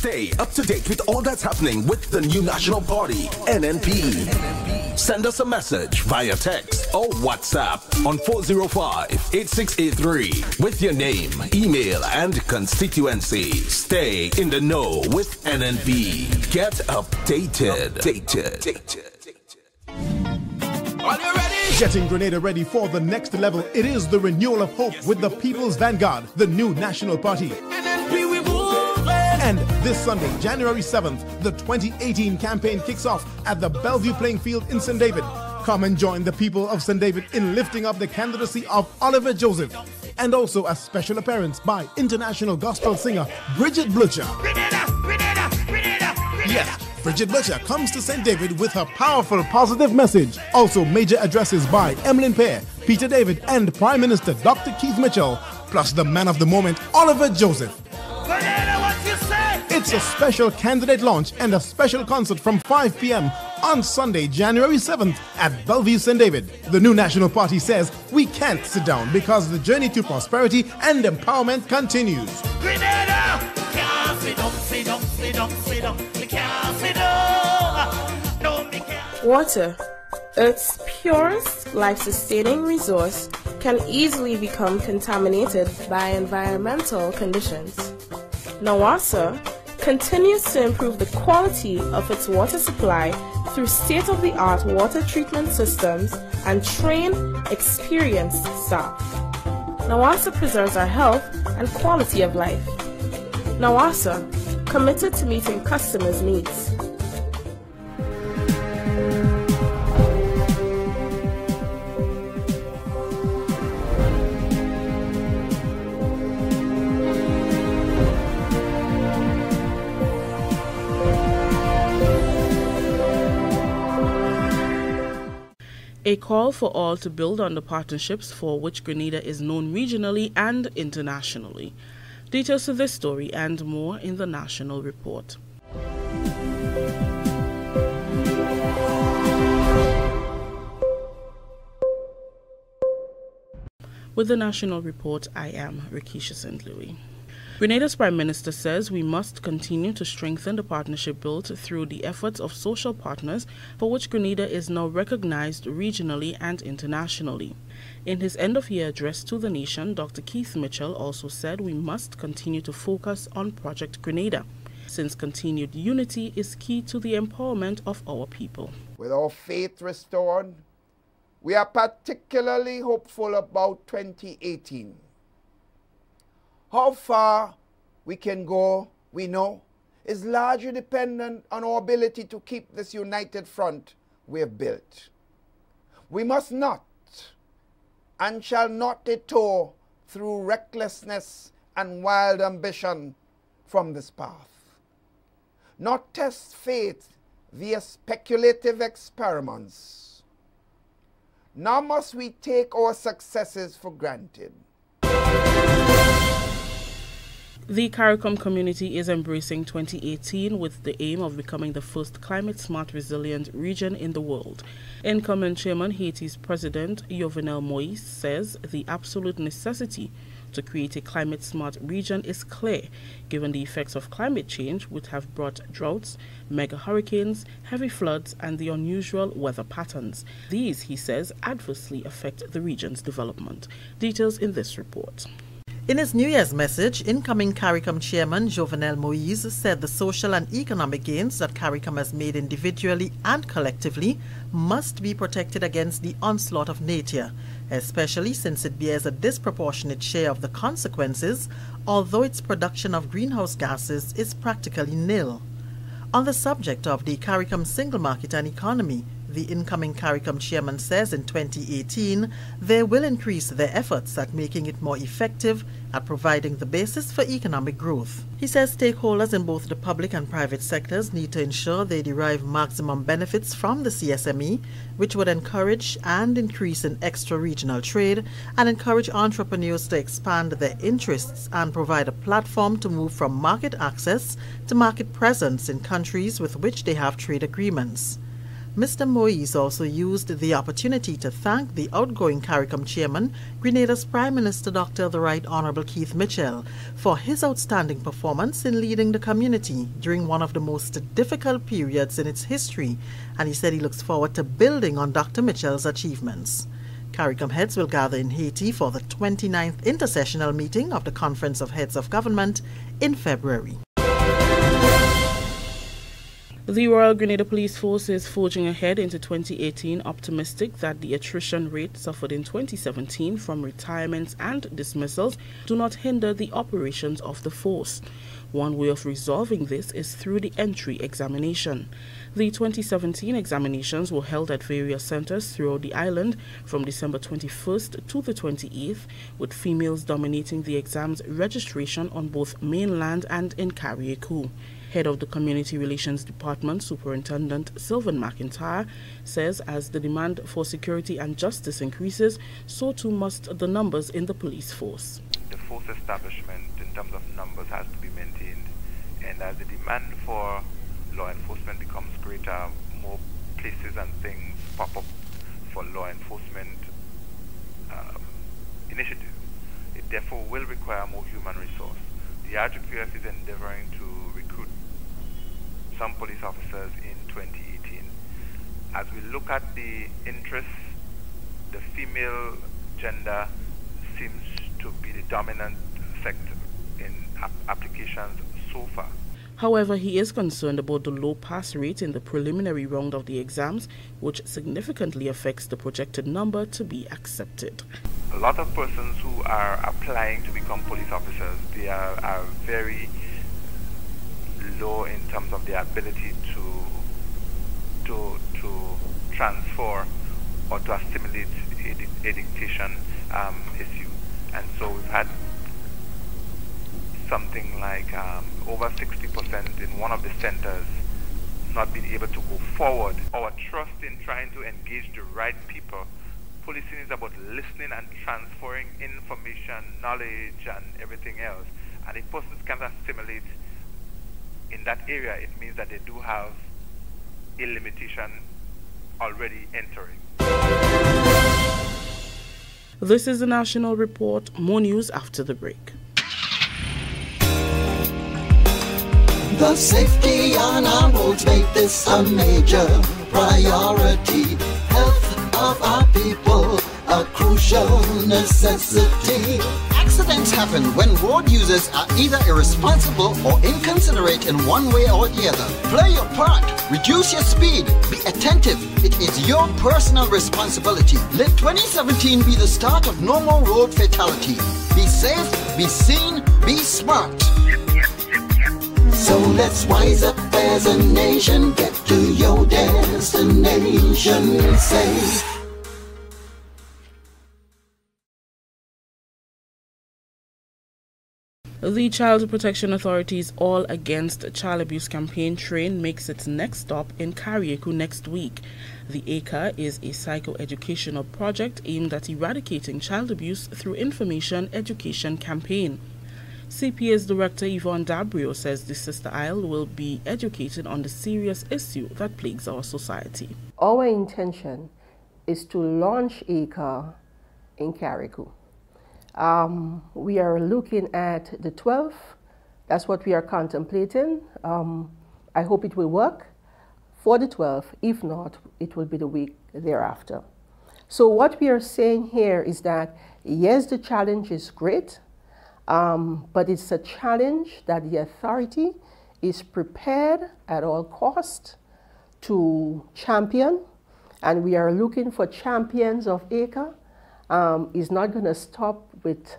Stay up to date with all that's happening with the new National Party, NNP. Send us a message via text or WhatsApp on 405-8683 with your name, email, and constituency. Stay in the know with NNP. Get updated. Are you ready? Getting Grenada ready for the next level. It is the renewal of hope with the People's Vanguard, the new National Party. NNP, we moving. And this Sunday, January 7th, the 2018 campaign kicks off at the Bellevue Playing Field in St. David. Come and join the people of St. David in lifting up the candidacy of Oliver Joseph. And also a special appearance by international gospel singer Bridget Blucher. Yes, Bridget Blucher comes to St. David with her powerful positive message. Also major addresses by Emmeline Pear, Peter David, and Prime Minister Dr. Keith Mitchell, plus the man of the moment, Oliver Joseph. It's a special candidate launch and a special concert from 5 p.m. on Sunday, January 7th at Bellevue St. David. The new National Party says we can't sit down because the journey to prosperity and empowerment continues. Grenada! Can't sit down. We can't sit down. No, we can't. Water, Earth's purest, life-sustaining resource, can easily become contaminated by environmental conditions. NAWASA continues to improve the quality of its water supply through state-of-the-art water treatment systems and trained, experienced staff. NAWASA preserves our health and quality of life. NAWASA, committed to meeting customers' needs. A call for all to build on the partnerships for which Grenada is known regionally and internationally. Details to this story and more in the National Report. With the National Report, I am Rikisha St. Louis. Grenada's Prime Minister says we must continue to strengthen the partnership built through the efforts of social partners for which Grenada is now recognized regionally and internationally. In his end-of-year address to the nation, Dr. Keith Mitchell also said we must continue to focus on Project Grenada, since continued unity is key to the empowerment of our people. With our faith restored, we are particularly hopeful about 2018. How far we can go, we know, is largely dependent on our ability to keep this united front we have built. We must not and shall not detour through recklessness and wild ambition from this path. Not test faith via speculative experiments. Nor must we take our successes for granted. The CARICOM community is embracing 2018 with the aim of becoming the first climate-smart, resilient region in the world. Incoming Chairman Haiti's President Jovenel Moïse says the absolute necessity to create a climate-smart region is clear, given the effects of climate change which have brought droughts, mega hurricanes, heavy floods, and the unusual weather patterns. These, he says, adversely affect the region's development. Details in this report. In his New Year's message, incoming CARICOM Chairman Jovenel Moïse said the social and economic gains that CARICOM has made individually and collectively must be protected against the onslaught of nature, especially since it bears a disproportionate share of the consequences, although its production of greenhouse gases is practically nil. On the subject of the CARICOM single market and economy, the incoming CARICOM chairman says in 2018 they will increase their efforts at making it more effective at providing the basis for economic growth. He says stakeholders in both the public and private sectors need to ensure they derive maximum benefits from the CSME, which would encourage and increase in extra-regional trade and encourage entrepreneurs to expand their interests and provide a platform to move from market access to market presence in countries with which they have trade agreements. Mr. Moise also used the opportunity to thank the outgoing CARICOM chairman, Grenada's Prime Minister Dr. the Right Honorable Keith Mitchell, for his outstanding performance in leading the community during one of the most difficult periods in its history, and he said he looks forward to building on Dr. Mitchell's achievements. CARICOM heads will gather in Haiti for the 29th intersessional meeting of the Conference of Heads of Government in February. The Royal Grenada Police Force is forging ahead into 2018, optimistic that the attrition rate suffered in 2017 from retirements and dismissals do not hinder the operations of the force. One way of resolving this is through the entry examination. The 2017 examinations were held at various centers throughout the island from December 21st to the 28th, with females dominating the exam's registration on both mainland and in Carriacou. Head of the Community Relations Department, Superintendent Sylvan McIntyre, says as the demand for security and justice increases, so too must the numbers in the police force. The force establishment in terms of numbers has to be maintained, and as the demand for law enforcement becomes greater, more places and things pop up for law enforcement initiatives. It therefore will require more human resource. The RGPF is endeavoring to recruit some police officers in 2018. As we look at the interests, the female gender seems to be the dominant sector in applications so far. However, he is concerned about the low pass rate in the preliminary round of the exams, which significantly affects the projected number to be accepted. A lot of persons who are applying to become police officers, they are very low in terms of their ability to transfer or to assimilate a dictation issue. And so we've had something like over 60% in one of the centers not being able to go forward. Our trust in trying to engage the right people. Policing is about listening and transferring information, knowledge, and everything else. And if persons can't assimilate in that area, it means that they do have a limitation already entering. This is the National Report. More news after the break. The safety on our roads make this a major priority. Health of our people, a crucial necessity. Accidents happen when road users are either irresponsible or inconsiderate in one way or the other. Play your part. Reduce your speed. Be attentive. It is your personal responsibility. Let 2017 be the start of no more road fatality. Be safe, be seen, be smart. So let's wise up as a nation. Get to your destination safe. The Child Protection Authority's All Against Child Abuse campaign train makes its next stop in Carriacou next week. The ACA is a psychoeducational project aimed at eradicating child abuse through information education campaign. CPA's Director Yvonne Dabrio says the Sister Isle will be educated on the serious issue that plagues our society. Our intention is to launch ACA in Carriacou. We are looking at the 12th. That's what we are contemplating. I hope it will work for the 12th. If not, it will be the week thereafter. So what we are saying here is that, yes, the challenge is great, but it's a challenge that the authority is prepared at all costs to champion, and we are looking for champions of ACA. It's not going to stop with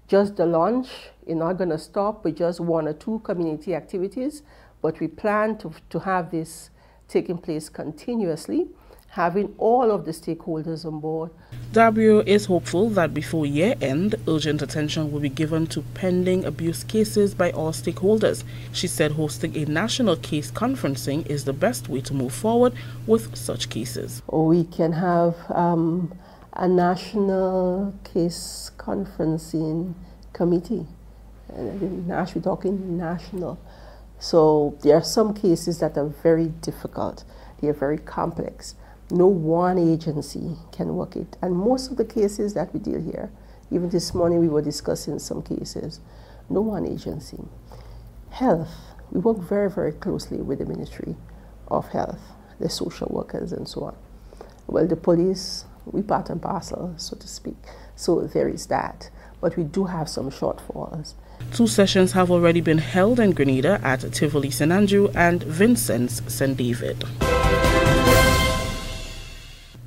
just the launch. It's not going to stop with just one or two community activities, but we plan to have this taking place continuously, having all of the stakeholders on board. Dabrio is hopeful that before year end, urgent attention will be given to pending abuse cases by all stakeholders. She said hosting a national case conferencing is the best way to move forward with such cases. We can have a national case conferencing committee. We're talking national. So there are some cases that are very difficult. They are very complex. No one agency can work it. And most of the cases that we deal here, even this morning we were discussing some cases, no one agency. Health, we work very, very closely with the Ministry of Health, the social workers and so on. Well, the police, we part and parcel, so to speak. So there is that. But we do have some shortfalls. 2 sessions have already been held in Grenada at Tivoli St. Andrew and Vincent's St. David.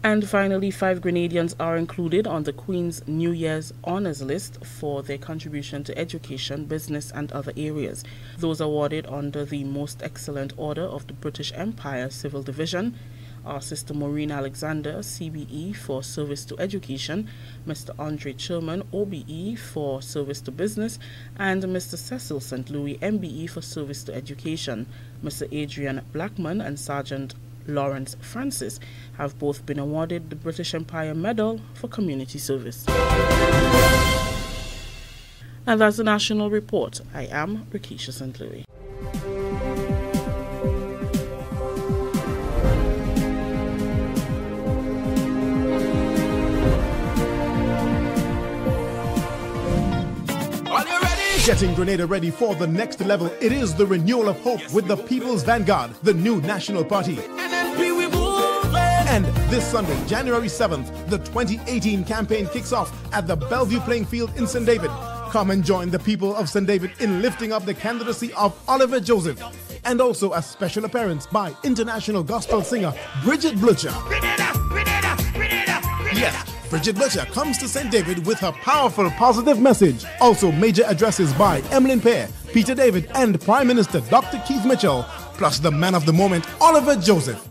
And finally, 5 Grenadians are included on the Queen's New Year's Honours List for their contribution to education, business and other areas. Those awarded under the Most Excellent Order of the British Empire Civil Division are Sister Maureen Alexander, CBE, for Service to Education, Mr. Andre Sherman, OBE, for Service to Business, and Mr. Cecil St. Louis, MBE, for Service to Education. Mr. Adrian Blackman and Sergeant Lawrence Francis have both been awarded the British Empire Medal for community service. And that's the National Report. I am Rikisha St. Louis. Getting Grenada ready for the next level, it is the renewal of hope with the People's Vanguard, the new national party. And this Sunday, January 7th, the 2018 campaign kicks off at the Bellevue Playing Field in St. David. Come and join the people of St. David in lifting up the candidacy of Oliver Joseph. And also a special appearance by international gospel singer Bridget Blucher. Yes, Bridget Blucher comes to St. David with her powerful, positive message. Also, major addresses by Emmeline Pear, Peter David, and Prime Minister Dr. Keith Mitchell, plus the man of the moment, Oliver Joseph.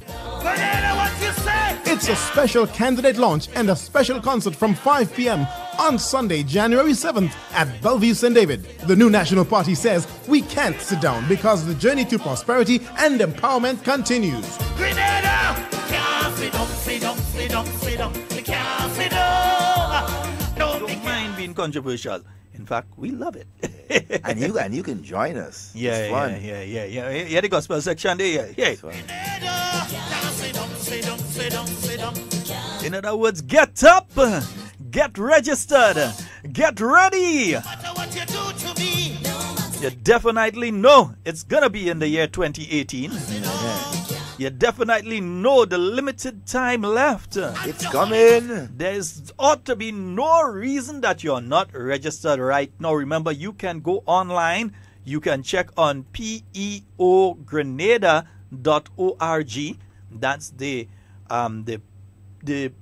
It's a special candidate launch and a special concert from 5 p.m. on Sunday, January 7th at Bellevue St. David. The new National Party says we can't sit down because the journey to prosperity and empowerment continues. Grenada! Can't sit down, sit down, sit down, sit down. We can't sit down. Don't mind being controversial. In fact, we love it. and you can join us. Yeah, it's fun. Yeah, the gospel section there. Yeah. In other words, get up, get registered, get ready. You definitely know it's gonna be in the year 2018. You definitely know the limited time left. It's coming. There's ought to be no reason that you're not registered right now. Remember, you can go online. You can check on peogrenada.org. That's the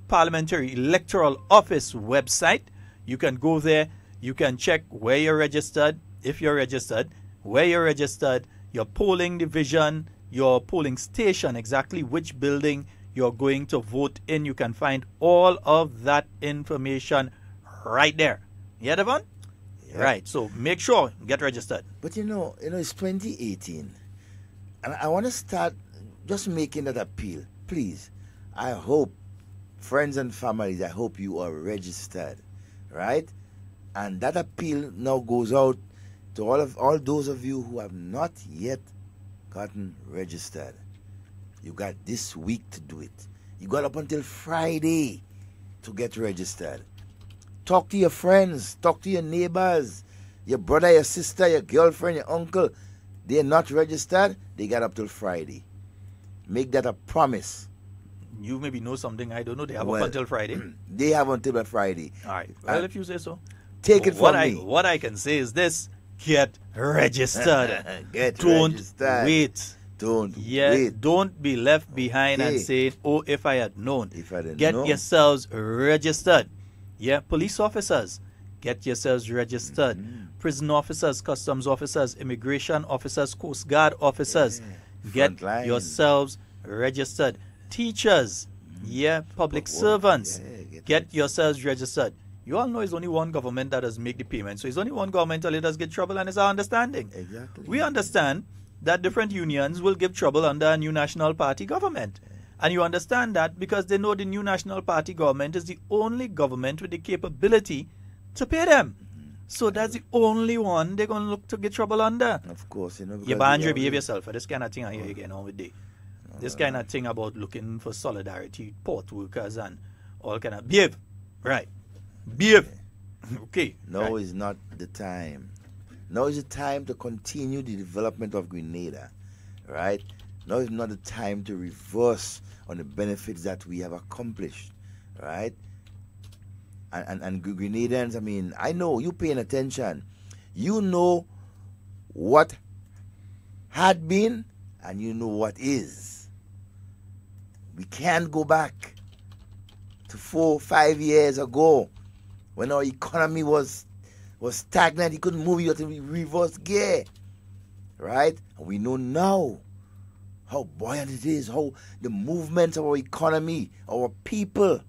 Parliamentary Electoral Office website. You can go there. You can check where you're registered, if you're registered, where you're registered, your polling division, your polling station, exactly which building you're going to vote in. You can find all of that information right there. Yeah, Devon? Yeah. Right. So make sure get registered. But you know, it's 2018, and I want to start just making that appeal. Please, I hope, friends and families, I hope you are registered, right? And that appeal now goes out to all those of you who have not yet gotten registered. You got this week to do it. You got up until Friday to get registered. Talk to your friends, talk to your neighbors, your brother, your sister, your girlfriend, your uncle. They're not registered, they got up till Friday. Make that a promise. You maybe know something I don't know. They have up until Friday. They have until Friday. All right. Well, if you say so. Take it from me. What I can say is this. Get registered. Don't wait. Don't wait. Don't be left behind and say, oh, if I had known. Get yourselves registered. Yeah, police officers, get yourselves registered. Prison officers, customs officers, immigration officers, Coast Guard officers, get yourselves registered. Teachers, public servants, get yourselves registered. You all know it's only one government that does make the payment. So it's only one government till it does get trouble, and it's our understanding. Exactly. We understand that different unions will give trouble under a new national party government. And you understand that because they know the new national party government is the only government with the capability to pay them. So that's the only one they're going to look to get trouble under. Of course, Bandre, behave yourself. For this kind of thing I hear you getting on with day. This kind of thing about looking for solidarity, port workers and all kind of behave. Right. Behave. Okay. Now is not the time. Now is the time to continue the development of Grenada. Right? Now is not the time to reverse on the benefits that we have accomplished. Right? And Grenadans, I mean, I know you paying attention. You know what had been and you know what is. We can't go back to 4 or 5 years ago when our economy was stagnant. You couldn't move, you had to reverse gear. Right? And we know now how buoyant it is, how the movement of our economy, our people.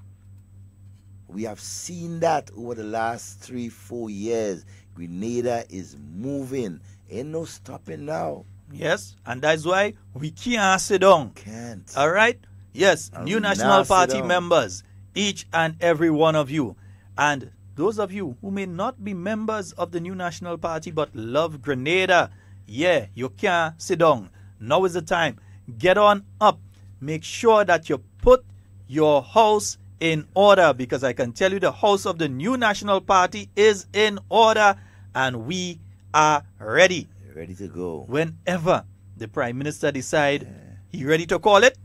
We have seen that over the last 3-4 years. Grenada is moving. Ain't no stopping now. Yes, and that's why we can't sit down. Can't. All right? Yes, And New we National not sit Party down. members, each and every one of you. And those of you who may not be members of the New National Party but love Grenada, yeah, you can't sit down. Now is the time. Get on up. Make sure that you put your house in order, because I can tell you the house of the New National Party is in order and we are ready. Ready to go. Whenever the Prime Minister decide he ready to call it,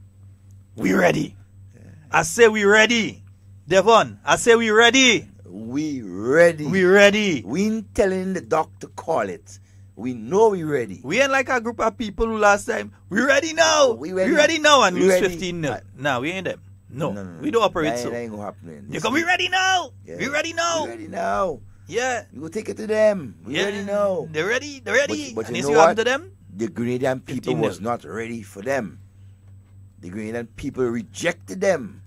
we ready. I say we ready. Devon, I say we ready. We ready. We ready. We ain't telling the doctor call it. We know we ready. We ain't like a group of people who last time, we ready now. We ready. We ready now and We lose ready. 15 nil. No, we ain't them. No, No. we don't operate That so. ain't gonna happen. You go, we ready now. Yeah. We ready now. We ready now. Yeah. You go take it to them. We Yeah. ready now. They're ready. They're ready. But and you if know you what? happen to them, The Grenadian people 15 was nil. not ready for them. The Grenadian people rejected them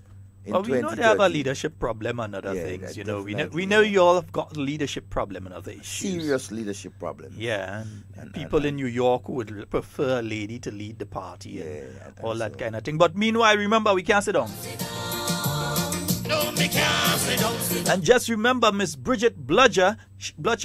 in well, we know they have a 2013. leadership problem and other Yeah, things. that You know, we definitely, know you all have got a leadership problem and other issues. Serious leadership problem. Yeah, and people in New York who would prefer a lady to lead the party and I all that so. kind of thing. But meanwhile, remember, we can't sit down. No, me can't sit down. And just remember, Miss Bridget Bludger,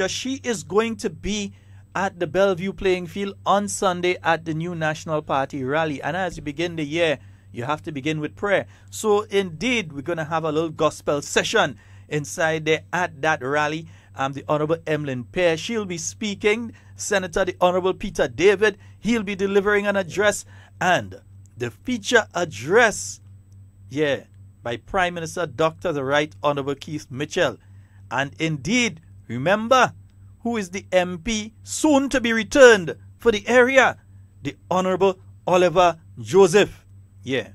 she is going to be at the Bellevue playing field on Sunday at the New National Party rally. And as you begin the year, you have to begin with prayer. So indeed, we're going to have a little gospel session inside there at that rally. The Honorable Emlyn Pear, she'll be speaking. Senator the Honorable Peter David, he'll be delivering an address. And the feature address, by Prime Minister Dr. the Right Honorable Keith Mitchell. And indeed, remember, who is the MP soon to be returned for the area? The Honorable Oliver Joseph. Yeah.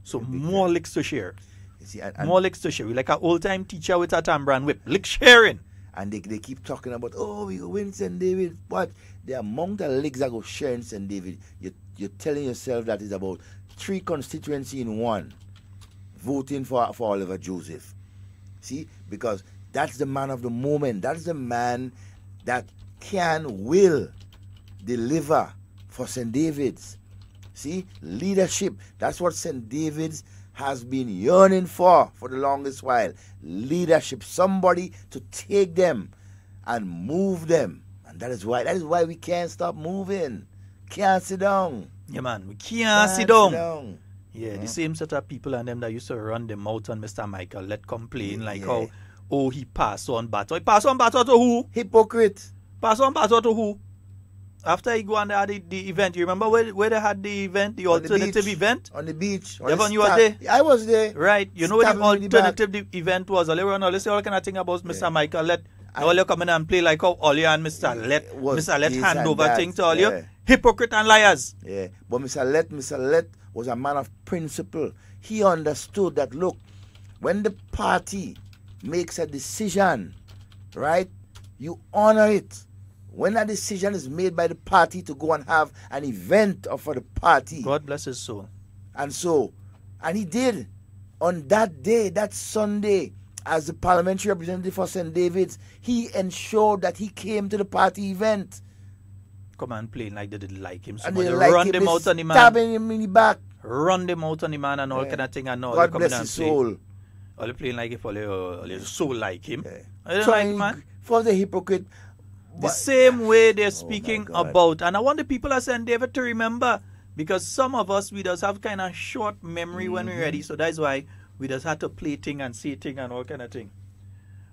So more licks to share. You see, More licks to share. We like an old-time teacher with a tambran whip. Lick sharing. And they keep talking about, we go win St. David. But the amount of leagues that go share in St. David, you're telling yourself that it's about 3 constituency in 1 voting for Oliver Joseph. See? Because that's the man of the moment. That's the man that will deliver for St. David's. See? Leadership. That's what St. David's has been yearning for the longest while. Leadership. Somebody to take them and move them. And that is why we can't stop moving. Can't sit down. Yeah, man. We can't sit down. down. Yeah, the same set of people and them that used to run them out on Mr. Michael let complain how, he passed on baton. He passed on baton to who? Hypocrite. Pass on baton to who? After he go on the event, you remember where they had the event, the alternative event? On the beach. Devon, you were there? I was there. Right. You know what the Stabbing with the bat. alternative event was? All kind of thing about Mr. Michael let. All you come in and play like how Ollie and Mr. Let hand over thing to all you. Hypocrite and liars. Yeah. But Mr. Let was a man of principle. He understood that, look, when the party makes a decision, right, you honor it. When a decision is made by the party to go and have an event for the party. God bless his soul. And he did. On that day, that Sunday, as the parliamentary representative for St. David's, he ensured that he came to the party event. Come and play like they didn't like him. And they Somebody like run him, them out on the man. stabbing him in the back. Run them out on the man and all kind of thing. And all God come bless in his and play. soul. All you playing like if all your soul like him. I don't Trying like man. for the hypocrite. The same way they're speaking about. And I want the people of St. David to remember, Because some of us, we just have kind of short memory when we're ready. So that's why we just had to play thing and say thing and all kind of thing.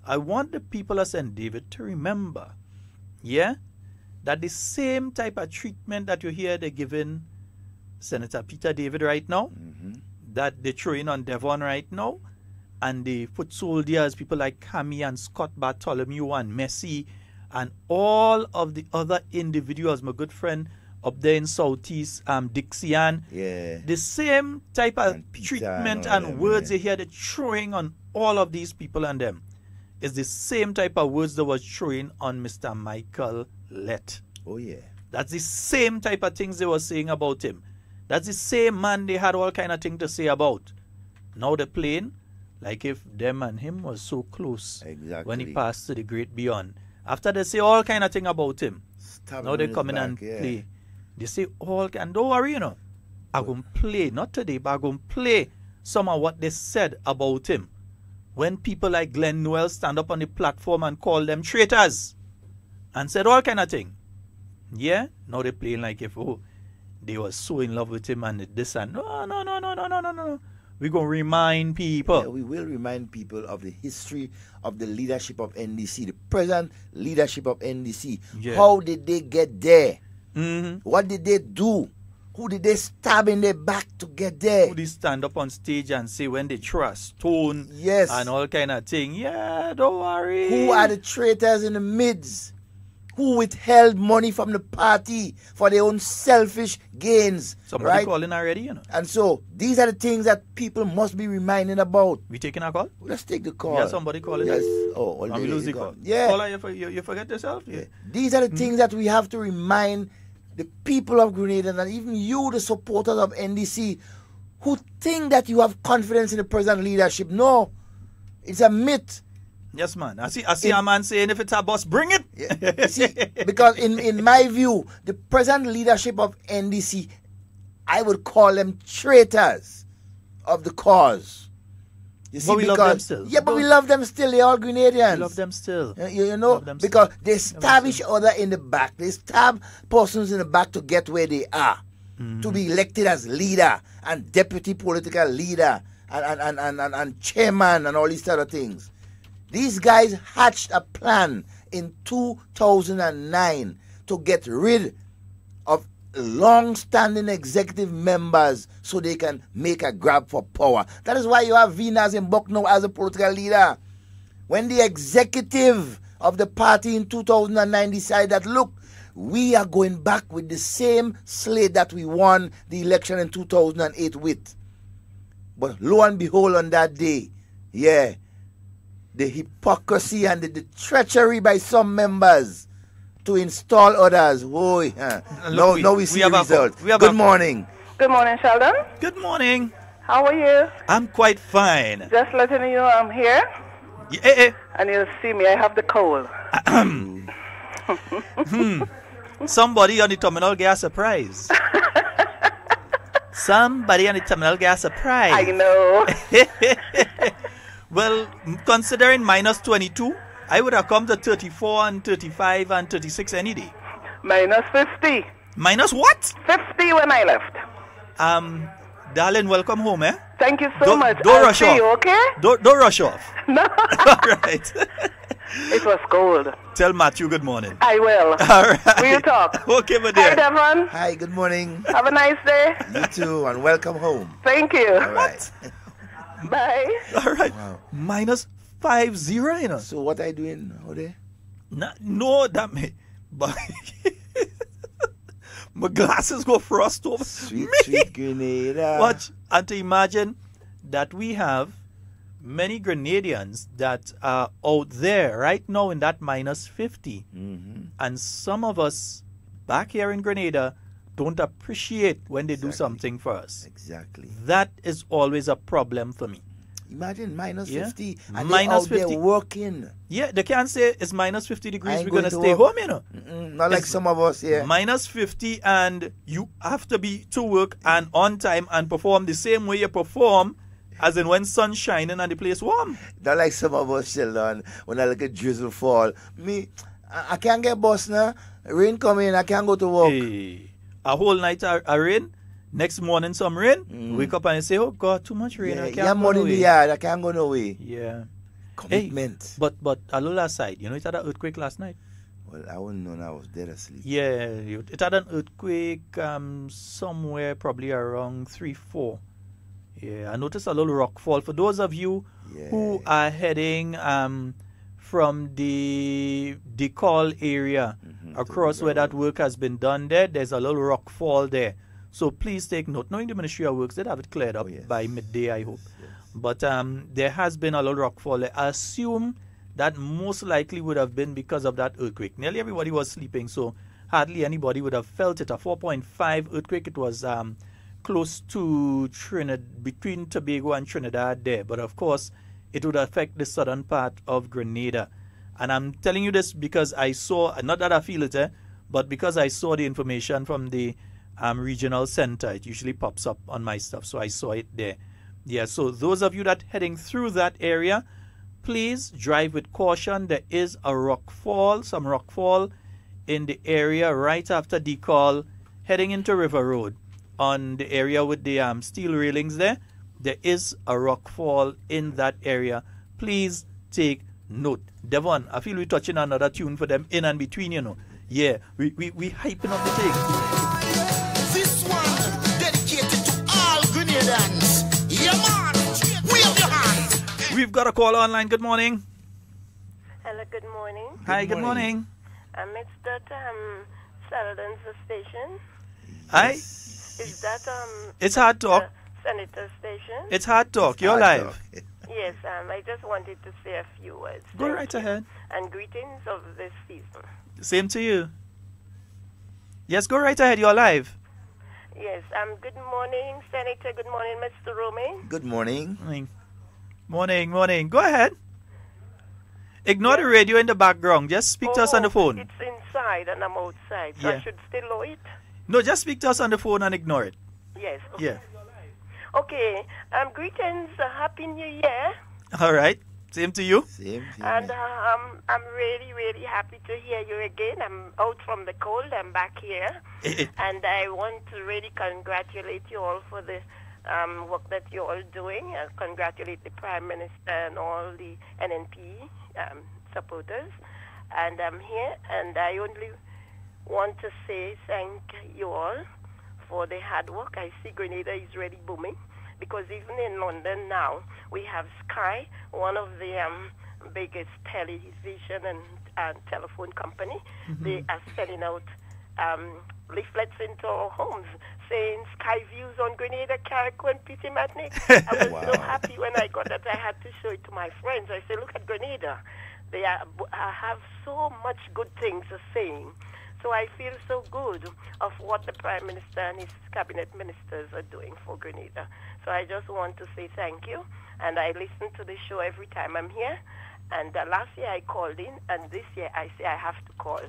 I want the people of St. David to remember, that the same type of treatment that you hear they're giving Senator Peter David right now, that they're throwing on Devon right now, and the foot soldiers, people like Cammy and Scott Bartholomew and Messi, and all of the other individuals, my good friend up there in Southeast, Dixian, the same type of treatment and words they hear they're throwing on all of these people and them is the same type of words that was throwing on Mr. Michael Lett. Oh, yeah. That's the same type of things they were saying about him. That's the same man they had all kind of things to say about. Now they're playing like if them and him was so close when he passed to the great beyond. After they say all kind of thing about him, now they come in and play. They say all kind, don't worry, I'm going to play, not today, but I'm going to play some of what they said about him. When people like Glenn Noel stand up on the platform and call them traitors and said all kind of thing. Now they're playing like if, they were so in love with him and this and no. We're going to remind people. Yeah, we will remind people of the history of the leadership of NDC, the present leadership of NDC. How did they get there? What did they do? Who did they stab in their back to get there? Who did stand up on stage and say when they throw a stone and all kind of thing? Don't worry. Who are the traitors in the midst? Who withheld money from the party for their own selfish gains? Somebody calling already, And so, these are the things that people must be reminded about. We taking a call? Let's take the call. Yeah, somebody calling. Yes. And we lose the call. Yeah. Caller, you forget yourself? Yeah. These are the things that we have to remind the people of Grenada and even you, the supporters of NDC, who think that you have confidence in the present leadership. No, it's a myth. Yes, man. I see a man saying if it's a bus, bring it. See, because in my view, the present leadership of NDC, I would call them traitors of the cause. You see, but we love them still. Yeah, but we love them still. They're all Grenadians. We love them still. You know, because they stab each other in the back. They stab persons in the back to get where they are, to be elected as leader and deputy political leader and chairman and all these other things. These guys hatched a plan in 2009 to get rid of long-standing executive members so they can make a grab for power. That is why you have Venus in Bucknell as a political leader. When the executive of the party in 2009 decided that, look, we are going back with the same slate that we won the election in 2008 with. But lo and behold, on that day, the hypocrisy and the treachery by some members to install others. Now we see the result. Good morning. Good morning, Sheldon. Good morning. How are you? I'm quite fine. Just letting you know I'm here. And you'll see me. I have the cold. Somebody on the terminal get a surprise. Somebody on the terminal get a surprise. I know. Well, considering minus 22, I would have come to 34 and 35 and 36 any day. Minus 50. Minus what? 50 when I left. Darling, welcome home, eh? Thank you so much. Don't rush off. You, okay? Don't rush off. No. All right. It was cold. Tell Matthew good morning. I will. All right. We'll talk. Okay, my dear. Hi, Devon. Hi, good morning. Have a nice day. You too, and welcome home. Thank you. All right. Bye. All right. Wow. Minus 50, you know. So what are you doing out there? No, that may. But my glasses go frost over. Sweet Grenada. Watch. And to imagine that we have many Grenadians that are out there right now in that minus 50. And some of us back here in Grenada don't appreciate when they do something for us. Exactly. That is always a problem for me. Imagine minus 50 and minus they're 50. There working. Yeah, they can't say it's minus 50 degrees, we're going to stay home, you know. Not like some of us here. Minus 50 and you have to be to work and on time and perform the same way you perform as in when sun's shining and the place warm. Not like some of us, Sheldon, when I look at drizzle fall. I can't get bus now. Rain coming, I can't go to work. Hey, a whole night of rain, Next morning, some rain. Wake up and you say, oh, God, too much rain. I can't go money in the yard. I can't go no way. Yeah. Commitment. Hey, but a little aside, you know, it had an earthquake last night. Well, I wouldn't know. I was dead asleep. Yeah, it had an earthquake somewhere probably around 3-4. Yeah, I noticed a little rock fall. For those of you who are heading from the DeKalb area across where that work has been done there's a little rock fall there. So please take note. Knowing the Ministry of Works, they'd have it cleared up by midday, I hope. Yes. But there has been a little rock fall there. I assume that most likely would have been because of that earthquake. Nearly everybody was sleeping, so hardly anybody would have felt it. A 4.5 earthquake. It was close to Trinidad, between Tobago and Trinidad there. But of course, it would affect the southern part of Grenada. And I'm telling you this because I saw, not that I feel it, but because I saw the information from the regional center. It usually pops up on my stuff, so I saw it there. Yeah, so those of you that heading through that area, please drive with caution. There is a rock fall, some rock fall in the area right after DeKalb, heading into River Road. On the area with the steel railings there is a rock fall in that area. Please take note. Devon, I feel we're touching another tune for them in and between, you know. Yeah, we hyping up the thing. This one dedicated to all Grenadans. Yeah, man, wave your hands. We've got a call online. Good morning. Hello, good morning. Hi, good morning. It's that Sheldon's station. Hi. Is that It's Hard Talk. Senator station? It's Hard Talk. You're live. Yes, I just wanted to say a few words. Go right ahead. And greetings of this season. Same to you. Yes, go right ahead. You're live. Yes, good morning, Senator. Good morning, Mr. Romain. Good morning. Morning. Go ahead. Ignore the radio in the background. Just speak to us on the phone. It's inside and I'm outside, so I should still know it? No, just speak to us on the phone and ignore it. Yes. Okay. Yeah. Okay. Greetings. Happy New Year. All right. Same to you. Same to you. And I'm really, really happy to hear you again. I'm out from the cold. I'm back here. And I want to really congratulate you all for the work that you're all doing. Congratulate the Prime Minister and all the NNP supporters. And I'm here, and I only want to say thank you all for the hard work. I see Grenada is really booming, because even in London now, we have Sky, one of the biggest television and telephone company. They are sending out leaflets into our homes saying Sky Views on Grenada, Carriacou, and Petit Martinique. I was so happy when I got that. I had to show it to my friends. I said, look at Grenada. They have so much good things to say. So I feel so good of what the Prime Minister and his cabinet ministers are doing for Grenada. So I just want to say thank you. And I listen to the show every time I'm here. And last year I called in, and this year I say I have to call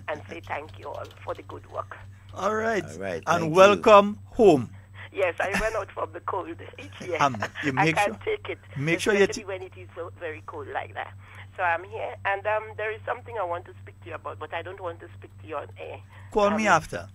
and say thank you all for the good work. All right. And welcome home. Yes, I run out from the cold each year. I can't take it, make sure especially when it is so very cold like that. So I'm here, and there is something I want to speak to you about, but I don't want to speak to you on air. Call me after.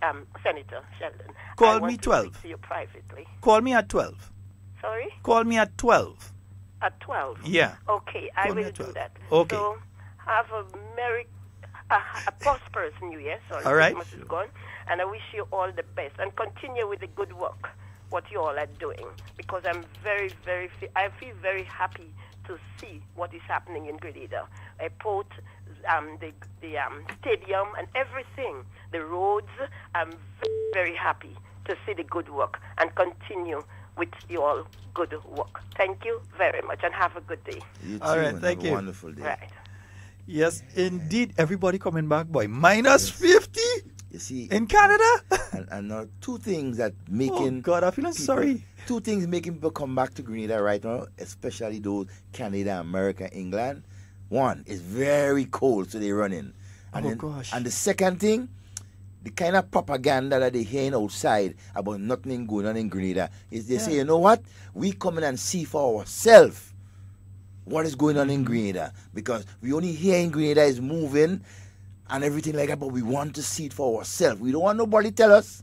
Senator Sheldon. Call me 12. Speak to you privately. Call me at 12. Sorry? Call me at 12. At 12? Yeah. Okay, I will do that. Okay. So have a prosperous New Year. Sorry, all right. Christmas is gone. And I wish you all the best, and continue with the good work, what you all are doing, because I'm I feel very happy to see what is happening in Grenada. Port, the stadium, and everything, the roads. I'm very, very happy to see the good work and continue with your all good work. Thank you very much, and have a good day. You too, all right, thank you. Wonderful day. Right. Yes, indeed. Everybody coming back, boy. Minus 50. You see, in Canada. and two things that making. Oh God, I'm feeling sorry. Two things making people come back to Grenada right now, especially those Canada, America, England. One, it's very cold, so they're running. And gosh. And the second thing, the kind of propaganda that they're hearing outside about nothing going on in Grenada is they say, you know what? We come in and see for ourselves what is going on in Grenada, because we only hear in Grenada is moving and everything like that, but we want to see it for ourselves. We don't want nobody tell us.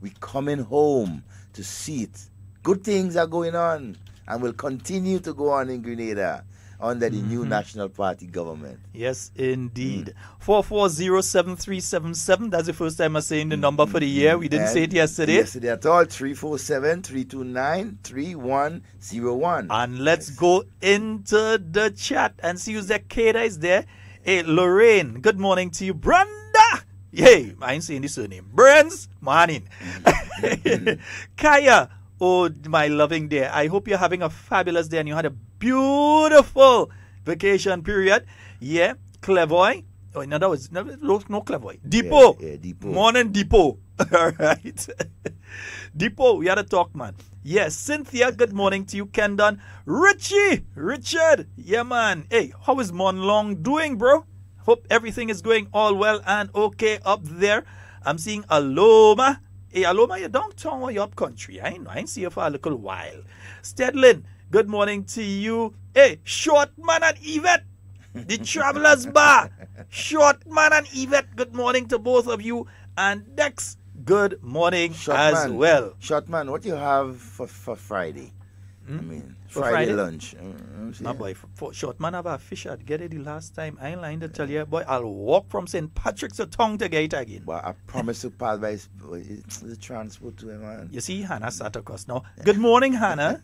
We coming home to see it. Good things are going on and will continue to go on in Grenada under the new National Party government. Yes, indeed. 440-7377. That's the first time I'm saying the number for the year. We didn't say it yesterday. Yesterday at all. 347-329-3101. And let's go into the chat and see who's there. Kata is there. Hey, Lorraine, good morning to you. Brenda! Yay, I ain't saying the surname. Brands, morning. Kaya, oh, my loving dear. I hope you're having a fabulous day and you had a beautiful vacation period. Yeah, Clairvoy. Oh, no, that was no Clairvoy. Depot. Yeah, Depot. Morning, Depot. All right. Depot, we had a talk, man. Yes, Cynthia, good morning to you. Kendon. Richard. Yeah, man. Hey, how is Monlong doing, bro? Hope everything is going all well and okay up there. I'm seeing Aloma. Hey, Aloma, you're downtown or you up country? I ain't see you for a little while. Stedlin, good morning to you. Hey, Shortman and Yvette, the Travelers Bar. Shortman and Yvette, good morning to both of you. And Dex, good morning as well. Shortman, what you have for Friday? I mean, Friday lunch. My boy, for Shortman, have a fish at get it the last time. I ain't lying to tell you, boy, I'll walk from St. Patrick's to Tongue to get it again. Well, I promise to pass by the transport to him, man. You see, Hannah sat across now. Good morning, Hannah.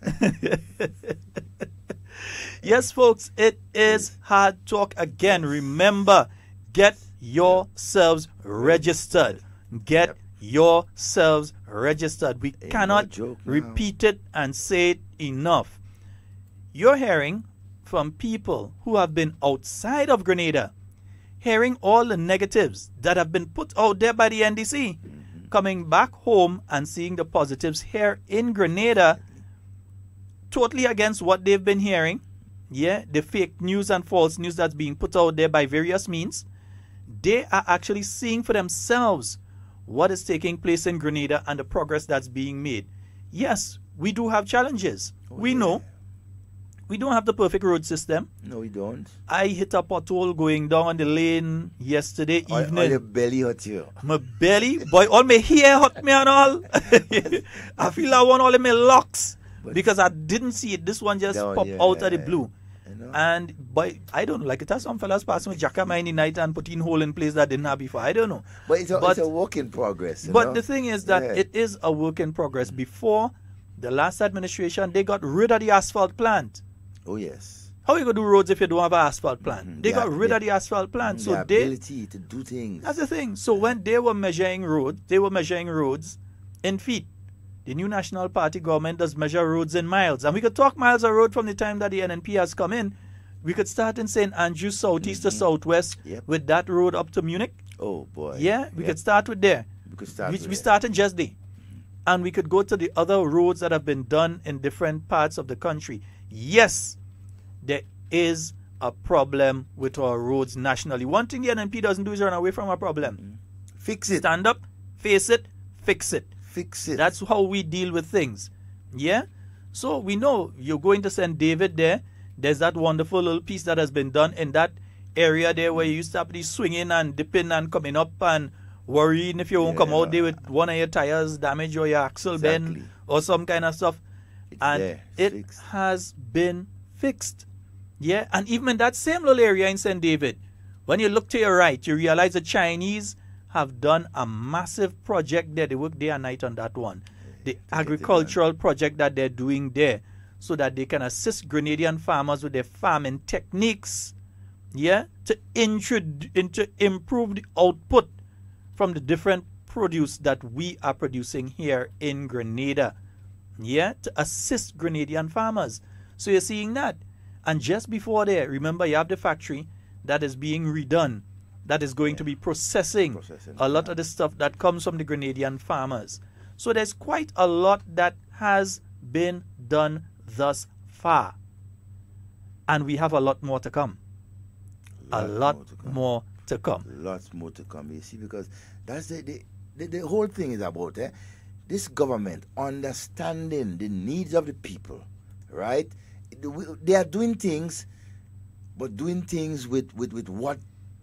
Yes, folks, it is Hard Talk again. Remember, get yourselves registered. Get yourselves registered. We cannot repeat it and say it enough. You're hearing from people who have been outside of Grenada, hearing all the negatives that have been put out there by the NDC, coming back home and seeing the positives here in Grenada, totally against what they've been hearing. Yeah, the fake news and false news that's being put out there by various means. They are actually seeing for themselves what is taking place in Grenada and the progress that's being made. Yes, we do have challenges. We know. We don't have the perfect road system. No, we don't. I hit a pothole going down the lane yesterday evening. All your belly hurt you. My belly? Boy, all my hair hurt me and all. I feel I want all of my locks because I didn't see it. This one just popped out of the blue. And boy, I don't know, like it has some fellas passing with jacama in the night and putting hole in place that didn't have before. I don't know. But it's a work in progress. But the thing is that it is a work in progress. Before the last administration, they got rid of the asphalt plant. Oh, yes. How are you going to do roads if you don't have an asphalt plant? They got rid of the asphalt plant. So the ability to do things. That's the thing. So when they were measuring roads in feet. The new National Party government does measure roads in miles. And we could talk miles of road from the time that the NNP has come in. We could start in St. Andrews, southeast to southwest, with that road up to Munich. Oh, boy. Yeah, we could start with there. We start in just there. And we could go to the other roads that have been done in different parts of the country. Yes, there is a problem with our roads nationally. One thing the NNP doesn't do is run away from a problem. Fix it. Stand up, face it, fix it. Fix it. That's how we deal with things. Yeah? So we know you're going to St. David there. There's that wonderful little piece that has been done in that area there where you used to have to swinging and dipping and coming up and worrying if you won't come out there with one of your tires damaged or your axle bend or some kind of stuff. It has been fixed. Yeah? And even in that same little area in St. David, when you look to your right, you realize the Chinese have done a massive project there. They work day and night on that one. The agricultural project that they're doing there so that they can assist Grenadian farmers with their farming techniques, to improve the output from the different produce that we are producing here in Grenada, to assist Grenadian farmers. So you're seeing that. And just before there, remember you have the factory that is being redone, that is going to be processing a lot of the stuff that comes from the Grenadian farmers. So there's quite a lot that has been done thus far. And we have a lot more to come. Lots more to come. You see, because that's the whole thing is about this government understanding the needs of the people, right? They are doing things, but doing things with what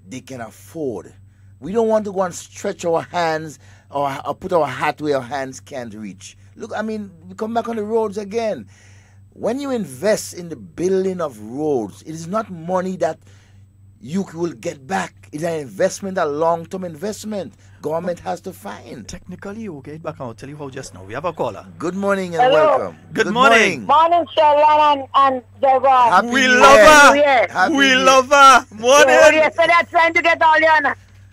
they can afford, We don't want to go and stretch our hands or put our hat where our hands can't reach. Look, I mean, we come back on the roads again. When you invest in the building of roads, it is not money that you will get back. It's an investment, a long-term investment. Government has to find. Technically, okay, back I'll tell you how just now. We have a caller. Good morning and Hello. welcome. Good morning. Morning, Sheldon and Devon. We love her. We love her. Morning. So yesterday I'm trying to get all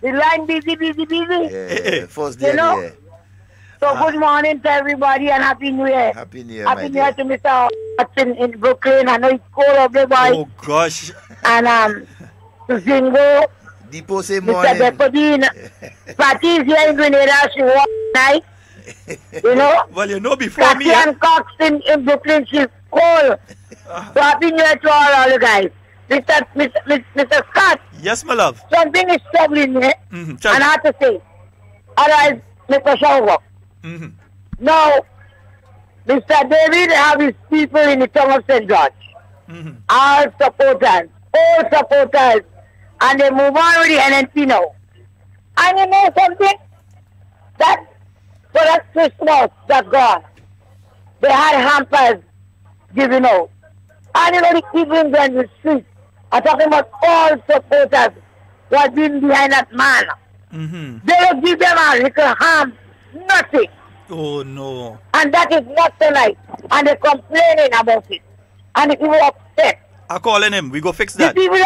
the line busy. Yeah, first day you know? there. So good morning to everybody and Happy New Year. Happy New Year, Happy New Year to Mr. Watson in Brooklyn. I know it's cold up there, boy. Oh, gosh. And to Zingo. Depot say Mr. morning. Deputy. Patty's here in Grenada. She walked night. You know? Well, you know before Cathy me. and Cox in Brooklyn, she's cold. So Happy New Year to all you guys. Mr. Scott. Yes, my love. Something is troubling me. And I have to say. Otherwise, Mr. Shower. Now, Mr. David have his people in the town of St. George. All supporters. And they move on with the NNP now. And you know something? That for that Christmas that's gone, they had hampers given out. And you know the people in the street are talking about all supporters who have been behind that man. They don't give them a little harm, nothing. Oh, no. And that is not so nice. And they're complaining about it. And the people are upset. I'm calling him. We go fix that. The people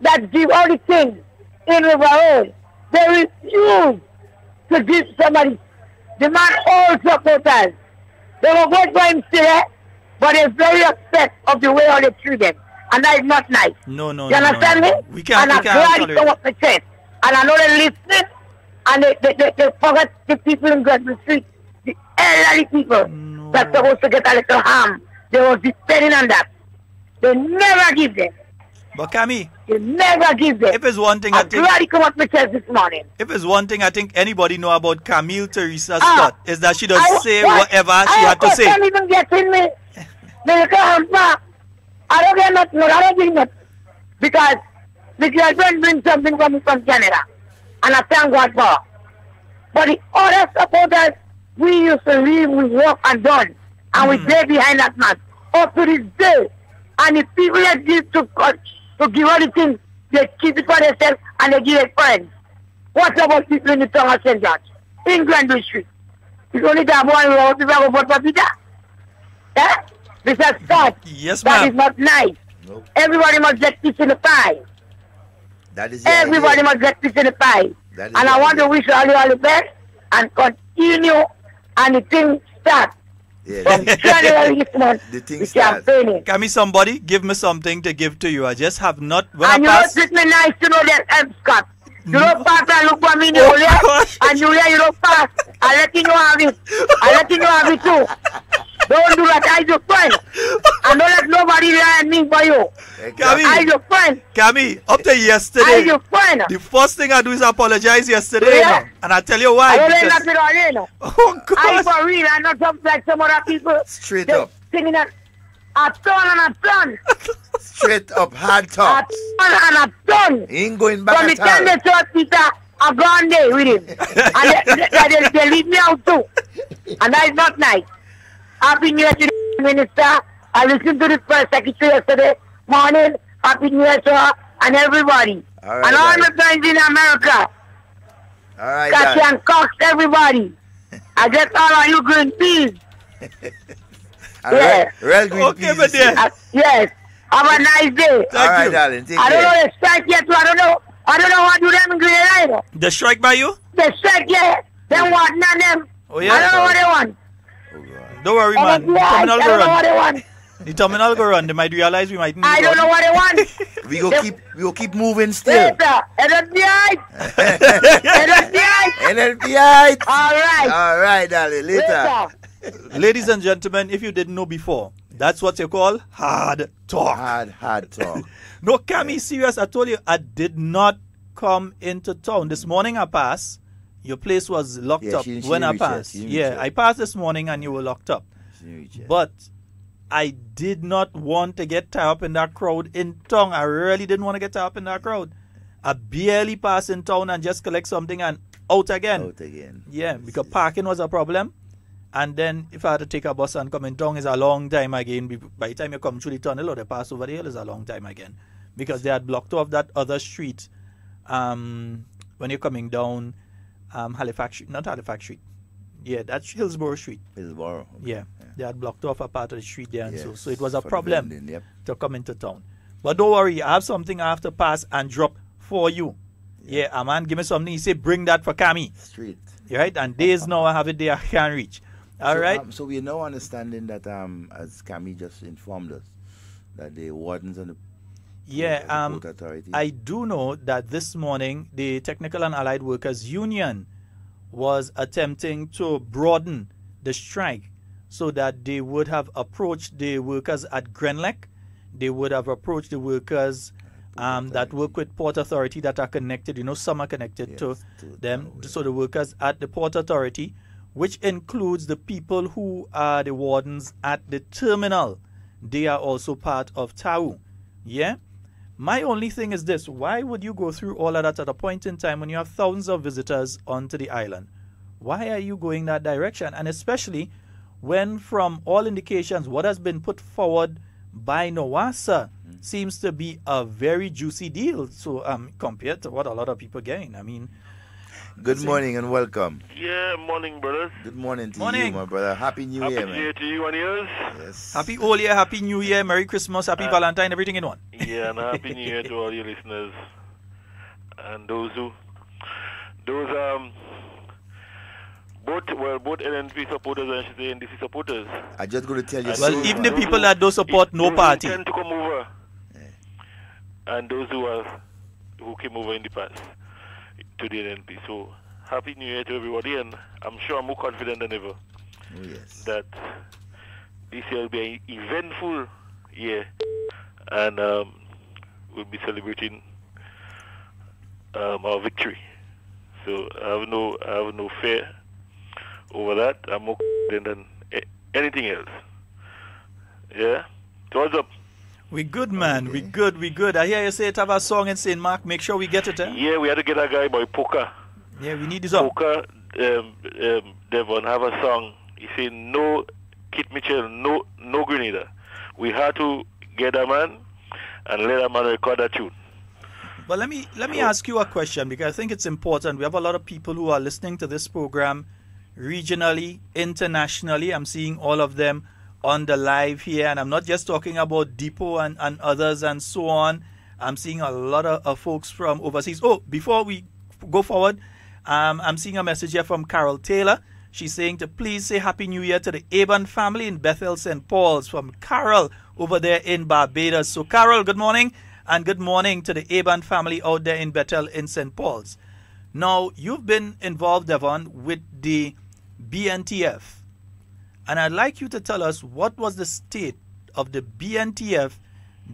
that give all the things in River Road, they refuse to give somebody. The man all supporters. They will vote for him still, but they're very upset of the way how they treat them. And that is not nice. No. You understand me? We can't. And I'm glad it come up my chest. And I know they're listening, and they forget the people in Granville Street, the elderly people that's supposed to get a little harm. They was depending on that. They never give them. But Camille, they never give them. If it's one thing, I'm glad he come up my chest this morning. If it's one thing I think anybody know about Camille Teresa Scott is that she does say whatever she had to say. I can't even get in me. I don't get nothing. No, I don't think nothing. Because the girlfriend brings something from Canada. And I thank God for her. But the other supporters, we used to leave, we work and done. And we stay behind that man. Up to this day. And the people that give to give all the things, they keep it for themselves and they give it friends. What about people in the town of St. George? In Granville Street. It's only that one road, people go vote for Peter. Yeah? Mr. Scott. Yes, ma'am. That is not nice. Nope. Everybody must get piece in the pie. That is Everybody must get piece in the pie. And I want to wish all you all the best and continue and the thing start. Yeah. From January this month, the thing campaigning. Can me somebody give me something to give to you? I just have not. And you don't treat me nice to know that, Scott. You don't pass and look for me, Julia. And Julia, you don't pass. I'll let you know have it. I'll let you know have it too. Don't do that. I'm your friend. And don't let nobody lie me for you. I'm your friend. Camille, up to yesterday. I'm your friend. The first thing I do is apologize yesterday. Yeah. You know, and I tell you why. I don't let nothing on you, know. Oh, God. I'm for real. I'm not something like some other people. Straight They're up. singing a ton and a ton. Straight up, hard talk. A ton and a ton. He ain't going back From the time they saw Peter, a gone day with him. And they leave me out too. And that is not nice. Happy New Year to the minister. I listened to the press secretary yesterday morning. Happy New Year to her and everybody. All right, and all my friends in America. All right, Cathy and Cox, everybody. I get all of you green peas. Yes. Real green okay, peas. but dear. Yes. Have a nice day. All right, darling. Take I don't care. know the strike yet, so I don't know what do them in Green either. The strike by you? The strike yet. Them want none them. Oh, yeah? I don't know what they want. Don't worry, man. The I terminal don't go know what they run. want. The terminal go run. They might realize we might need I don't know what they want. We go keep moving still. Later. NLPI. NLPI. All right. All right, darling. Later. Ladies and gentlemen, if you didn't know before, that's what you call hard talk. Hard talk. No, Camille, serious. I told you, I did not come into town. This morning I passed. Your place was locked up she when I reach passed. it. Yeah, I passed this morning and you were locked up. But I did not want to get tied up in that crowd in town. I really didn't want to get tied up in that crowd. I barely pass in town and just collect something and out again. Out again. Yeah, because parking was a problem. And then if I had to take a bus and come in town, it's a long time again. By the time you come through the tunnel or the pass over the hill, it's a long time again. Because they had blocked off that other street when you're coming down Halifax Street. Not Halifax Street. Yeah, that's Hillsborough Street. Hillsborough. Okay. Yeah, they had blocked off a part of the street there. And Yes, so it was a problem vending, to come into town. But don't worry, I have something I have to pass and drop for you. Yeah, a man give me something. He say, bring that for Cammy. Street. Right? And days now I have it there, I can't reach. All right. So we are now understanding that, as Cammy just informed us, that the wardens and the Port Authority. I do know that this morning the Technical and Allied Workers Union was attempting to broaden the strike so that they would have approached the workers at Grenlec. They would have approached the workers that work with Port Authority that are connected. You know, some are connected to them. So the workers at the Port Authority, which includes the people who are the wardens at the terminal. They are also part of TAU. Yeah? My only thing is this. Why would you go through all of that at a point in time when you have thousands of visitors onto the island? Why are you going that direction? And especially when, from all indications, what has been put forward by NOWASA seems to be a very juicy deal. So compared to what a lot of people gain. I mean, good morning and welcome. Yeah, morning, brothers. Good morning to you, my brother. Happy New Year, man. Happy New Year to you and yours. Yes. Happy Old Year, Happy New Year, Merry Christmas, Happy Valentine, everything in one. Yeah, and Happy New Year to all your listeners and those both NNP supporters and NDC supporters. I just going to tell you. Well, even the people that don't support no party tend to come over, and those who came over in the past to the NNP. So Happy New Year to everybody, and I'm sure I'm more confident than ever that this year will be an eventful year, and we'll be celebrating our victory. So I have no fear over that. I'm more confident than anything else. Yeah? So what's up? We good, man. Okay. We good. I hear you say it have a song in St. Mark. Make sure we get it, eh? Yeah, we had to get a guy by Poker. Yeah, we need this up. Poker, Devon, have a song. He said, no Kit Mitchell, no Grenada. We had to get a man and let a man record a tune. But let me ask you a question, because I think it's important. We have a lot of people who are listening to this program regionally, internationally. I'm seeing all of them on the live here, and I'm not just talking about Depot and others and so on. I'm seeing a lot of folks from overseas. Oh, before we go forward, I'm seeing a message here from Carol Taylor. She's saying to please say Happy New Year to the Aban family in Bethel, St. Paul's, from Carol over there in Barbados. So Carol, good morning, and good morning to the Aban family out there in Bethel in St. Paul's. Now, you've been involved, Devon, with the BNTF, and I'd like you to tell us what was the state of the BNTF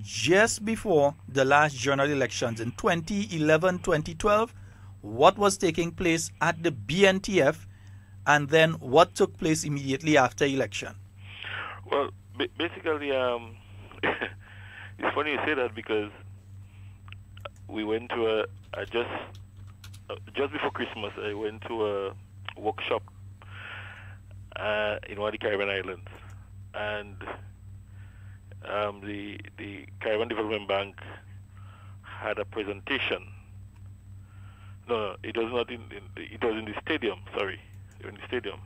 just before the last general elections in 2011, 2012. What was taking place at the BNTF, and then what took place immediately after election? Well, basically, it's funny you say that, because we went to just before Christmas, I went to a workshop in one of the Caribbean islands, and the Caribbean Development Bank had a presentation. No, it was not it was in the stadium. Sorry, in the stadium.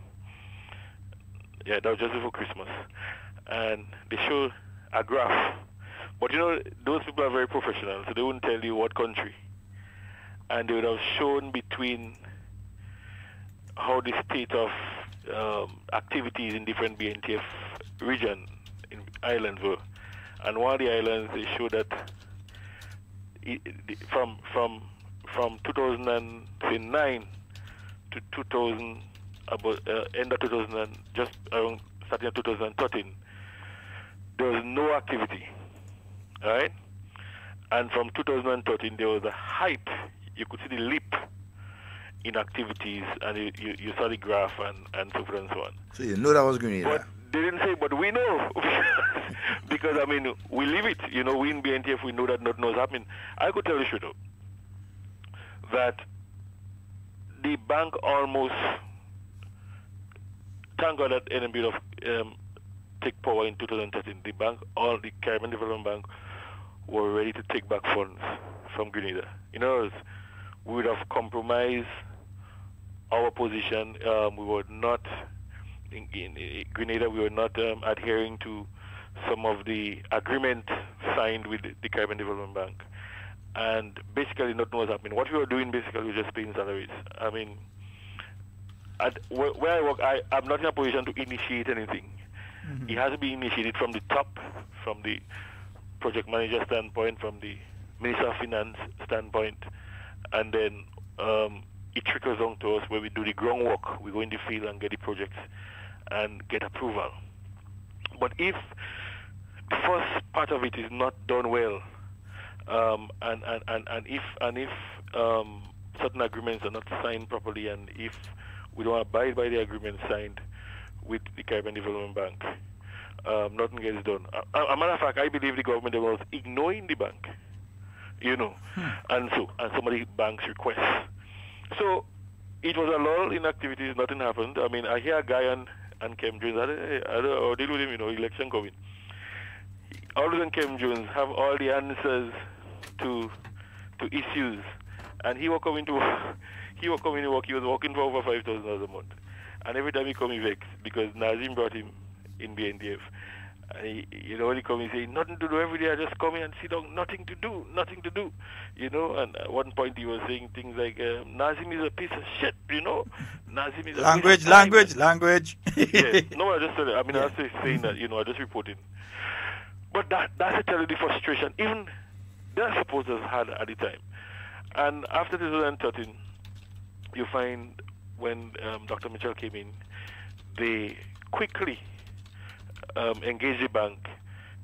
Yeah, that was just before Christmas, and they showed a graph. But you know, those people are very professional, so they wouldn't tell you what country, and they would have shown between how the state of activities in different BNTF region in islands were. And one of the islands, they showed that from 2009 to 2000, end of 2000, just around starting of 2013, there was no activity, all right? And from 2013, there was a height. You could see the leap in activities, and you saw the graph and so forth and so on. So you know that was Grenada. But they didn't say, but we know. Because, I mean, we live it. You know, we in BNTF, we know that nothing was happening. I could tell you straight up. that the bank almost, thank God that NNB take power in 2013. The bank, all the Caribbean Development Bank, were ready to take back funds from Grenada. In other words, we would have compromised our position. We were not, in Grenada, we were not adhering to some of the agreement signed with the Caribbean Development Bank. And basically nothing was happening. What we were doing basically was just paying salaries. I mean, where I work, I'm not in a position to initiate anything. Mm-hmm. It has to be initiated from the top, from the project manager standpoint, from the Minister of Finance standpoint, and then it trickles down to us where we do the groundwork. We go in the field and get the projects and get approval. But if the first part of it is not done well, and if certain agreements are not signed properly, and if we don't abide by the agreement signed with the Caribbean Development Bank, nothing gets done. A matter of fact, I believe the government was ignoring the bank, and some of the bank's requests. So it was a lull in activities. Nothing happened. I mean, I hear a guy on Kem Jones. I'll deal with him. Election coming. All of them, Kem Jones, have all the answers to issues, and he was coming to work. He was working for over $5,000 a month, and every time he come, he vex because Nazim brought him in BNDF. And he come and say, nothing to do every day. I just come in and sit down, nothing to do. And at one point he was saying things like, Nazim is a piece of shit. Nazim is a piece of language. Yes. No, I just said it. I mean, I was just saying that. I just reporting. But that's tell you the frustration. Even their supporters had at the time. And after 2013, you find when Dr. Mitchell came in, they quickly engaged the bank,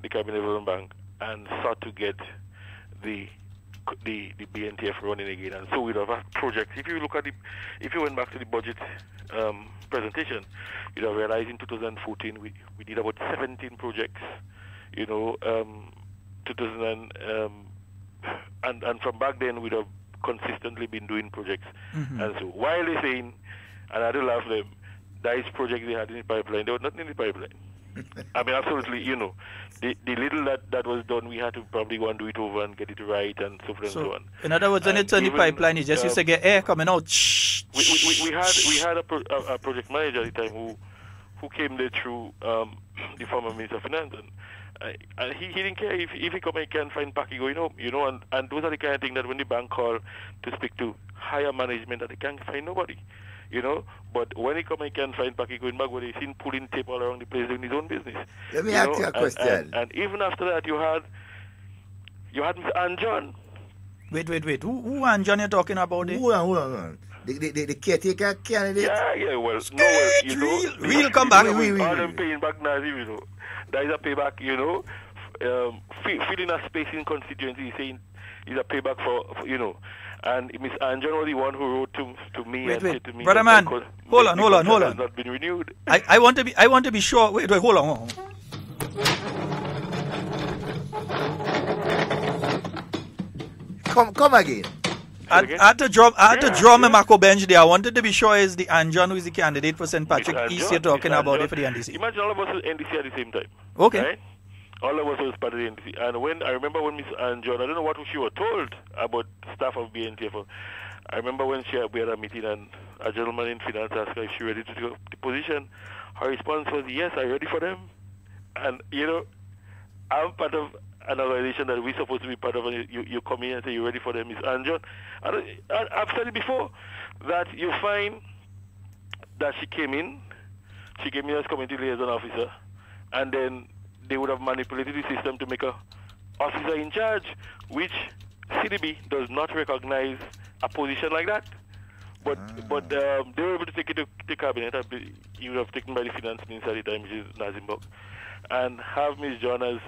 the Caribbean Development Bank, and sought to get the BNTF running again. And so we'd have had projects. If you went back to the budget presentation, you'd have realized in 2014 we did about 17 projects. And from back then we'd have consistently been doing projects. Mm-hmm. And so while they're saying, and I do laugh them, those projects they had in the pipeline, they were not in the pipeline. I mean, absolutely, the little that was done, we had to probably go and do it over and get it right and so forth and so on. In other words, when it's on the pipeline, you just used to get air coming out. We had a project manager at the time who came there through the former Minister of Finance, and he didn't care if he come and can't find Paki going home, and those are the kind of things that when the bank call to speak to higher management, that they can't find nobody. But when he come and can't find Paki going back, where they seen pulling tape all around the place doing his own business. Let me ask you a question. And even after that, you had Mr. Anjan. Wait. Who Anjan you talking about? Hold on. The caretaker candidate? Yeah, well, real come back. All them paying back Nazim, That is a payback, filling a space in constituency, saying is a payback for. And Miss Anjan was the one who wrote to me and said to me, brother man, hold on. Has not been renewed. I want to be sure. Wait, hold on. Come again. I had to draw my Marco bench there. I wanted to be sure is the Anjan who is the candidate for St. Patrick East you're talking about it for the NDC. Imagine all of us in NDC at the same time. Okay. Right? All of us was part of the NDC. And I remember when Miss Anjan, I don't know what she was told about staff of BNTF. I remember when we had a meeting and a gentleman in finance asked her if she ready to take the position. Her response was, yes, I'm ready for them. And, I'm part of an organization that we're supposed to be part of, and you come in and say you're ready for them, Miss Anjan. I've said it before, that you find that she came in as community liaison officer, and then they would have manipulated the system to make her officer in charge, which CDB does not recognize a position like that. But they were able to take it to the cabinet. You would have taken by the finance minister at the time, which is Nazim Bok, and have Ms. John as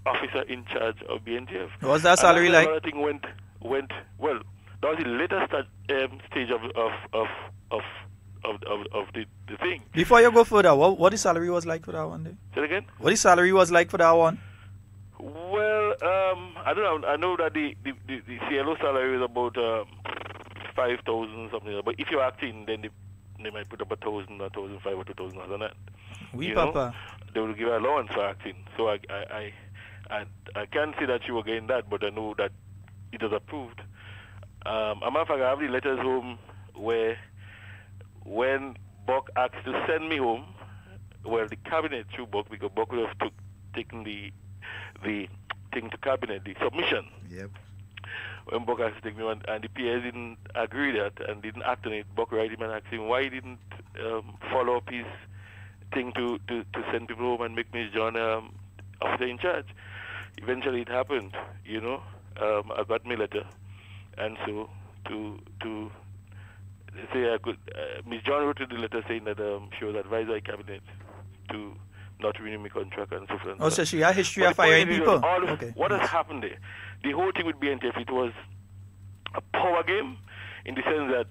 officer in charge of BNTF. What was that salary like? Another thing went well. That was the later stage of the thing. Before you go further, what the salary was like for that one day? Say it again? What the salary was like for that one? Well, I don't know. I know that the CLO salary was about 5,000 something. But if you're acting, then they might put up 1,000 or 1,500 or 2,000 on that. Oui, Papa. They will give allowance for acting. So I can't say that you were getting that, but I know that it was approved. A matter of fact, I have the letters home where when Buck asked to send me home, well, the cabinet through Buck, because Buck would have taken the thing to cabinet, the submission. Yep. When Buck asked to take me on, and the PS didn't agree that and didn't act on it, Buck write him and asked him why he didn't follow up his thing to send people home and make Miss John officer in charge. Eventually it happened, you know. I got my letter, and so to say I could, Miss John wrote the letter saying that she was advised by cabinet to not renew my contract and so forth. Oh, so she had history of firing people. Okay. What has happened there? The whole thing with BNTF, it was a power game in the sense that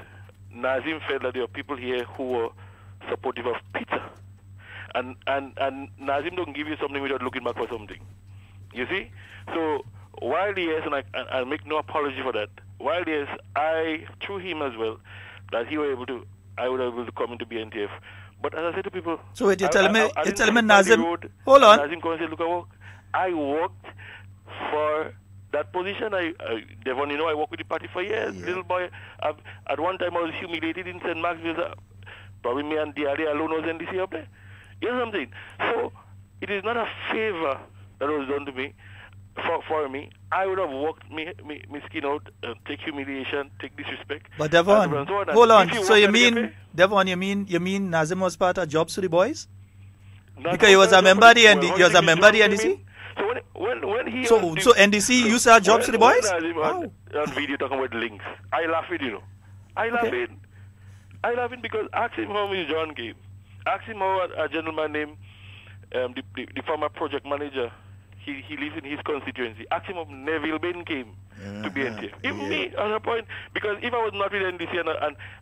Nazim felt that there were people here who were supportive of pizza. And Nazim don't give you something without looking back for something. You see? So while yes, and I make no apology for that, while yes, I, through him as well, that I would have able to come into BNTF. But as I said to people, so wait, you're telling me Nazim, hold on. Nazim come and say, look, I worked for that position. Devon, you know, I worked with the party for years. Yeah. Little boy, at one time I was humiliated in St. Mark's because probably me and Diari alone was NDC up there. You know what I'm saying? So it is not a favor that was done to me. For me, I would have worked me skin out, take humiliation, take disrespect. But Devon, hold on. So you mean, Devon, you mean Nazim was part of Jobs to the Boys? Because he was a member of the NDC? So when he so NDC used to have Jobs to the Boys? On video talking about links. I laugh it, you know. I laugh it because ask him how Miss John came. Ask him how a gentleman named the former project manager, he lives in his constituency. Ask him if Neville Bain came to BNTF. Even me, at a point, because if I was not with NDC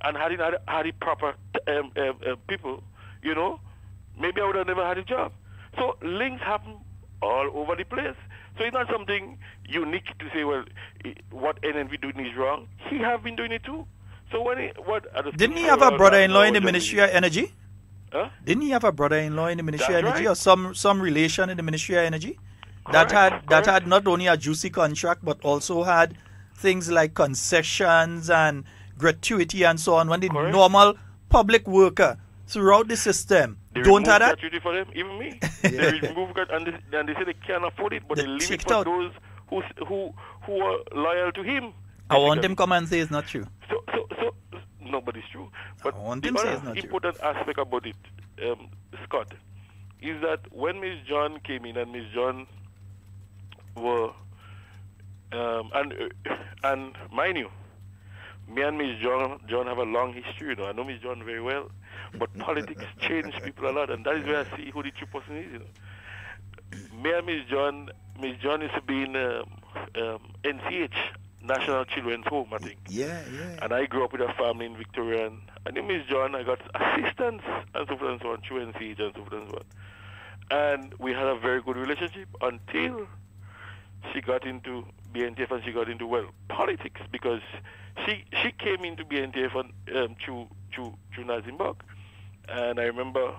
and hadn't had the proper people, you know, maybe I would have never had a job. So links happen all over the place. So it's not something unique to say, well, what NNP doing is wrong. He have been doing it too. So didn't he have a brother-in-law in the Ministry of Energy? Huh? Didn't he have a brother-in-law in the Ministry of Energy, or some relation in the Ministry of Energy? That had not only a juicy contract, but also had things like concessions and gratuity and so on. When the normal public worker throughout the system don't have that. Gratuity for them, even me. They remove that, and they say they can't afford it, but they leave it for those who are loyal to him. I want him to come and say it's not true. So nobody's true. But I want him to say it's not true. The important aspect about it, Scott, is that when Miss John came in and Miss John were and mind you, me and Miss John have a long history, you know. I know Miss John very well, but politics change people a lot, and that is where I see who the true person is, you know. Me and Miss John used to be in NCH, National Children's Home, I think. Yeah. And I grew up with a family in Victoria, and in Miss John I got assistance and so forth and so on, through NCH and so forth and so on. And we had a very good relationship until she got into BNTF and she got into, well, politics, because she came into BNTF through Nazim Buck. And I remember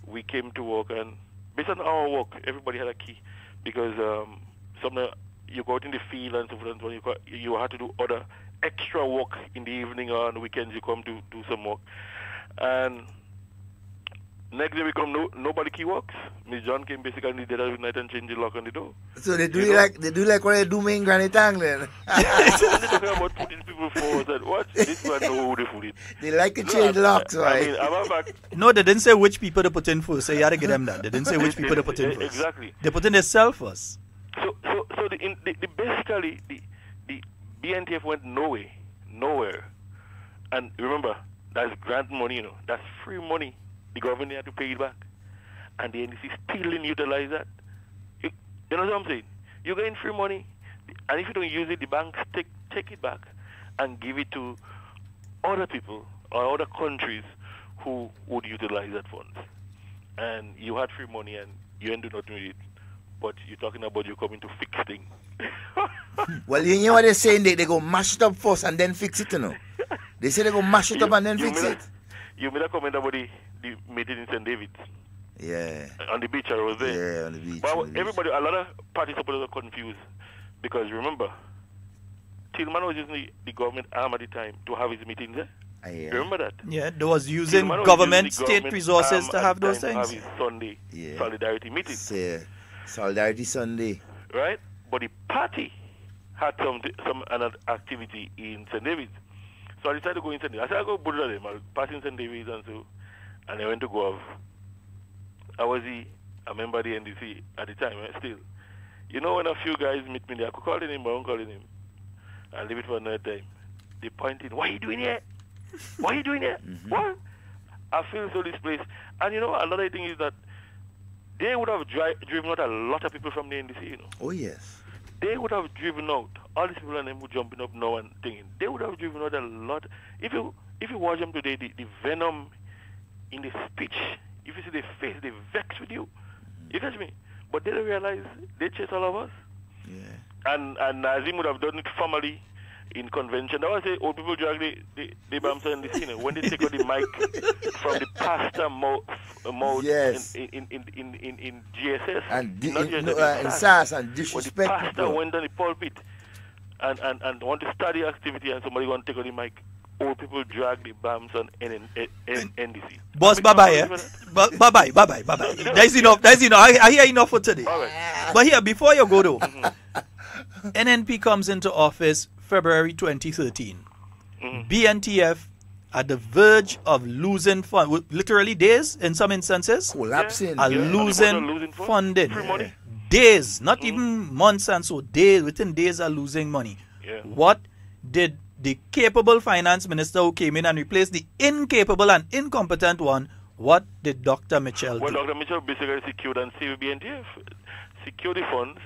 we came to work, and based on our work, everybody had a key, because you go out in the field and so forth and so on, you had to do other extra work in the evening or on the weekends. You come to do some work, and next day we come, nobody key works. Miss John came basically in the dead of the night and changed the lock on the door. So they do like what they do in Granny Tang then. They're talking about putting people forward and what? This man know who they put it. They like to change locks, right? No, they didn't say which people to put in first, so you had to get them that. They didn't say which people to put in first. Exactly. They put in themselves first. So basically the BNTF went nowhere. And remember, that's grant money, you know. That's free money. The government had to pay it back. And the NDC still didn't utilize that. You know what I'm saying? You're getting free money, and if you don't use it, the banks take it back and give it to other people or other countries who would utilize that funds. And you had free money and you ain't do nothing with it. But you're talking about you coming to fix things. Well, you know what they're saying? They go mash it up first and then fix it, you know. They say they go mash it up and then fix it. You made a comment about the meeting in St. David's. Yeah. On the beach, I was there. Yeah, on the beach. But everybody, a lot of party supporters are confused. Because remember, Tillman was using the government arm at the time to have his meetings there. Remember that? Yeah, they was using government, state resources to have those things. To have his Sunday solidarity meeting. Solidarity Sunday. Right? But the party had some another activity in St. David's. So I decided to go in St. David's. I said, I'll go Buddha them. I'll pass in St. David's and I went to Guav. I was a member of the NDC at the time, right? Still. You know, when a few guys meet me there, I could call him, but I won't call him. I'll leave it for another time. They pointed, what are you doing here? What are you doing here? What? I feel so displaced. And you know, another thing is that they would have driven out a lot of people from the NDC, you know. Oh, yes. They would have driven out, all these people and them who jumping up now and thinking, they would have driven out a lot. If you watch them today, the venom in the speech, if you see their face, they vex with you. You catch me? But they don't realize they chase all of us. Yeah. And Nazim would have done it formally in convention. That was say old people drag the Bamsa in the scene. When they take out the mic from the pastor mouth yes. in GSS. And in SAS and disrespect. When the pastor went on the pulpit and want to study activity and somebody going to take out the mic. Old people drag the bombs on NDC. Boss, bye-bye, bye-bye. That's enough. I hear enough for today. Right. But here, before you go though, NNP comes into office February 2013. BNTF at the verge of losing fund, literally days in some instances. Collapsing. Are losing funding. Days, not even months and so, days, within days are losing money. Yeah. What did the capable finance minister who came in and replaced the incapable and incompetent one, what did Dr. Mitchell do? Well, Dr. Mitchell basically secured and saved BNTF. Secure the funds,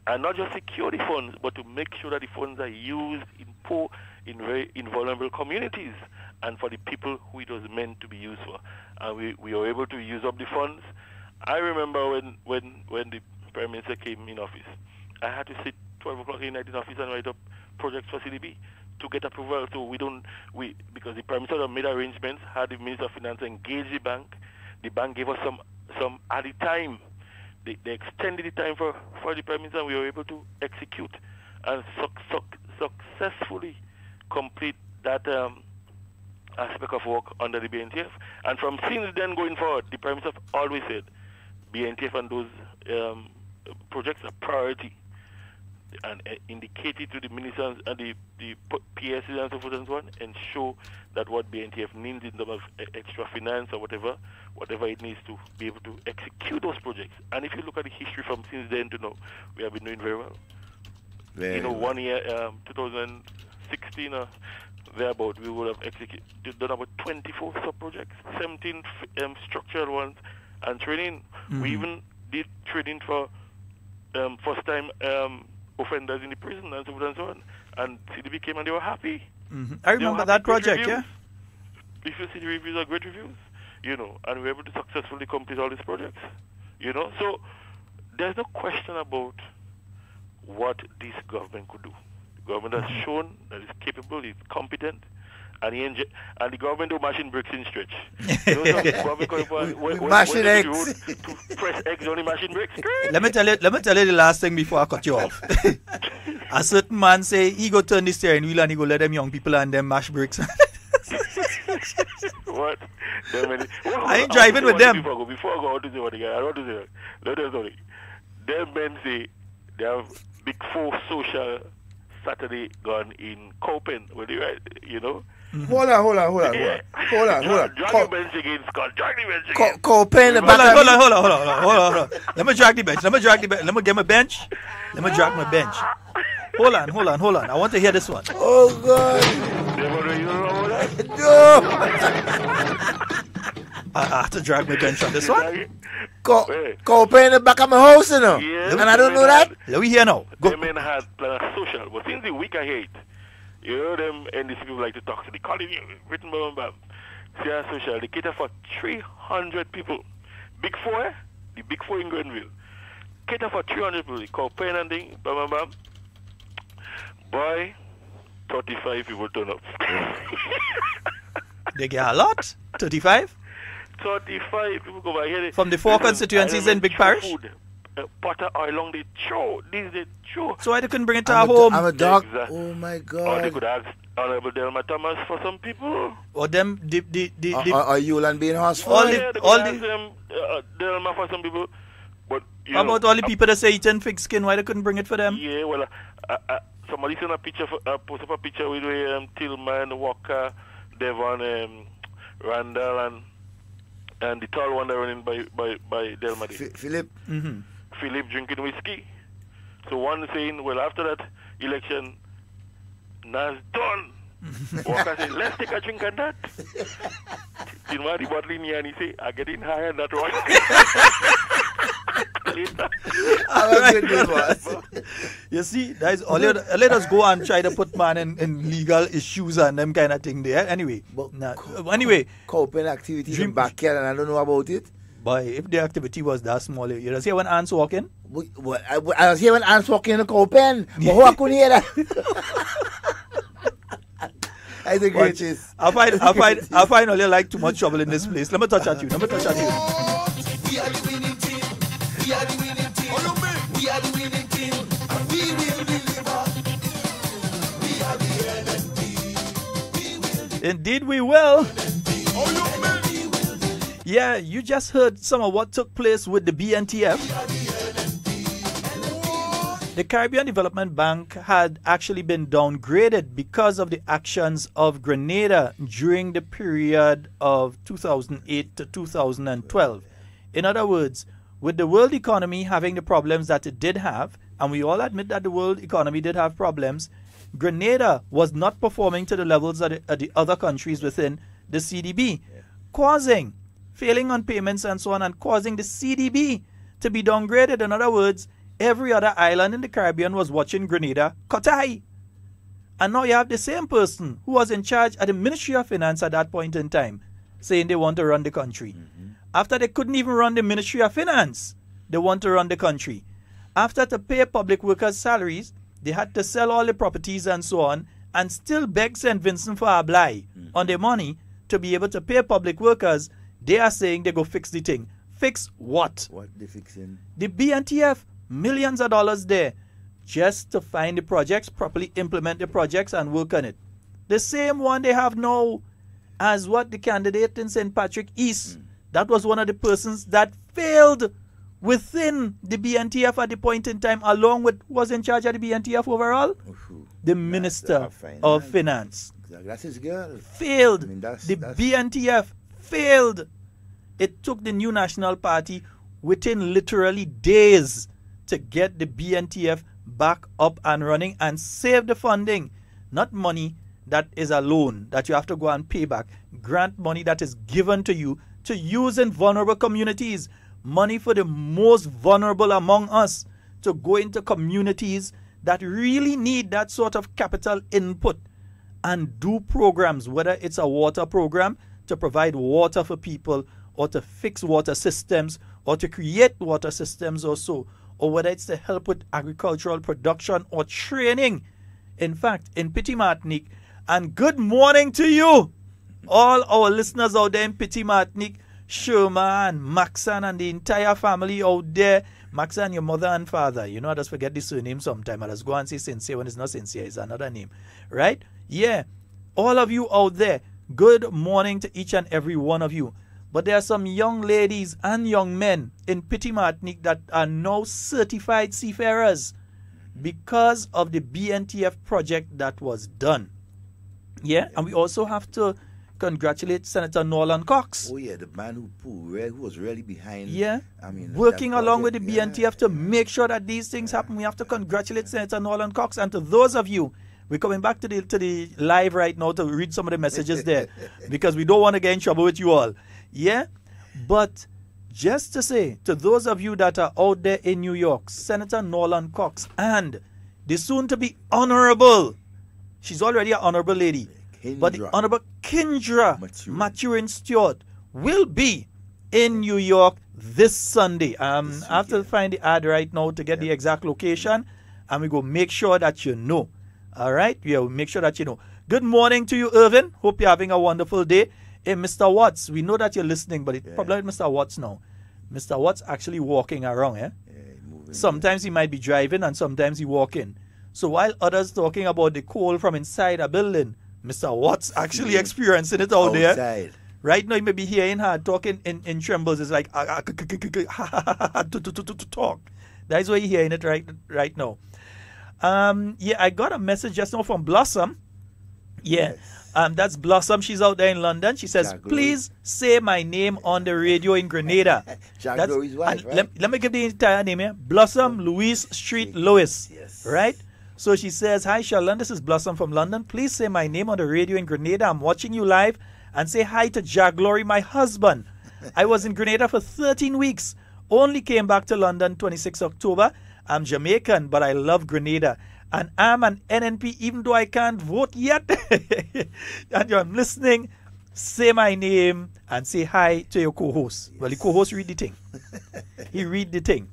and not just secure the funds, but to make sure that the funds are used in very vulnerable communities and for the people who it was meant to be used for. And we were able to use up the funds. I remember when the Prime Minister came in office, I had to sit 12 o'clock in the night in office and write up projects for CDB to get approval. So because the Prime Minister had made arrangements, had the Minister of Finance engage the bank. The bank gave us some at the time. They extended the time for the Prime Minister, and we were able to execute and successfully complete that aspect of work under the BNTF. And from since then going forward, the Prime Minister always said BNTF and those projects are priority, and indicated to the ministers and the PSs and so forth and so on, and show that what BNTF needs in terms of extra finance or whatever it needs to be able to execute those projects. And if you look at the history from since then to now, we have been doing very well. One year, 2016, thereabout, we would have done about 24 sub-projects, 17 structural ones, and training. We even did training for first-time offenders in the prison and so forth and so on. And CDB came and they were happy. I remember that project, yeah. If you see the reviews are great reviews, and we were able to successfully complete all these projects, So there's no question about what this government could do. The government has shown that it's capable, it's competent, and the government do machine bricks in stretch. Machine eggs. To press eggs on the machine bricks. Let me tell you the last thing before I cut you off. A certain man say he go turn the steering wheel and he go let them young people and them mash bricks. What? I ain't driving with them. Before I go, I want to say what again. I want to say, let us know. Them men say they have big 4 social Saturday gone in Copen. Were they right? Hold on. Yeah. Hold on. Drag the bench again, Scott. Drag the bench again. Copen. Hold on. Let me drag the bench. Let me get my bench. Let me drag my bench. Hold on. I want to hear this one. Oh, God. No. I have to drag my bench on this one. Copen in the back of my house, Yes, and I don't know that. Let me hear now. Go. The men had planned social, but since the week I hate, them NDC people like to talk to the colony, written by see social. They cater for 300 people. Big 4, the Big 4 in Grenville. Cater for 300 people. They call pen and thing, Boy, 35 people turn up. They get a lot? 35? 35 people go by here. From the 4 constituencies in Big Parish? Food. Butter along the show. This is the show. So why they couldn't bring it to our home? I'm a dog. Exactly. Oh my God. Or they could ask Honorable Delma Thomas for some people. Or them, Are you and being hospital? All they could ask them, Delma for some people. But how about all the people that say eating fig skin? Why they couldn't bring it for them? Yeah, well, somebody sent a picture, post up a picture with Tillman, Walker, Devon, Randall, and the tall one that running by Delma. Philip. Mm-hmm. Philip drinking whiskey. So one saying, well, after that election, Nas done. Walker said, let's take a drink on that. Tinma the bottle in here and he say, I'm getting higher than that one. You see, that is let us go and try to put man in legal issues and them kind of thing there. Anyway, anyway, coping activity in backyard and I don't know about it. But if the activity was that small, you just hear when ants walking? I was here when ants walking in the coping, but who couldn't hear that? I think it is. I find only like too much trouble in this place. Let me touch at you. We are the winning team. We are the winning team. We are the winning team. And we will deliver. We are the NNP. Indeed we will. Yeah, you just heard some of what took place with the BNTF. The Caribbean Development Bank had actually been downgraded because of the actions of Grenada during the period of 2008 to 2012. In other words, with the world economy having the problems that it did have, and we all admit that the world economy did have problems, Grenada was not performing to the levels of the other countries within the CDB, causing failing on payments and so on, and causing the CDB to be downgraded. In other words, every other island in the Caribbean was watching Grenada cut eye. And now you have the same person who was in charge at the Ministry of Finance at that point in time saying they want to run the country. After they couldn't even run the Ministry of Finance, they want to run the country. After to pay public workers' salaries, they had to sell all the properties and so on, and still beg St. Vincent for Ablai on their money to be able to pay public workers. They are saying they go fix the thing. Fix what? What they fixing? The BNTF, millions of dollars there just to find the projects, properly implement the projects and work on it. The same one they have now as what the candidate in St. Patrick East. That was one of the persons that failed within the BNTF at the point in time, along with who was in charge of the BNTF overall? The Minister of Finance. That's his girl. Failed. The BNTF failed. It took the New National Party within literally days to get the BNTF back up and running and save the funding. Not money that is a loan that you have to go and pay back. Grant money that is given to you to use in vulnerable communities. Money for the most vulnerable among us to go into communities that really need that sort of capital input and do programs, whether it's a water program to provide water for people, or to fix water systems, or to create water systems or so, or whether it's to help with agricultural production or training. In fact, in Petit Martinique, and good morning to you, all our listeners out there in Petit Martinique, Sherma and Maxan and the entire family out there. Maxan, your mother and father. You know, I just forget the surname sometime. I just go and say sincere when it's not sincere. It's another name. Right? Yeah. All of you out there, good morning to each and every one of you. But there are some young ladies and young men in Petit Martinique that are now certified seafarers because of the BNTF project that was done. Yeah, and we also have to congratulate Senator Nolan Cox. Oh yeah, the man who was really behind. Yeah, working along with the BNTF to make sure that these things happen. We have to congratulate Senator Nolan Cox, and to those of you, we're coming back to the live right now to read some of the messages there because we don't want to get in trouble with you all. Yeah, but just to say to those of you that are out there in New York, Senator Nolan Cox and the soon-to-be honorable, she's already an honorable lady, but the Honorable Kendra Maturin Stewart will be in New York this Sunday. I have to find the ad right now to get the exact location, and we go make sure that you know. All right? Yeah, we'll make sure that you know. Good morning to you, Irvin. Hope you're having a wonderful day. Hey, Mr. Watts, we know that you're listening, but it's probably Mr. Watts now. Mr. Watts actually walking around, sometimes he might be driving and sometimes he walking. So while others talking about the cold from inside a building, Mr. Watts actually experiencing it out there. Right now, he may be hearing her talking in trembles. It's like to talk. That's why you're hearing it right now. Yeah, I got a message just now from Blossom. Yeah, that's Blossom. She's out there in London. She says, please say my name on the radio in Grenada. Glory's wife, right? Let me give the entire name here. Blossom Louise Street Lewis. Yes. Right? So she says, hi, Sheldon. This is Blossom from London. Please say my name on the radio in Grenada. I'm watching you live. And say hi to Glory, my husband. I was in Grenada for 13 weeks. Only came back to London 26 October. I'm Jamaican, but I love Grenada. And I'm an NNP, even though I can't vote yet. And I'm listening. Say my name and say hi to your co-host. Well, the co-host read the thing. He read the thing.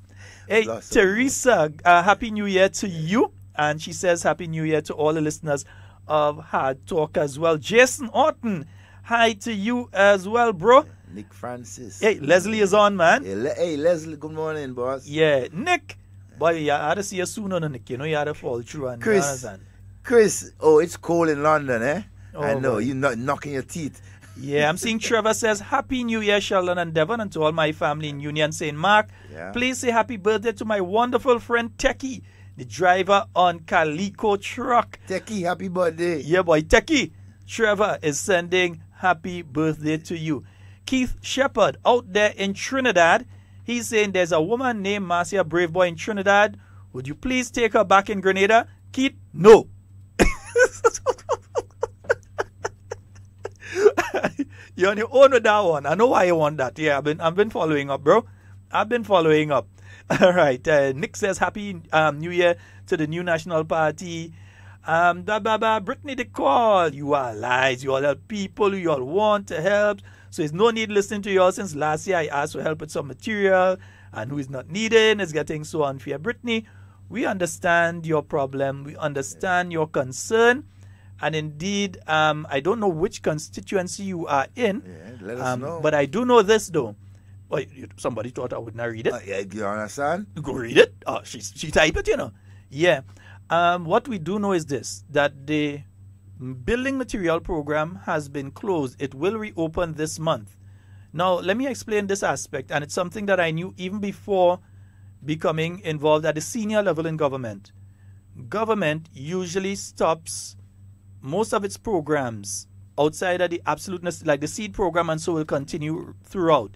Hey, Teresa, Happy New Year to you. And she says Happy New Year to all the listeners of Hard Talk as well. Jason Orton, hi to you as well, bro. Nick Francis. Hey, Leslie is on, man. Hey, Leslie, good morning, boss. Yeah, Nick. Boy, you had to see you soon on Nick. You know, you had to fall through. And Chris, oh, it's cold in London, eh? Oh, I know, you're not knocking your teeth. Yeah, I'm seeing Trevor says, Happy New Year, Sheldon and Devon, and to all my family in Union St. Mark. Yeah. Please say happy birthday to my wonderful friend Techie, the driver on Calico truck. Techie, happy birthday. Yeah, boy, Techie. Trevor is sending happy birthday to you. Keith Shepard out there in Trinidad. He's saying there's a woman named Marcia Braveboy in Trinidad. Would you please take her back in Grenada? Keith, no. You're on your own with that one. I know why you want that. Yeah, I've been following up, bro. I've been following up. All right. Nick says happy New Year to the New National Party. Brittany the call. You are lies. You all help people. You all want to help. So there's no need listening to you all. Since last year I asked for help with some material, and who is not needing is getting so unfair. Brittany, we understand your problem. We understand your concern. And indeed, I don't know which constituency you are in. Yeah, let us know. But I do know this, though. Well, somebody thought I would not read it. Yeah, you understand? Go read it. Oh, she type it, you know. Yeah. What we do know is this, that the building material program has been closed. It will reopen this month. Now, let me explain this aspect, and it's something that I knew even before becoming involved at the senior level in government. Government usually stops most of its programs outside of the absoluteness, like the seed program, and so will continue throughout.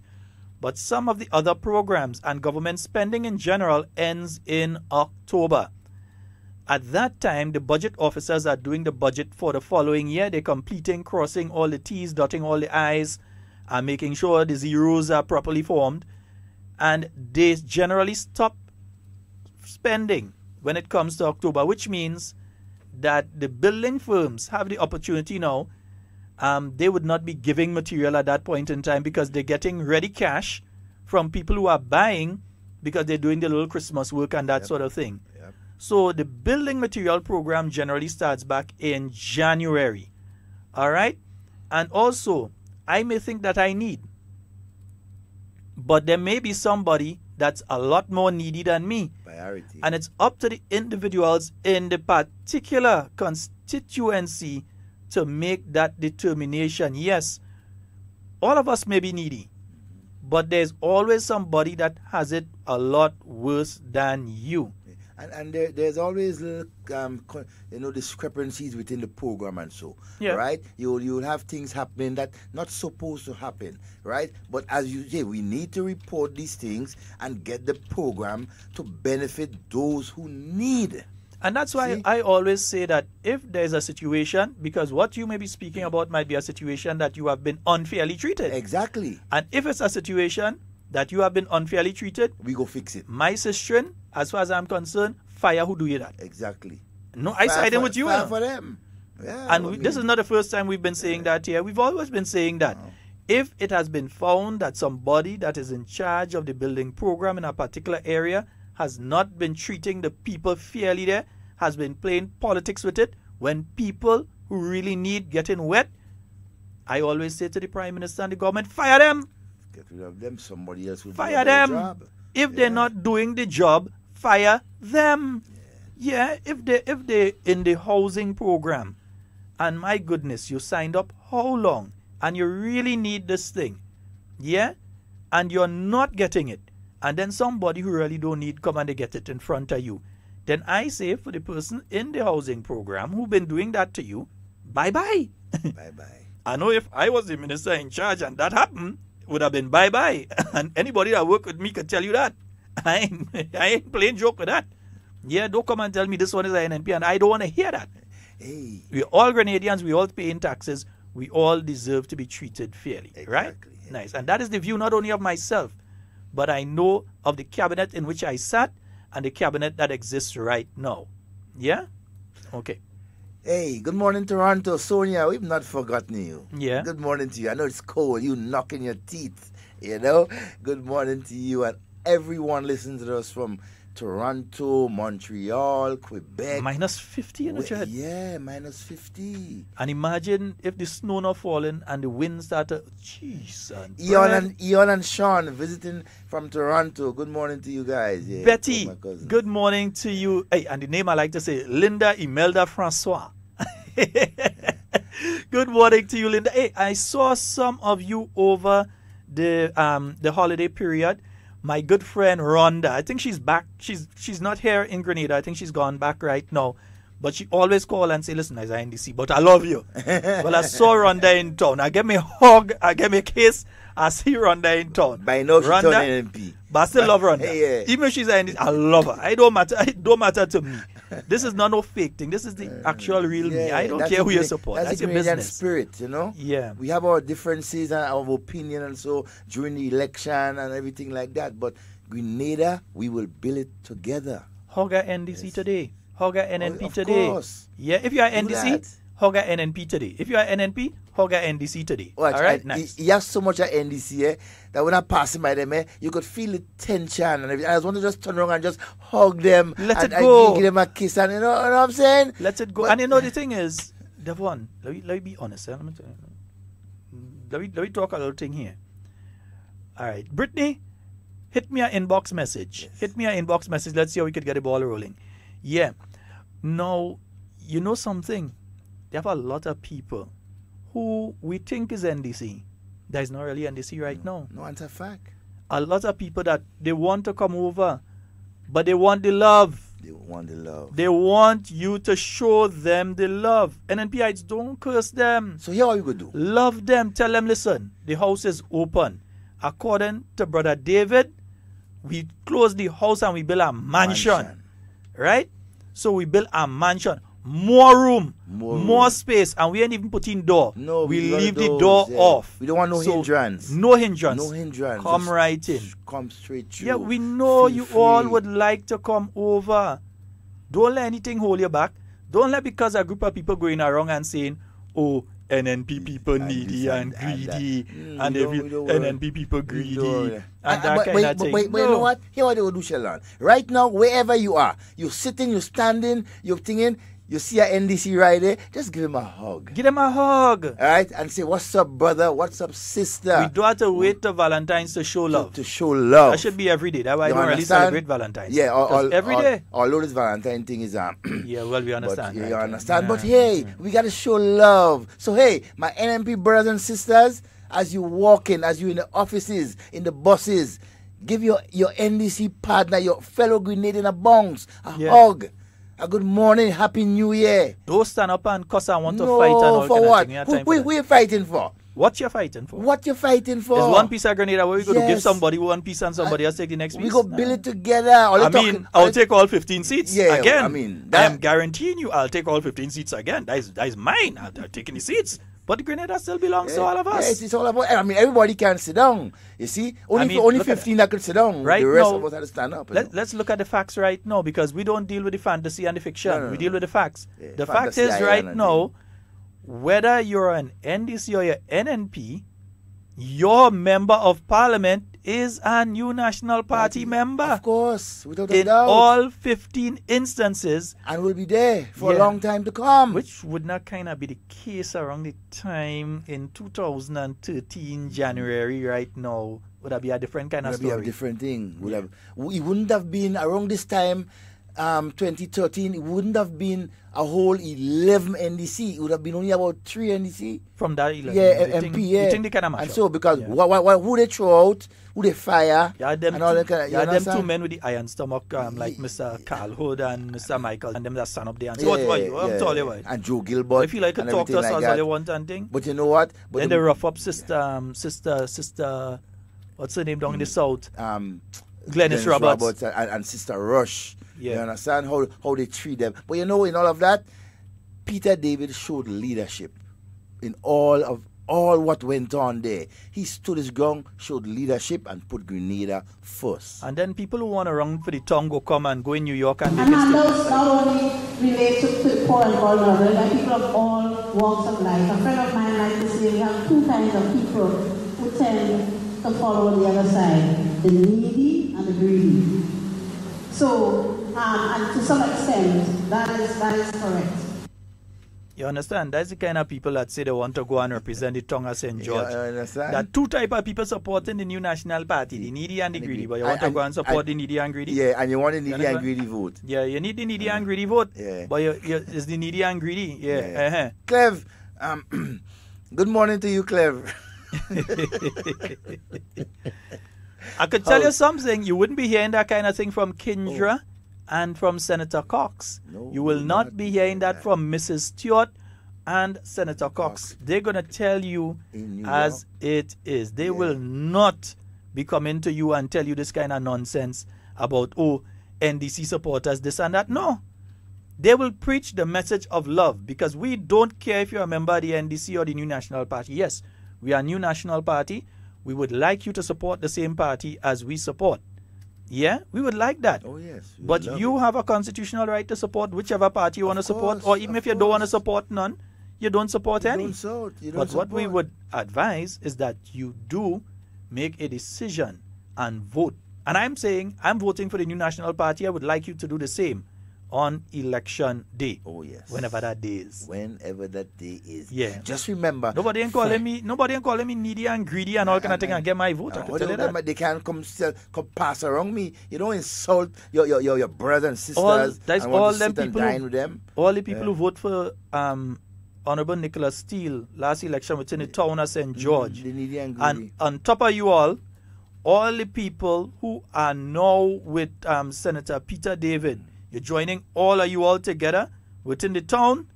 But some of the other programs and government spending in general ends in October. At that time, the budget officers are doing the budget for the following year. They're completing, crossing all the T's, dotting all the I's, and making sure the zeros are properly formed. And they generally stop spending when it comes to October, which means that the building firms have the opportunity now. They would not be giving material at that point in time because they're getting ready cash from people who are buying because they're doing the little Christmas work and that sort of thing. Yep. So the building material program generally starts back in January. All right? And also, I may think that I need, but there may be somebody that's a lot more needy than me. Priority. And it's up to the individuals in the particular constituency to make that determination. Yes, all of us may be needy, but there's always somebody that has it a lot worse than you. And there's always discrepancies within the program and so, right? You'll have things happening that not supposed to happen, right? But as you say, we need to report these things and get the program to benefit those who need. And that's why I always say that if there's a situation, because what you may be speaking about might be a situation that you have been unfairly treated. Exactly. And if it's a situation that you have been unfairly treated, we go fix it. My sister, as far as I'm concerned, fire who do you that. Exactly. No, I siding with you. Fire for them. Yeah, and this is not the first time we've been saying that here. We've always been saying that. If it has been found that somebody that is in charge of the building program in a particular area has not been treating the people fairly there, has been playing politics with it when people who really need getting wet. I always say to the Prime Minister and the government, fire them. Get rid of them. Somebody else will fire do them. Job. If they're not doing the job, fire them. Yeah, if they in the housing program, and my goodness, you signed up how long, and you really need this thing, yeah, and you're not getting it, and then somebody who really don't need come and they get it in front of you, then I say for the person in the housing program who been doing that to you, bye-bye. Bye-bye. I know if I was the minister in charge and that happened, it would have been bye-bye. And anybody that work with me could tell you that. I ain't playing joke with that. Yeah, don't come and tell me this one is an NNP, and I don't want to hear that. Hey. We're all Grenadians, we all paying taxes, we all deserve to be treated fairly, right? Yeah. Nice. And that is the view not only of myself, but I know of the cabinet in which I sat and the cabinet that exists right now. Yeah? Okay. Hey, good morning, Toronto. Sonia, we've not forgotten you. Yeah. Good morning to you. I know it's cold. You knocking your teeth, you know. Good morning to you and everyone listening to us from Toronto, Montreal, Quebec. Minus 50 in the Yeah, minus 50. And imagine if the snow not falling and the wind started. Jeez. Eon and Sean visiting from Toronto. Good morning to you guys. Yeah, Betty, good morning to you. Hey, and the name I like to say, Linda Imelda Francois. Good morning to you, Linda. Hey, I saw some of you over the holiday period. My good friend Rhonda, I think she's back. She's not here in Grenada. I think she's gone back right now. But she always call and say, listen, as I NDC, but I love you. Well, I saw Rhonda in town. I give me a hug. I give me a kiss. I see Rhonda in town. But I know she's an NP. But I still love Rhonda. Yeah. Even if she's an NDC, I love her. It don't matter to me. This is not no fake thing. This is the actual real me. I don't care who you support. That's your business. Spirit, you know? Yeah. We have our differences and our opinion and so during the election and everything like that. But Grenada, we will build it together. Hugger NDC today. Hugger NNP today. Course. Yeah, if you are NDC, Hugger NNP today. If you are NNP, Hugger NDC today. All right, nice. You have so much at NDC that when I pass by them, you could feel the tension and everything. I just want to just turn around and just hug them. Let and it go. Give them a kiss and you know what I'm saying? Let it go. But, and you know the thing is, Devon, let me be honest. Let me talk a little thing here. All right, Brittany, hit me an inbox message. Yes. Hit me an inbox message. Let's see how we could get the ball rolling. Yeah. Now, you know something? There have a lot of people who we think is NDC. That is not really NDC right now. No, it's a fact. A lot of people that they want to come over, but they want the love. They want the love. They want you to show them the love. NNPites, don't curse them. So here what you going to do? Love them. Tell them, listen, the house is open. According to Brother David, we close the house and we build a mansion. Right? So we build a mansion. More room, more space, and we ain't even putting door. No, we leave the door off. We don't want no hindrance. No hindrance. No hindrance. Come just right in. Come straight through. Yeah, we know Feel you free. all would like to come over. Don't let anything hold you back. Don't let because a group of people going around and saying, oh, NNP people needy and greedy, and NNP people greedy, and that kind of thing. But you know what? Here what they will do, Sheldon. Right now, wherever you are, you're sitting, you're standing, you're thinking, you see a NDC right there, just give him a hug. Give him a hug. All right? And say, what's up, brother? What's up, sister? We don't have to wait till Valentine's to show love. To show love. That should be every day. That's why I don't really celebrate Valentine's. Yeah, every day. Although this Valentine thing is... yeah, well, we understand. But, you understand. But hey, we got to show love. So hey, my NMP brothers and sisters, as you walk in, as you in the offices, in the buses, give your NDC partner, your fellow Grenadian a bounce, a hug. A good morning, happy new year. Don't stand up and cuss and want to fight and all for what? Who you fighting for? What you fighting for? What you fighting for? There's one piece of grenade where we going to give somebody one piece and somebody else take the next piece. We go build it together. I'll take all 15 seats again. I am guaranteeing you I'll take all 15 seats again. That is mine. I'm taking the seats. But the Grenada still belongs to all of us. Yes, it's all about. I mean, everybody can sit down. You see, only 15 that could sit down. Right the rest now, of us had to stand up. Let's look at the facts right now because we don't deal with the fantasy and the fiction. No. We deal with the facts. Yeah, the fact is right now, whether you're an NDC or you're NNP, your member of parliament is a new National Party member. Of course, without a in doubt. all 15 instances. And will be there for a long time to come. Which would not kind of be the case around the time in 2013, January, right now. Would that be a different kind of story? Would be a different thing. It wouldn't have been around this time, 2013, it wouldn't have been a whole 11 NDC. It would have been only about 3 NDC. From that 11? Yeah, MP, yeah. You think they kind of mash And up? so, because who they throw out, who they fire, them and all that kind of, them two men with the iron stomach, like Mr. Carl Hood and Mr. Michael, and them that stand up there and say, what about you? I'm talking about. And Joe Gilbert. If you like to talk to us, all you want and thing. But you know what? But then they rough up sister, what's her name down in the south? Glennis Roberts. And Sister Rush. Yeah. You understand how they treat them. But you know, in all of that, Peter David showed leadership in all what went on there. He stood his ground, showed leadership, and put Grenada first. And then people who want to run for the tongue go come and go in New York and make it not only relate to the poor and vulnerable, but people of all walks of life. A friend of mine likes to say we have two kinds of people who tend to follow the other side, the needy and the greedy. So, and to some extent, that is correct. You understand? That's the kind of people that say they want to go and represent the tongue of St. George. Yeah, I understand. There are two types of people supporting the new National Party, the needy and the greedy. But you want to go and support the needy and greedy? Yeah, and you want the needy and greedy vote. Yeah, you need the needy and greedy vote. Yeah. But it's the needy and greedy. Yeah. Clev, good morning to you, Clev. I could tell you something. You wouldn't be hearing that kind of thing from Kindra and from Senator Cox. No, you will not be hearing that from Mrs. Stewart and Senator Cox. They're going to tell you as it is. They will not be coming to you and tell you this kind of nonsense about, NDC supporters, this and that. No. They will preach the message of love, because we don't care if you're a member of the NDC or the New National Party. Yes, we are a New National Party. We would like you to support the same party as we support. Yeah, we would like that. Oh, yes. But you have a constitutional right to support whichever party you want to support, or even if you don't want to support none, you don't support any. But what we would advise is that you do make a decision and vote. And I'm saying I'm voting for the New National Party. I would like you to do the same on election day. Oh, yes. Whenever that day is. Whenever that day is. Yeah. Just remember. Nobody ain't calling me needy and greedy and all kind of thing and get my vote. They can't come pass around me. You don't insult your brothers and sisters. That's and all want to them sit and people. Dine with them. All the people who vote for Honorable Nicholas Steele last election within the town of St. George. The needy and And greedy. on top of you all the people who are now with Senator Peter David. You're joining all of you all together within the town.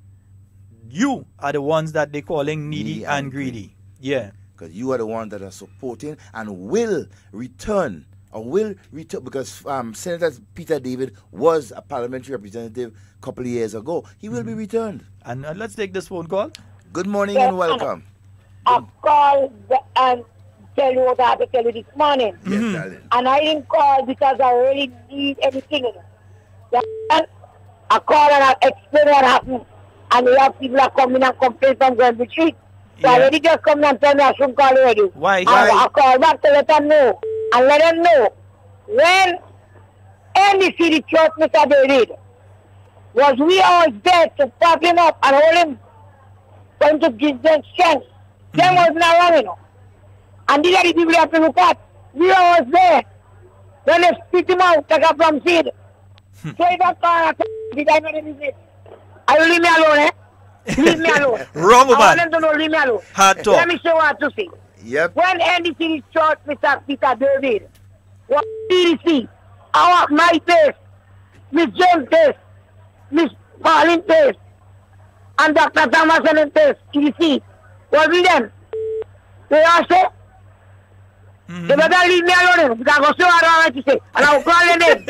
You are the ones that they're calling needy and greedy. Yeah. Because you are the ones that are supporting and will return, because Senator Peter David was a parliamentary representative a couple of years ago. He will be returned. And let's take this phone call. Good morning and welcome. I called and tell you what I have to tell you this morning. Yes, darling. And I didn't call because I really need anything. I call and I explain what happened. And we have people that come in and complain from Granby Street. So I already just come and tell me I shouldn't call already. Why? I call back to let them know. And let them know. When NDC the church, Mr. David, was we always there to prop him up and hold him, going to give them strength. Them was not wrong, you know. And these are the people you have to look at. We always there. When they spit him out, take up from seed. So if I call I will leave me alone, eh? Leave me alone. Wrong, man. I want them to know, leave me alone. Hard talk. Let me say what to say. Yep. When NDC is short, Mr. Peter David, what PDC, our my taste, Miss James taste, Miss Pauline taste, and Dr. Thomas and taste, PDC, what with them? They all say, they better leave me alone, because I go say what I want to say, and I will call them in.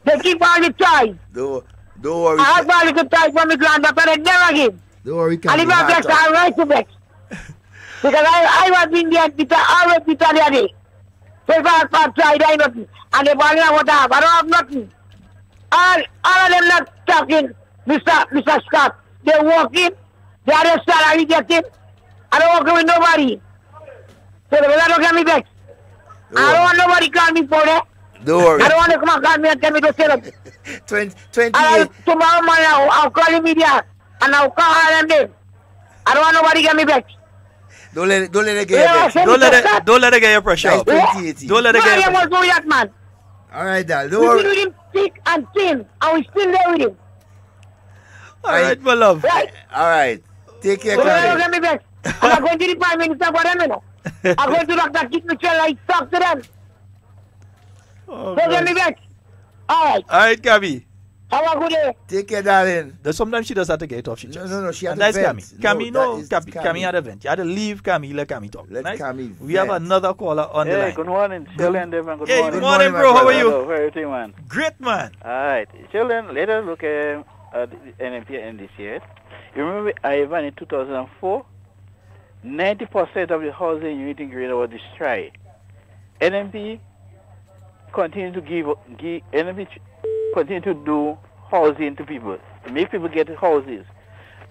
They keep on the tries. Don't worry. I have all the tries from the granddaughter, they never give. Don't worry. And if I flex, I'm right to flex. Because I was in the end, Peter, I was Peter the other day. So if I tried, I nothing. And they bought me what I have. I don't have nothing. All of them not talking, Mr. Scott. They working, they are the salary getting. I don't work with nobody. So they don't get me back. I don't want nobody call me for that. Don't worry. I don't want to come and call me and tell me to set up. 28. Tomorrow morning I'll call him immediate and I'll call her and then. I don't want nobody get me back. Don't let it get your pressure. Don't let it get your pressure. Nice 2018. Don't let it get your pressure. Do that, man. All right, Dal. Don't worry. We with him thick and thin, and we still there with him. All right, my love. Right. All right. Take care, Don't get me back. I'm going to the Prime Minister for them, you know. I'm going to Dr. Kit Mitchell, I talk to them. Oh, don't get me back. All right. All right, Cammy. Have a good day. Take care, darling. Sometimes she does have to get it off. No, she had to vent. Cammy had a vent. You had to leave Cammy, let Cammy talk. Let Cammy We have another caller on the line. Good morning, Sheldon Devon. Good morning. Good morning, bro. How are you? Hello, how are you, man? Great, man. All right. Sheldon, let us look at the NMP and this year. You remember Ivan in 2004? 90% of the housing unit in Grenada was destroyed. NMP continue to do housing to people, to make people get houses.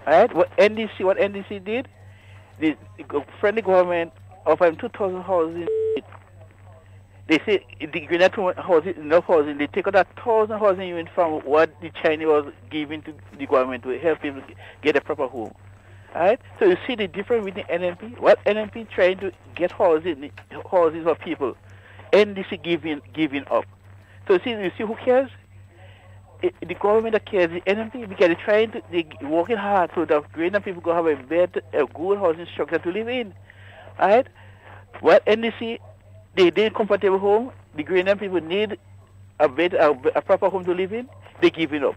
Right? What NDC did, the friendly government offered 2,000 houses. They say the Grenada housing, enough housing. They take out 1,000 housing units from what the Chinese was giving to the government to help people get a proper home. Right? So you see the difference with the NMP. What NMP trying to get houses for people, NDC giving up. So you see who cares? The government that cares, the NMP, because they're working hard so that greater people can have a good housing structure to live in. Right? Well, NDC, they need comfortable home. The greater people need a proper home to live in. They give it up.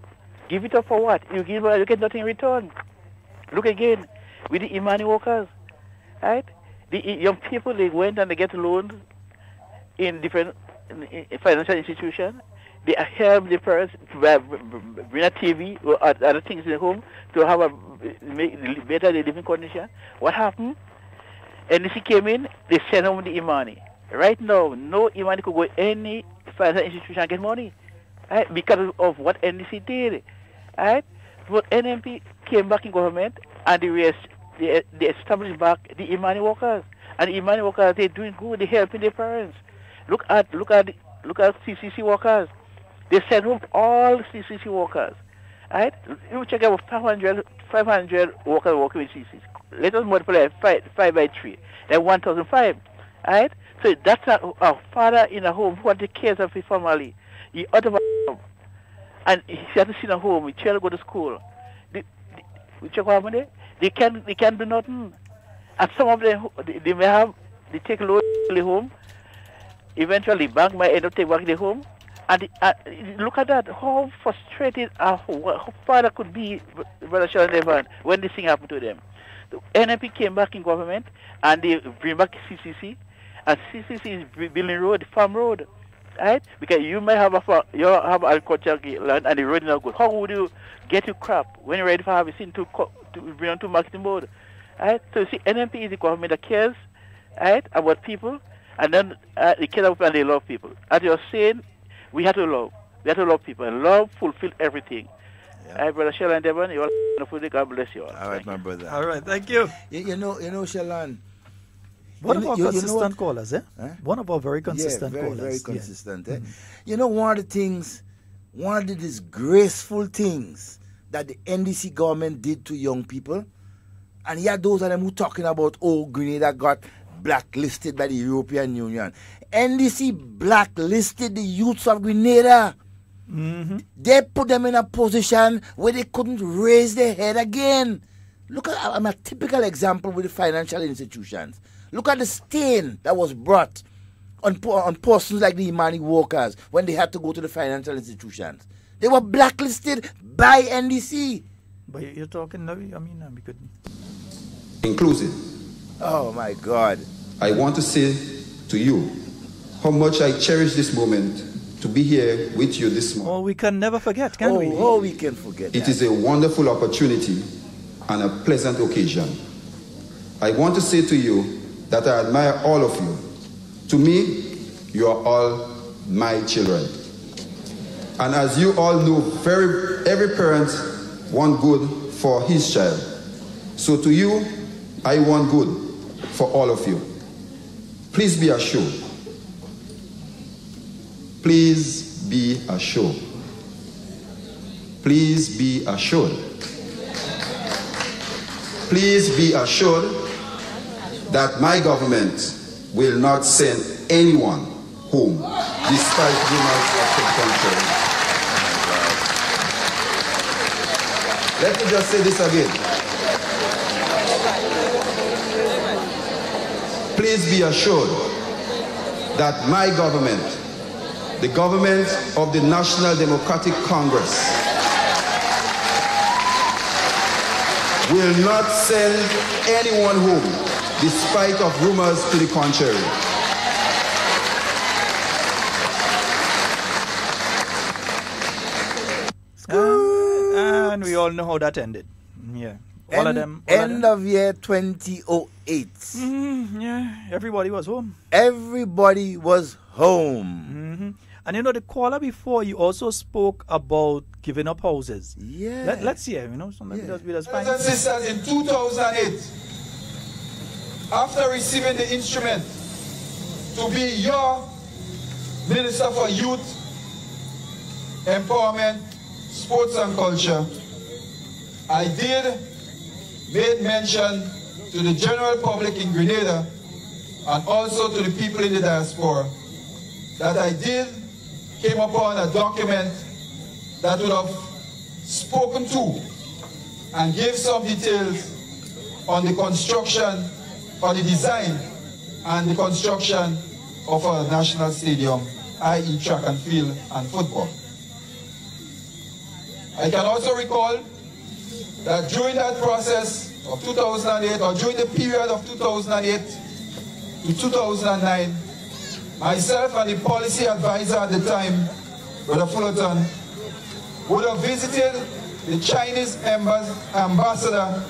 Give it up for what? You get nothing in return. Look again with the Imani workers. Right? The young people, they went and they get loans in different financial institutions. They help the parents to bring a TV or other things in the home to have make better living condition. What happened? NDC came in, they sent home the Imani. Right now, no Imani could go any financial institution and get money. Right? Because of what NDC did. Right? But NMP came back in government and they established back the Imani workers. And the Imani workers, they're doing good, they're helping their parents. Look at CCC workers. They send home all CCC workers. Right? You check out 500 workers working with CCC. Let us multiply 5 by 3. That's 1,005. Right? So that's a father in a home who takes care of his family. He out of a job. And he has to sit at home. His child go to school. We check what happened there. They can't do nothing. And some of them, they take loan home. Eventually, bank might end up taking back their home. And look at that, how frustrated how father could be, Brother Sheldon Devon, when this thing happened to them. The NMP came back in government, and they bring back CCC, and CCC is building road, farm road, right? Because you might have agricultural land, and the road is not good. How would you get your crop when you're ready for harvesting to bring on to marketing board, right? So you see, NMP is the government that cares, right, about people, and then they care about and they love people. As you're saying, we have to love. We have to love people. And love fulfills everything. Yeah. All right, Brother Sheldon Devon, you all wonderful. God bless you all. All right, my brother. All right, thank you. You know, Sheldon. One of our consistent callers, eh? One of our very consistent callers. Very consistent, eh? You know, one of the disgraceful things that the NDC government did to young people, and yeah, those of them who talking about, Grenada got blacklisted by the European Union. NDC blacklisted the youths of Grenada. Mm-hmm. They put them in a position where they couldn't raise their head again. Look at, I'm a typical example with the financial institutions. Look at the stain that was brought on persons like the Imani workers when they had to go to the financial institutions. They were blacklisted by NDC. But you're talking now, I mean, we could... Inclusive. Oh my God. I want to say to you how much I cherish this moment to be here with you this morning. Oh, we can never forget, can we? Oh, we can forget It is a wonderful opportunity and a pleasant occasion. I want to say to you that I admire all of you. To me, you are all my children. And as you all know, every parent wants good for his child. So to you, I want good for all of you. Please be assured please be assured. Please be assured. Please be assured that my government will not send anyone home despite rumors of the contrary. Let me just say this again. Please be assured that my government, the government of the National Democratic Congress, will not send anyone home despite of rumors to the contrary. And we all know how that ended. Yeah. All of them. End of year 2008. Yeah, everybody was home. Everybody was home. And you know, the caller before, you also spoke about giving up houses. Yeah. Let's see, you know, somebody does with us. Brothers and sisters, in 2008, after receiving the instrument to be your Minister for Youth, Empowerment, Sports and Culture, I made mention to the general public in Grenada and also to the people in the diaspora that I came upon a document that would have spoken to and gave some details on the construction, or the design and the construction of a national stadium, i.e. track and field and football. I can also recall that during that process of 2008, or during the period of 2008 to 2009, myself and the policy advisor at the time, Brother Fullerton, would have visited the Chinese ambassador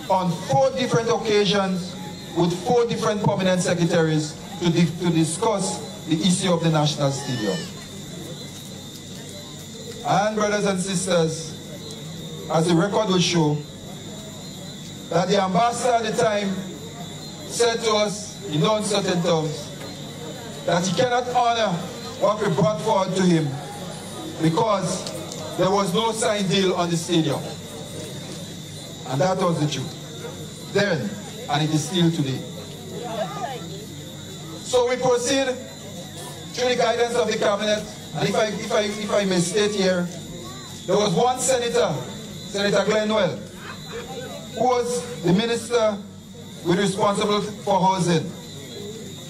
on 4 different occasions with 4 different permanent secretaries to discuss the issue of the national stadium. And brothers and sisters, as the record will show, that the ambassador at the time said to us in no uncertain terms that he cannot honor what we brought forward to him because there was no signed deal on the stadium. And that was the truth then, and it is still today. So we proceed through the guidance of the cabinet, and if I may state here, there was one senator, Senator Glenn Noel, who was the minister responsible for housing,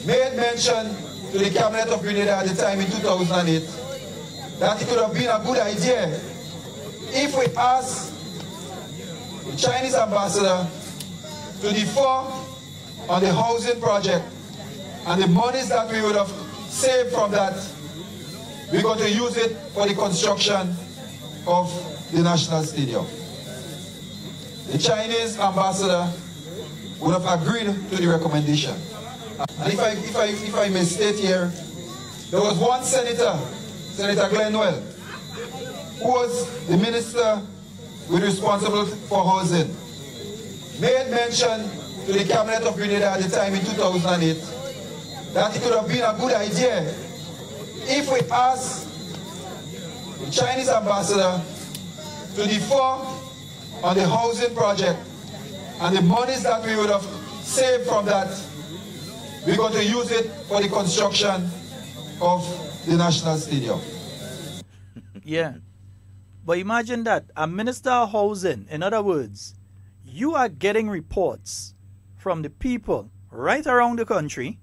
made mention to the cabinet of Grenada at the time in 2008 that it could have been a good idea if we asked the Chinese ambassador to defer on the housing project, and the monies that we would have saved from that, we're going to use it for the construction of the national stadium. The Chinese ambassador would have agreed to the recommendation. And if I may state here, there was one senator, Senator Glenn Noel, who was the minister responsible for housing, made mention to the cabinet of Grenada at the time in 2008 that it could have been a good idea if we asked the Chinese ambassador to defer on the housing project, and the monies that we would have saved from that, we're going to use it for the construction of the national stadium. Yeah. But imagine that, a minister of housing, in other words, you are getting reports from the people right around the country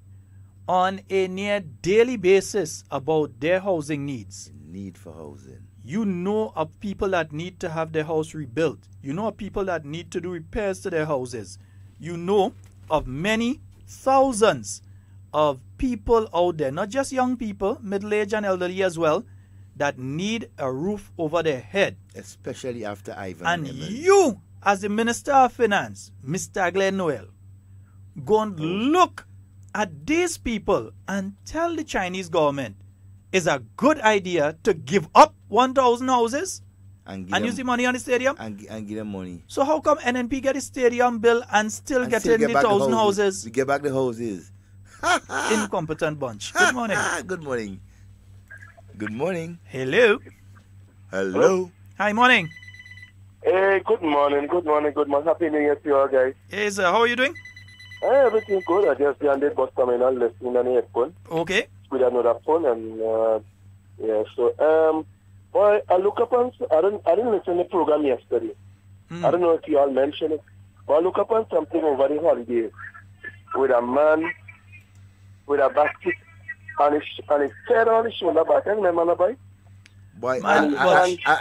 on a near daily basis about their housing needs. Need for housing. You know of people that need to have their house rebuilt. You know of people that need to do repairs to their houses. You know of many thousands of people out there, not just young people, middle-aged and elderly as well, that need a roof over their head. Especially after Ivan. And you, as the Minister of Finance, Mr. Glenn Noel, go and look at these people and tell the Chinese government it's a good idea to give up 1,000 houses and use the money on the stadium? And give them money. So how come NNP get the stadium bill and still get the 1,000 houses? We get back the houses. Incompetent bunch. Good morning. Good morning. Good morning. Hello. Hello. Hi, morning. Hey, good morning. Happy New Year to you all, guys. Hey, sir, how are you doing? Hey, everything good. I just on the bus terminal listening on the headphone. Okay. With another phone and yeah. So boy, I look up on. I didn't listen to the program yesterday. I don't know if you all mentioned it, but I look up on something over the holidays with a man with a basket and his head on his shoulder back. I remember that boy. Boy, I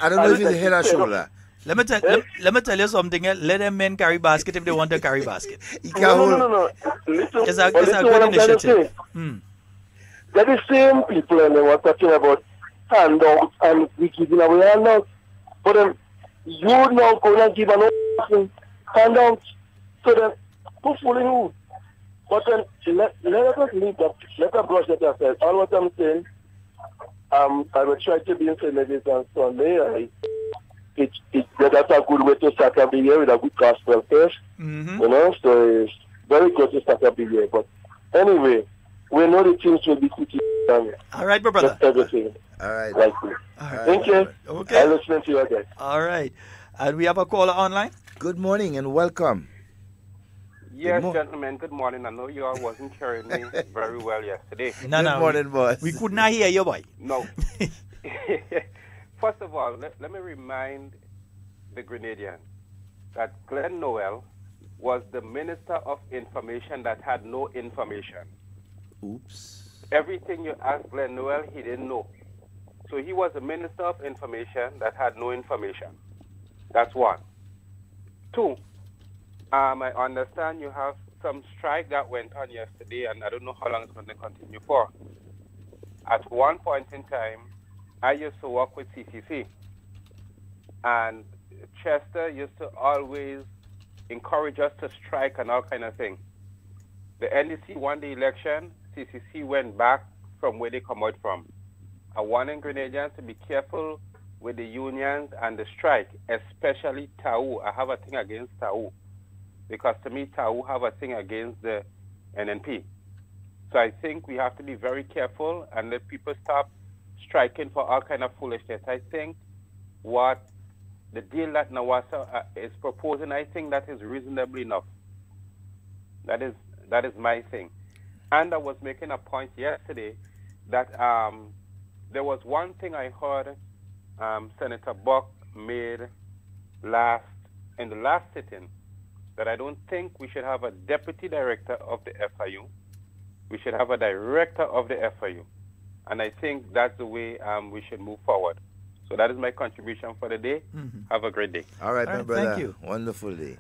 don't know if it's head or shoulder. Let me tell you something. Let them men carry basket if they want to carry basket. No. Listen, it's a good initiative. They're the same people and they were talking about handouts and we giving away handouts. But then you now go and give an handouts. So then, who's fooling who? But then, let us leave that. Let us brush that aside. All what I'm saying, I will try to be in St. David's on Sunday. That's a good way to start up the year with a good gospel first. You know, so it's very good to start up the year. But anyway, we know the teams will be cooking. All right, my brother. Everything. All right. Like this. Thank you. Okay. I listen to you again. All right. And we have a caller online. Good morning and welcome. Yes, gentlemen, good morning. I know you all wasn't hearing me very well yesterday. No, good morning, boss. We could not hear you, boy. No. First of all, let me remind the Grenadians that Glenn Noel was the Minister of Information that had no information. Oops. Everything you asked Glenn Noel, he didn't know. So he was a Minister of Information that had no information. That's one. Two, I understand you have some strike that went on yesterday, and I don't know how long it's going to continue for. At one point in time, I used to work with CCC, and Chester used to always encourage us to strike and all kind of things. The NDC won the election, CCC went back from where they come out from. I want Grenadians to be careful with the unions and the strike, especially TAU. I have a thing against TAU, because to me, TAU have a thing against the NNP. So I think we have to be very careful and let people stop striking for all kind of foolishness. I think what the deal that Nawasa is proposing, I think that is reasonable enough. That is my thing. And I was making a point yesterday that there was one thing I heard Senator Buck made in the last sitting, that I don't think we should have a deputy director of the FIU. We should have a director of the FIU. And I think that's the way we should move forward. So that is my contribution for the day. Have a great day. All right, my brother. Thank you. Wonderful day.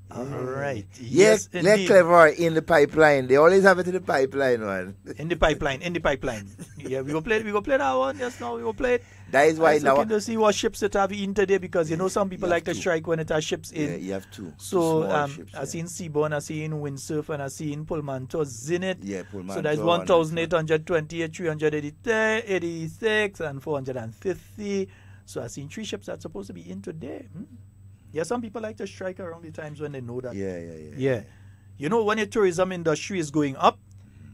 All right. Yes, they're clever in the pipeline. They always have it in the pipeline, man. In the pipeline. Yeah, we go play that one just now. We go play it. That is why I'm now. looking to see what ships that have in today, because you know some people like to strike when it has ships in. Yeah, you have two. So ships, I seen Seaborn, I seen Windsurf, and I seen Pullmantos in it. Yeah, Pullmantos. So that's 1,828, 386, and 450. So I seen 3 ships that's supposed to be in today. Yeah, some people like to strike around the times when they know that. Yeah. You know, when the tourism industry is going up,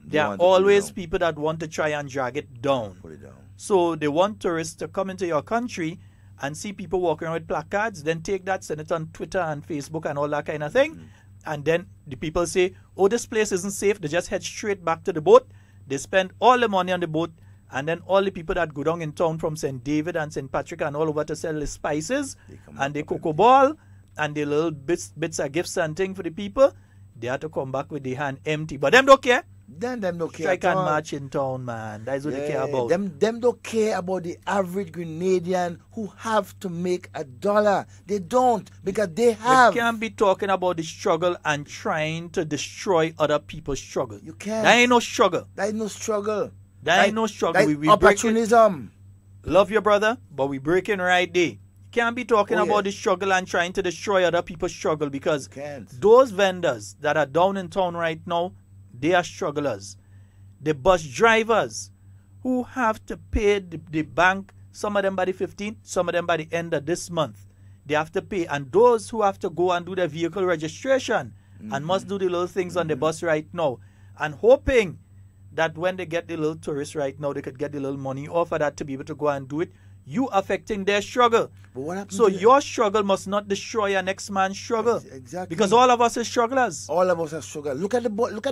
there are always people that want to try and drag it down. Put it down. So they want tourists to come into your country and see people walking around with placards, then take that, send it on Twitter and Facebook and all that kind of thing. And then the people say, oh, this place isn't safe. They just head straight back to the boat. They spend all the money on the boat. And then all the people that go down in town from St. David and St. Patrick and all over to sell the spices and the cocoa ball and the little bits of gifts and things for the people, they have to come back with their hand empty. But them don't care. Them don't care. Strike and march in town, man. That's what they care about. Them don't care about the average Grenadian who have to make $1. They don't, because they have. You can't be talking about the struggle and trying to destroy other people's struggle. You can't. That ain't no struggle. That ain't no struggle. That ain't no struggle. We opportunism. Love your brother, but we breaking right there. You can't be talking about the struggle and trying to destroy other people's struggle, because those vendors that are down in town right now, they are strugglers. The bus drivers who have to pay the bank, some of them by the 15th, some of them by the end of this month. They have to pay. And those who have to go and do their vehicle registration and must do the little things on the bus right now, and hoping that when they get the little tourists right now, they could get the little money off of that to be able to go and do it. You affecting their struggle. But what happens so your struggle must not destroy your next man's struggle. Exactly. Because all of us are strugglers. All of us are strugglers. Look at the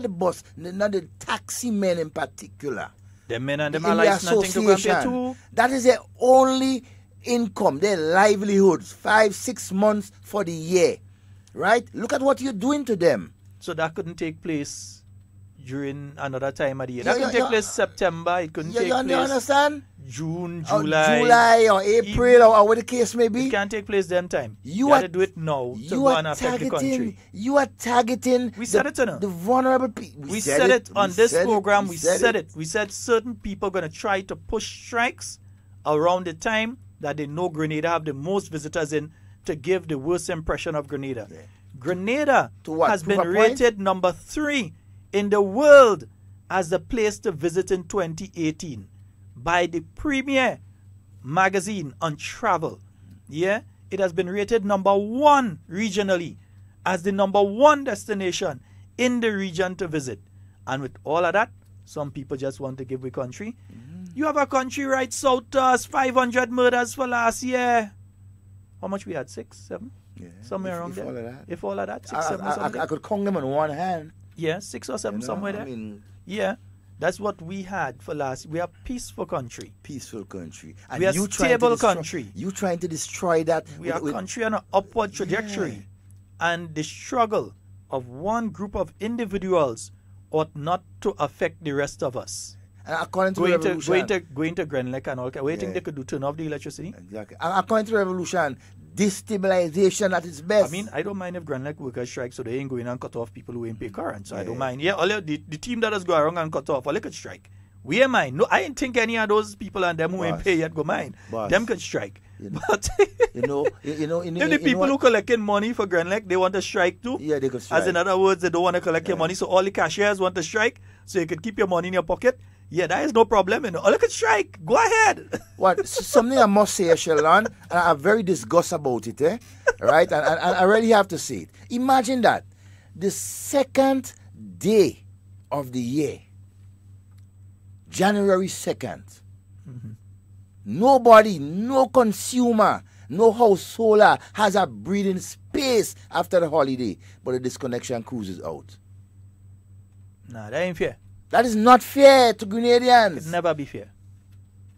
bus, not the taxi men in particular. The men and them are licensed to go and pay too. That is their only income, their livelihoods, 5-6 months for the year. Right? Look at what you're doing to them. So that couldn't take place during another time of the year. That couldn't take place September. It couldn't take place. You understand? June, July or April or whatever the case may be. It can't take place them time. You have to do it now to go and affect the country. You are targeting the vulnerable people. We said it on this program. We said it. We said certain people are going to try to push strikes around the time that they know Grenada have the most visitors in to give the worst impression of Grenada. Yeah. Grenada has been rated number 3 in the world as the place to visit in 2018 by the premier magazine on travel. Yeah, it has been rated number 1 regionally as the number 1 destination in the region to visit. And with all of that, some people just want to give away country. You have a country right south to us, 500 murders for last year. How much we had? 6, 7? Yeah, somewhere around there. If all of that, 6, 7 or something. I could count them on one hand. Yeah, 6 or 7 somewhere there. Yeah, that's what we had for last. We are peaceful country. Peaceful country. And we are stable country. You trying to destroy that. We are a country on an upward trajectory. Yeah. And the struggle of one group of individuals ought not to affect the rest of us. And according to revolution, going to Grenlec and all that. What do you think they could do? Turn off the electricity? Exactly. And according to revolution, destabilization at its best. I mean, I don't mind if Grenlec workers strike, so they ain't going and cut off people who ain't pay current. So I don't mind. Yeah, all the team that has go around and cut off, all they could strike. We ain't mind. No, I ain't think any of those people and them who ain't pay yet go mind. Them could strike. But if the people who collecting money for Grenlec, they want to strike too. Yeah, they could strike. As in other words, they don't want to collect your money, so all the cashiers want to strike, so you could keep your money in your pocket. Yeah, that is no problem. All you could strike. Go ahead. What? Something I must say, Sheldon, and I'm very disgusted about it, right? And I really have to say it. Imagine that. The 2nd day of the year, January 2nd, nobody, no consumer, no householder has a breathing space after the holiday, but the disconnection cruises out. Nah, that ain't fair. That is not fair to Grenadians. It never be fair.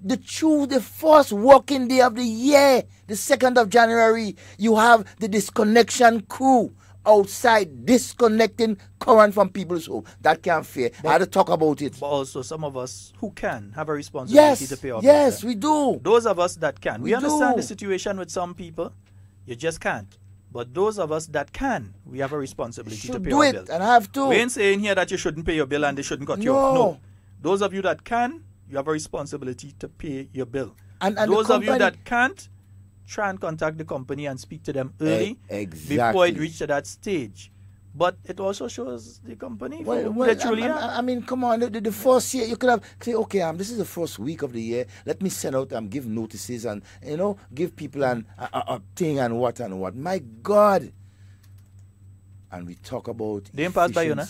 The first working day of the year, the 2nd of January, you have the disconnection crew outside disconnecting current from people's home. That can't fair. I had to talk about it. But also some of us who can have a responsibility to pay our bills. Yes, we do. Those of us that can. We understand the situation with some people. You just can't. But those of us that can, we have a responsibility to pay our bills. And have to. We ain't saying here that you shouldn't pay your bill and they shouldn't cut you off. No. Those of you that can, you have a responsibility to pay your bill. And those of you that can't, try and contact the company and speak to them early before it reaches that stage. But it also shows the company I mean, come on, the first year you could have say, okay, this is the first week of the year. Let me send out give notices and give people a thing and what. My God. And we talk about they didn't pass by you, nah?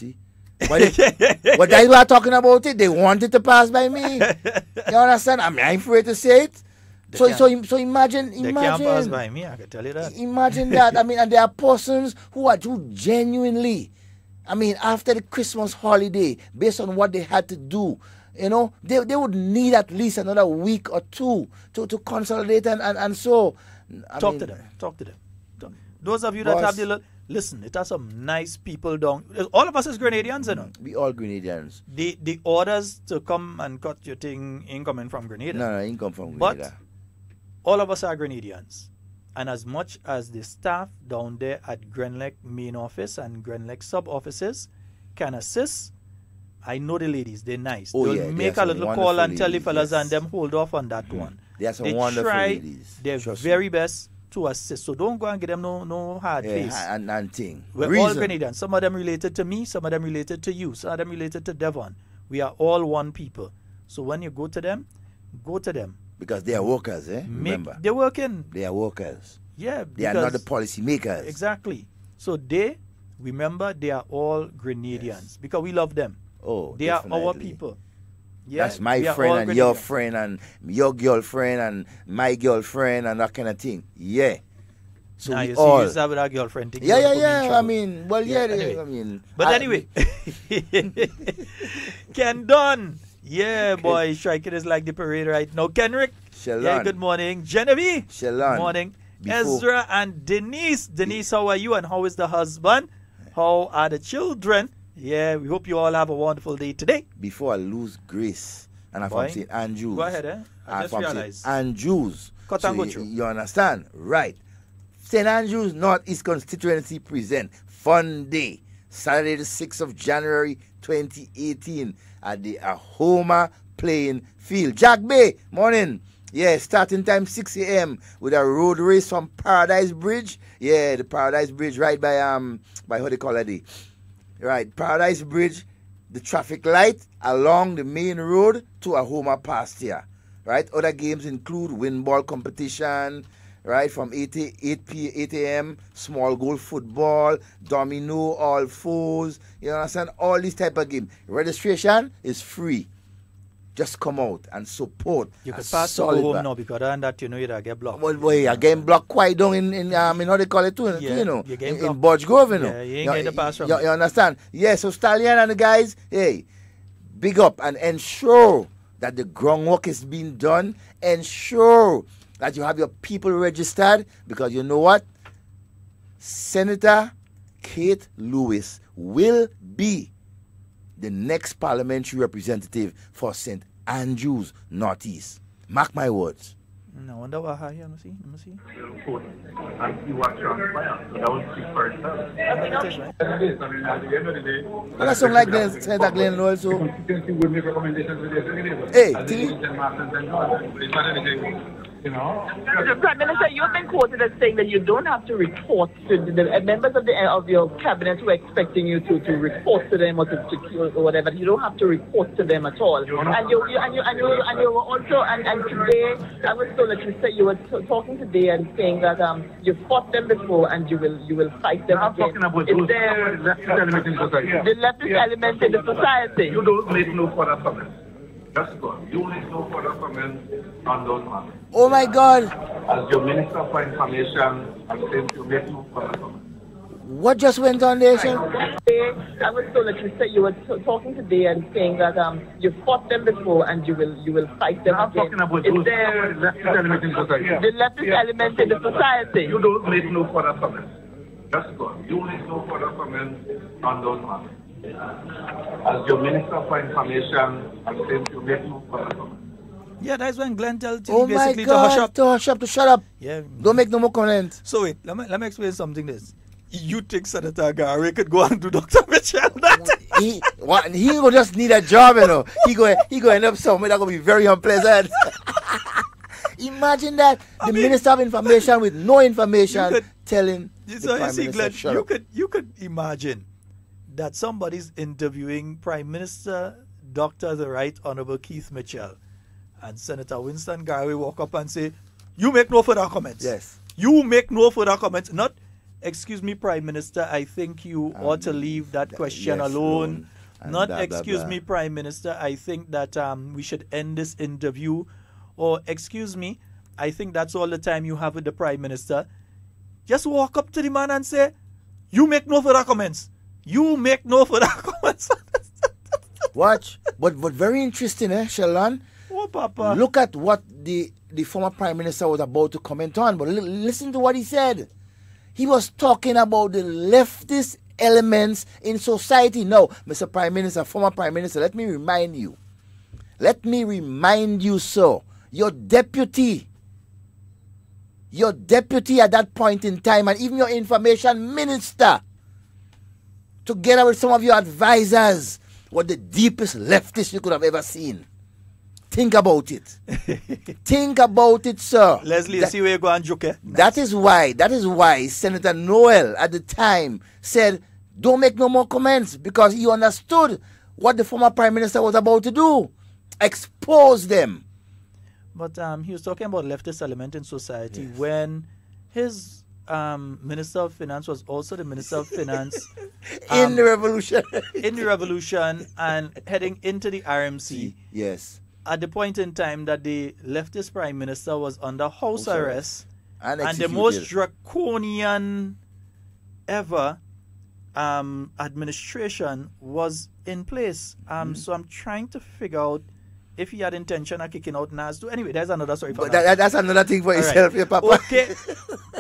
But that's why I'm talking about it. They wanted to pass by me. You understand? I'm afraid to say it. So imagine. They can't pass by me, I can tell you that. Imagine that. I mean, and there are persons who genuinely, after the Christmas holiday, based on what they had to do, they would need at least another week or 2 to consolidate and so. Talk to them. Those of you that have the listen, it has some nice people down. All of us is Grenadians, We all Grenadians. The orders to come and cut your thing ain't coming from Grenada. No, ain't come from Grenada. But all of us are Grenadians. And as much as the staff down there at Grenlec main office and Grenlec sub offices can assist, I know the ladies, they're nice. They'll make a little call and tell the fellas and them hold off on that one. They are some wonderful ladies. Their very best to assist. So don't go and give them no hard face. And thing. We're all Grenadians. Some of them related to me, some of them related to you, some of them related to Devon. We are all one people. So when you go to them, go to them. Because they are workers, remember. They're working. They are workers. Yeah. They are not the policy makers. Exactly. So remember, they are all Grenadians. Yes. Because we love them. Oh, they definitely. are our people. Yeah, that's my friend and your friend and your girlfriend and my girlfriend and that kind of thing. Yeah. So now we you all. see, you have a girlfriend thing. Yeah. I mean, well, anyway. I mean. But anyway, Ken Dunn. Yeah, boy, striking is like the parade right now. Kenrick. Sheldon. Yeah, good morning. Genevieve. Sheldon. Morning. Ezra and Denise. Denise, how are you and how is the husband? How are the children? Yeah, we hope you all have a wonderful day today. Before I lose grace, and I'm from St. Andrews. Go ahead, I just realized. Andrews. Cut and go through. You understand? Right. St. Andrews Northeast Constituency present Fun Day, Saturday the 6th of January 2018 at the Ahoma Playing Field. Jack Bay, morning. Yeah, starting time 6 a.m. with a road race from Paradise Bridge. Yeah, the Paradise Bridge right by how they call it? Right, Paradise Bridge, the traffic light along the main road to Ahoma Pasture. Right, other games include wind ball competition, right, from 8 a.m., small goal football, domino, all fours, you understand, all these type of games. Registration is free. Just come out and support. You could pass to go home now because other than that, you get blocked. Well, boy, I get blocked quite down in how they call it too, in Bodge Grove, Yeah, you ain't getting the pass from you understand? Yeah, so Stallion and the guys, hey, big up and ensure that the groundwork is being done. Ensure that you have your people registered because you know what? Senator Kate Lewis will be the next parliamentary representative for St. Andrews Northeast. Mark my words. No wonder what I hear. Let me see. And see what transpires. So that would speak for itself. At the end of the day, well, that's something like this, Senator Glenn also. The constituency would make recommendations to the executive. Hey, you know? The Prime Minister, you've been quoted as saying that you don't have to report to the members of your cabinet who are expecting you to report to them or to whatever. You don't have to report to them at all. And you were also and today I was told that you were talking today and saying that you fought them before and you will fight them I'm again. talking about those leftist element in society. The leftist element in the society. You don't make no further comments. That's good. You make no further comments on those matters. Oh my God! As your Minister for Information, I'm saying you make no further comments. What just went on there, sir? I was told that you were talking today and saying that you fought them before and you will fight them I'm again. talking about those leftist element in society. The leftist element in the society. You don't make no further comments. That's good. You make no further comments on those matters. As your Minister for Information, I'm saying you make no further comments. Yeah, that's when Glenn tells you Oh basically my God, to hush up. to shut up. Yeah. Don't make no more comments. So wait, let me explain something this. You think Senator Gary could go and do Dr. Mitchell that? He will just need a job, you know. He go end up somewhere that's gonna be very unpleasant. Imagine that Minister of Information with no information telling the Prime Minister, shut up. You could imagine that somebody's interviewing Prime Minister Dr. the Right Honorable Keith Mitchell and Senator Winston Gary walk up and say, you make no further comments. Yes. You make no further comments. Not, excuse me, Prime Minister, I think you ought to leave that question alone. Not, excuse me, Prime Minister, I think that we should end this interview. Or, excuse me, I think that's all the time you have with the Prime Minister. Just walk up to the man and say, you make no further comments. You make no further comments. Watch. But very interesting, Sheldon? Oh, Papa. Look at what the former Prime Minister was about to comment on. But listen to what he said. He was talking about the leftist elements in society. Now, Mr. Prime Minister, former Prime Minister, let me remind you, sir, your deputy at that point in time, and even your information minister, together with some of your advisors, were the deepest leftists you could have ever seen. Think about it. Think about it, sir. Leslie, see where you go and joke. That is why Senator Noel at the time said, don't make no more comments, because he understood what the former Prime Minister was about to do. Expose them. But he was talking about leftist element in society when his Minister of Finance was also the Minister of Finance in the revolution. In the revolution and heading into the RMC. Yes. At the point in time that the leftist prime minister was under house arrest and the most draconian ever administration was in place. So I'm trying to figure out if he had intention of kicking out Nas too. Anyway, there's another story for that. That's another thing for yourself, right. Papa. Okay.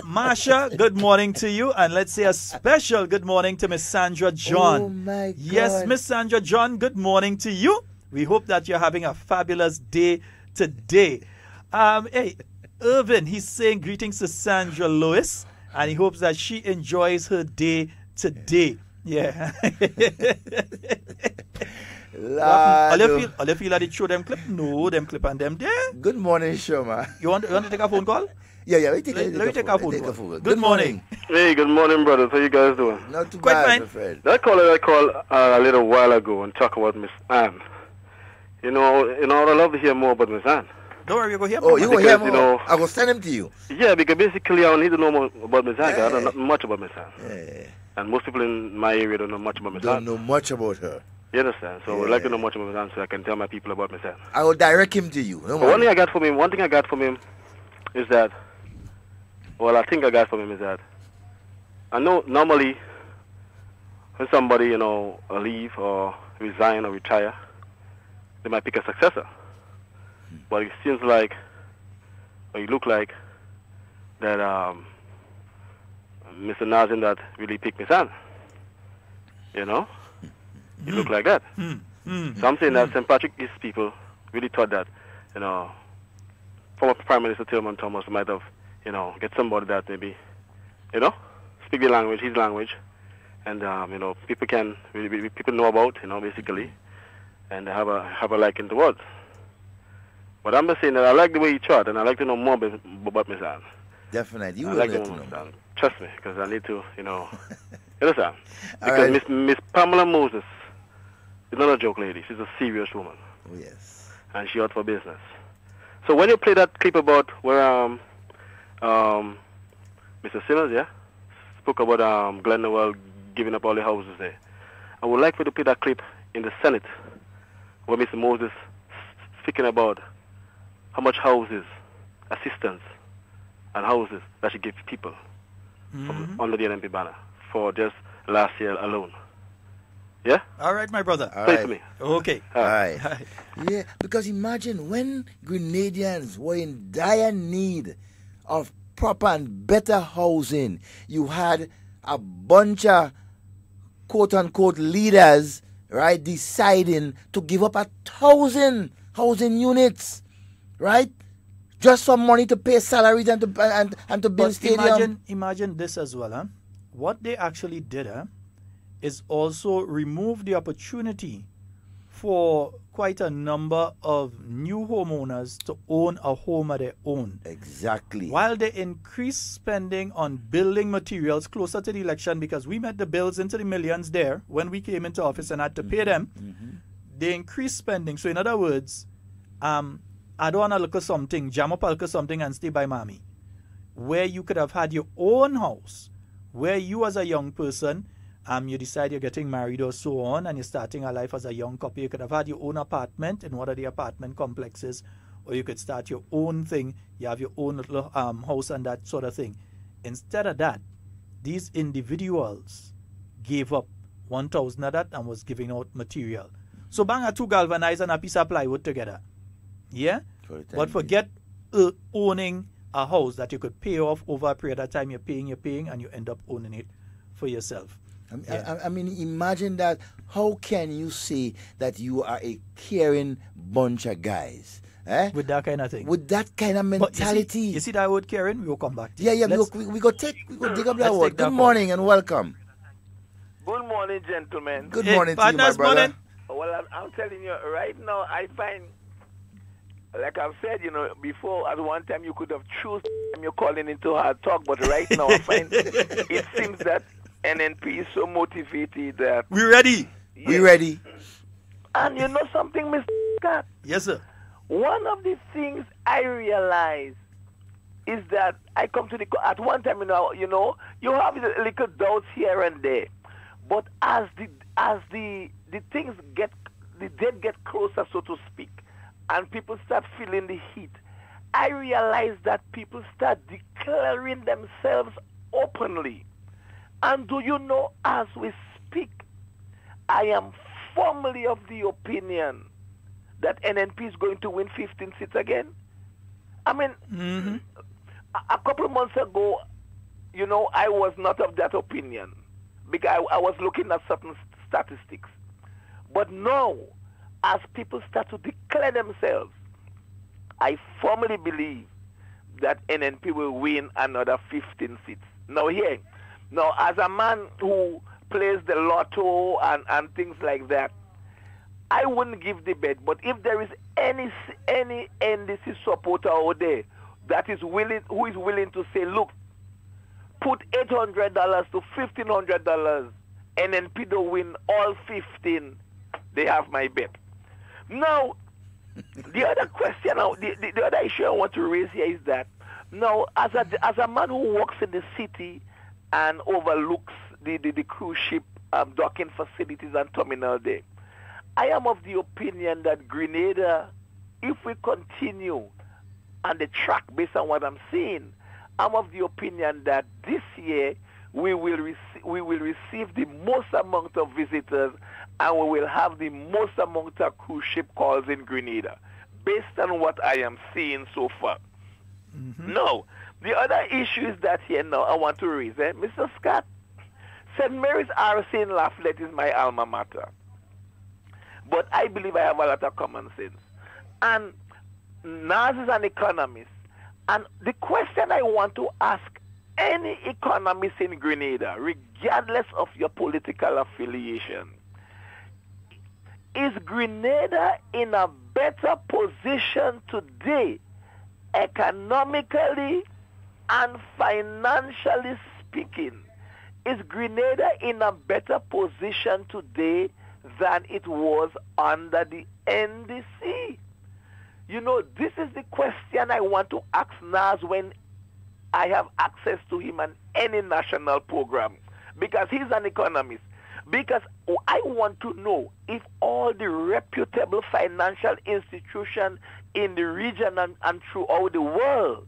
Marsha, good morning to you. And let's say a special good morning to Miss Sandra John. Oh, my God. Yes, Miss Sandra John, good morning to you. We hope that you're having a fabulous day today. Hey, Irvin, he's saying greetings to Sandra Lewis. And he hopes that she enjoys her day today. Yeah. All you feel like they show them clip? No, them clip and them there. Good morning, Shoma. You want to take a phone call? Yeah, let me take a phone call. Good morning. Hey, good morning, brothers. How you guys doing? Not too Quite bad, fine. my friend. That caller I called a little while ago and talk about Miss Anne. You know, I'd love to hear more about Miss Anne. Don't worry, you go hear more. Oh, you go hear more? I will send him to you. Yeah, because basically I need to know more about Miss Anne. I don't know much about Miss Anne. Yeah. And most people in my area don't know much about Miss Anne. Don't know much about her. You understand? So I'd like to know much about Miss Anne so I can tell my people about Miss Anne. I will direct him to you. One thing I got from him is that, well, I think I got from him is that, I know normally when somebody, leave or resign or retire, they might pick a successor. But it seems like, or you look like, that Mr. Nazim that really picked Miss Anne. You know? You look like that. So I'm saying that St. Patrick East people really thought that, former Prime Minister Tillman Thomas might have, get somebody that maybe, speak the language, his language, and people can people know about, basically, and have a liking towards. But I'm just saying that I like the way he taught, and I like to know more about Miss Anne. Definitely, you I will like get to to know. know. Trust me, because I need to, you understand? Because Miss Pamela Moses is not a joke lady. She's a serious woman. Oh, yes. And she out for business. So when you play that clip about where Mr. Simmons, spoke about Glenn Noel giving up all the houses there, I would like for you to play that clip in the Senate where Mr. Moses speaking about how much houses, assistance, and houses that she gives people from under the NMP banner for just last year alone. Yeah? All right, my brother. Play for me. Okay. All right. Yeah, because imagine when Grenadians were in dire need of proper and better housing, you had a bunch of quote-unquote leaders, right, deciding to give up 1,000 housing units, right? Just some money to pay salaries and to build stadium. Imagine this as well, huh? What they actually did, is also remove the opportunity for quite a number of new homeowners to own a home of their own. Exactly. While they increased spending on building materials closer to the election, because we met the bills into the millions there when we came into office and had to pay them, they increased spending. So in other words, I don't want to look at something, jam up a look at something and stay by mommy, where you could have had your own house, where you as a young person, you decide you're getting married or so on, and you're starting a life as a young couple. You could have had your own apartment in one of the apartment complexes, or you could start your own thing. You have your own little house and that sort of thing. Instead of that, these individuals gave up 1,000 of that and was giving out material. So bang a two galvanized and a piece of plywood together. Yeah? But forget owning a house that you could pay off over a period of time. You're paying, and you end up owning it for yourself. I mean, imagine that. How can you say that you are a caring bunch of guys? With that kind of thing. With that kind of mentality. You see that word caring? We will come back to we go dig up that word. Good morning and welcome. Good morning, gentlemen. Good morning to you, my brother. Morning. Well, I'm telling you, right now, I find, like I've said, before, at one time you could have chosen you're calling into hard talk, but right now I find it seems that NNP is so motivated that... We're ready. Yes. We're ready. And you know something, Mr. Scott? Yes, sir. One of the things I realize is that I come to at one time, you have little doubts here and there, but as the things the dead get closer, so to speak, and people start feeling the heat, I realize that people start declaring themselves openly. And do you know, as we speak, I am firmly of the opinion that NNP is going to win 15 seats again. I mean, a couple of months ago, I was not of that opinion because I was looking at certain statistics. But now, as people start to declare themselves, I firmly believe that NNP will win another 15 seats. Now as a man who plays the lotto and things like that, I wouldn't give the bet. But if there is any NDC supporter out there that is who is willing to say, look, put $800 to $1,500, NNP to win all 15, they have my bet. Now, the other question, the other issue I want to raise here is that now, as a man who works in the city and overlooks the cruise ship docking facilities and terminal there, I am of the opinion that Grenada, if we continue on the track based on what I'm seeing, I'm of the opinion that this year we will receive the most amount of visitors and we will have the most amount of cruise ship calls in Grenada, based on what I am seeing so far. Now, the other issue is that here now I want to raise, Mr. Scott, St. Mary's RC in Lafayette is my alma mater. But I believe I have a lot of common sense. And Nas is an economist. And the question I want to ask any economist in Grenada, regardless of your political affiliation, is Grenada in a better position today, economically and financially speaking? Is Grenada in a better position today than it was under the NDC? This is the question I want to ask Nas when I have access to him on any national program, because he's an economist. Because I want to know if all the reputable financial institutions in the region and throughout the world,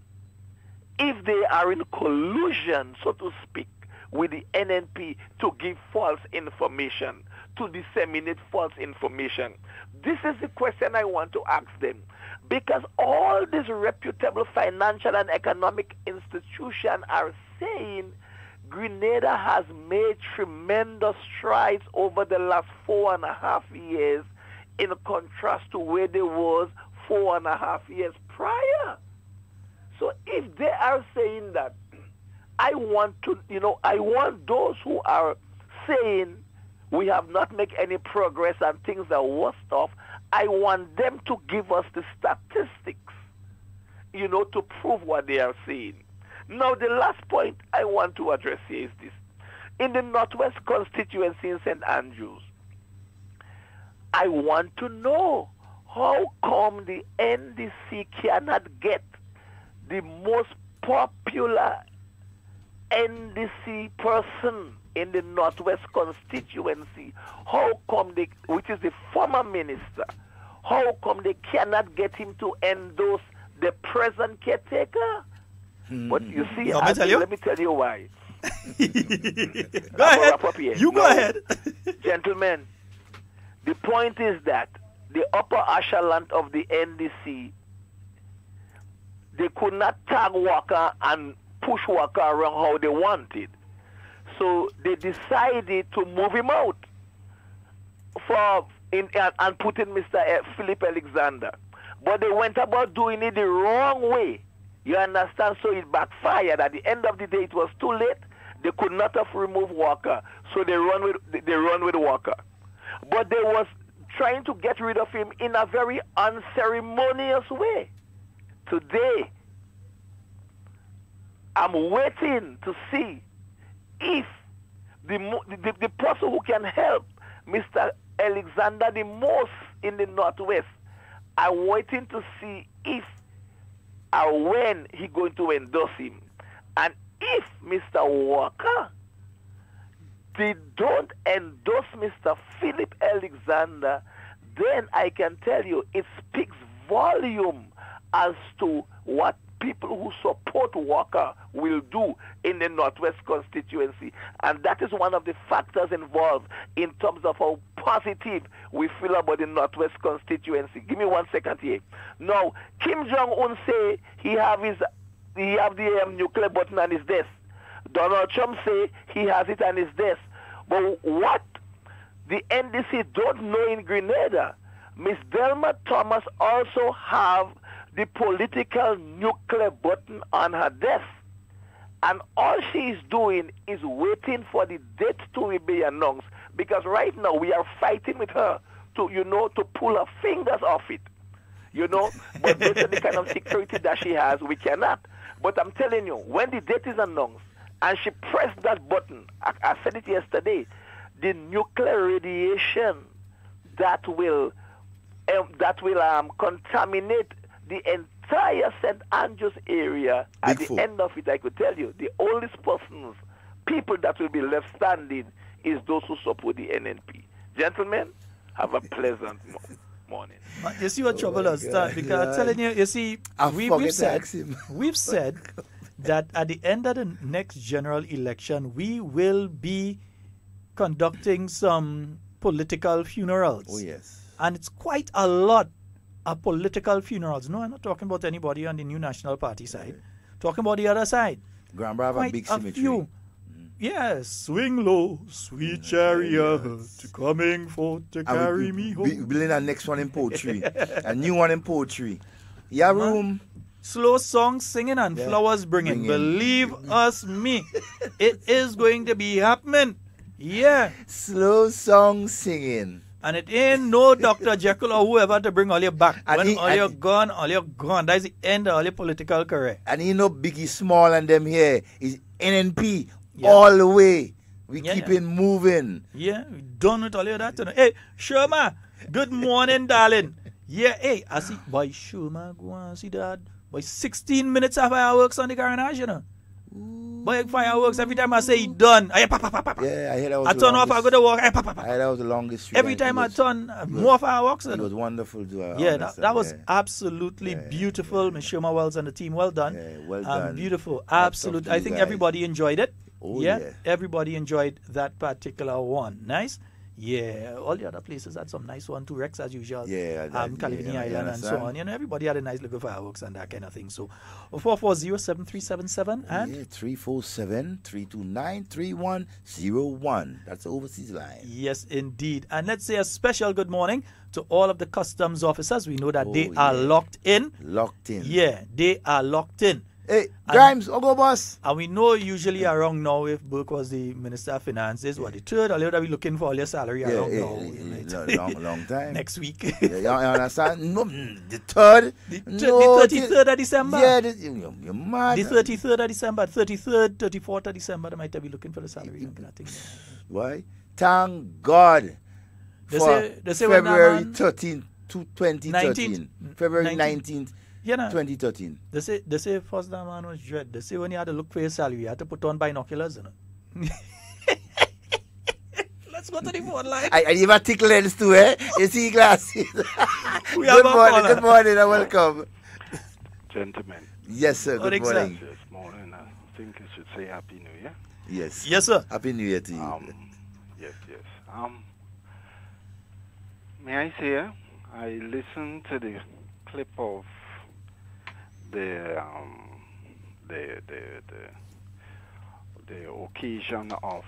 if they are in collusion, so to speak, with the NNP to give false information, to disseminate false information. This is the question I want to ask them. Because all these reputable financial and economic institutions are saying Grenada has made tremendous strides over the last 4.5 years in contrast to where they was 4.5 years prior. So if they are saying that, I want those who are saying we have not made any progress and things are worse off, I want them to give us the statistics, to prove what they are saying. Now, the last point I want to address here is this. In the Northwest constituency in St. Andrews, I want to know how come the NDC cannot get the most popular NDC person in the Northwest constituency. How come which is the former minister, how come they cannot get him to endorse the present caretaker? But you see, let me tell you why. Go ahead. You go ahead. Gentlemen, the point is that the upper echelon of the NDC, they could not tag Walker and push Walker around how they wanted. So they decided to move him out and put in Mr. Philip Alexander. But they went about doing it the wrong way. You understand? So it backfired. At the end of the day, it was too late. They could not have removed Walker, so they run with Walker. But they was trying to get rid of him in a very unceremonious way. Today, I'm waiting to see if the person who can help Mr. Alexander the most in the Northwest, I'm waiting to see if or when he going to endorse him. And if Mr. Walker don't endorse Mr. Philip Alexander, then I can tell you it speaks volume as to what people who support Walker will do in the Northwest constituency. And that is one of the factors involved in terms of how positive we feel about the Northwest constituency. Give me 1 second here. Now, Kim Jong-un say he have the nuclear button on his desk. Donald Trump say he has it on his desk. But what the NDC don't know in Grenada, Miss Delma Thomas also have the political nuclear button on her desk. And all she is doing is waiting for the date to be announced. Because right now we are fighting with her to pull her fingers off it. But based on the kind of security that she has, we cannot. But I'm telling you, when the date is announced and she pressed that button, I said it yesterday, the nuclear radiation that will contaminate the entire St. Andrews area, at the end of it, I could tell you, the oldest people that will be left standing is those who support the NNP. Gentlemen, have a pleasant morning. You see what trouble us start? Because I'm telling you, you see, we've said that at the end of the next general election, we will be conducting some political funerals. Oh, yes. And it's quite a lot of political funerals. No, I'm not talking about anybody on the New National Party side. Talking about the other side. Grand Bravo, quite big a cemetery. few. Yes, swing low, sweet chariot, coming forth to carry me home. Building our next one in poetry. A new one in poetry. Yeah, room. Slow song singing and flowers bringing. Believe us, me. It is going to be happening. Yeah. Slow song singing. And it ain't no Dr. Jekyll or whoever to bring all your back. When you're gone, all you're gone. That's the end of all your political career. And Biggie Small and them here is NNP all the way. We keep it moving. Yeah, we done with all of that. Hey, Shoma, good morning, darling. Yeah, hey, I see. Boy, Shoma, go on, see that. Boy, 16 minutes of fireworks on the garage, Boy, fireworks, every time I say it done, I pop, pop, pop, pop. Yeah, I hear that was I turn off, I go to walk, I pop, pop, pop. I heard that was the longest street. Every time I turn, more fireworks. It was wonderful. That was absolutely beautiful. Ms. Shoma Wells and the team, well done. Yeah, well done. Beautiful, absolutely. I think everybody enjoyed it. Oh, yeah. Everybody enjoyed that particular one. Nice. Yeah, all the other places had some nice one too, Rex, as usual. Yeah, Calamity Island and so on. Everybody had a nice little fireworks and that kind of thing. So, 440-7377 and 347-329-3101. That's the overseas line. Yes, indeed. And let's say a special good morning to all of the customs officers. We know that they are locked in. Locked in. Yeah, they are locked in. Hey, Grimes, go boss. And we know usually around now, if Burke was the Minister of Finances, the third, or they'll be looking for all your salary around now. Long time. Next week. You understand? No, the third. The 33rd of December. Yeah, you're mad. The 33rd of December, 33rd, 34th of December, they might be looking for the salary. Why? Thank God. They say February 13th, 2013. February 19th. 2013. They say first that man was dread. They say when you had to look for your salary, you had to put on binoculars. Let's go to the phone line. I even thick lens too, eh? You see glasses. Good morning and welcome. Gentlemen. Yes, sir. Good morning. This morning, I think you should say Happy New Year. Yes. Yes, sir. Happy New Year to you. Yes. May I say, I listened to the clip of the occasion of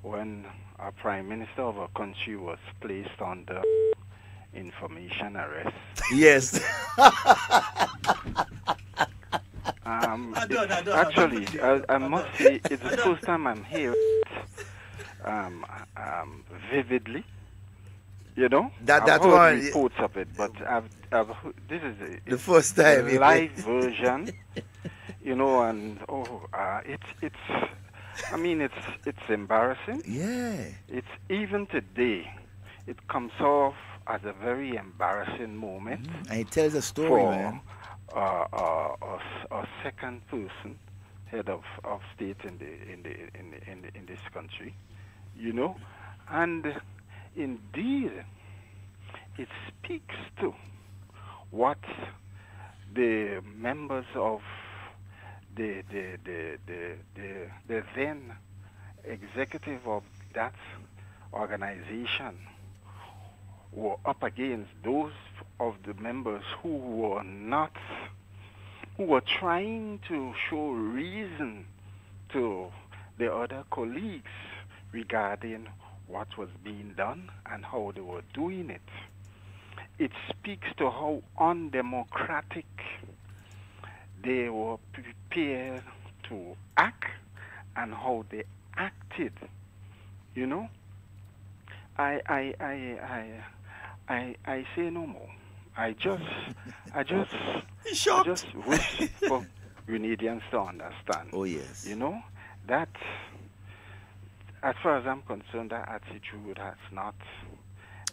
when a prime minister of a country was placed under information arrest. Yes. Actually, I must say it's the first time I'm hearing it vividly. I've heard reports of it, but this is the first time a live version. And it's embarrassing. Yeah. It's even today, it comes off as a very embarrassing moment. And he tells a story, for, man. A second person, head of state in this country, you know, and indeed, it speaks to what the members of the then executive of that organization were up against, those of the members who were trying to show reason to the other colleagues regarding what was being done and how they were doing it. It speaks to how undemocratic they were prepared to act and how they acted. You know, I say no more. I just wish for Grenadians to understand. Oh yes. You know that, as far as I'm concerned, that attitude has not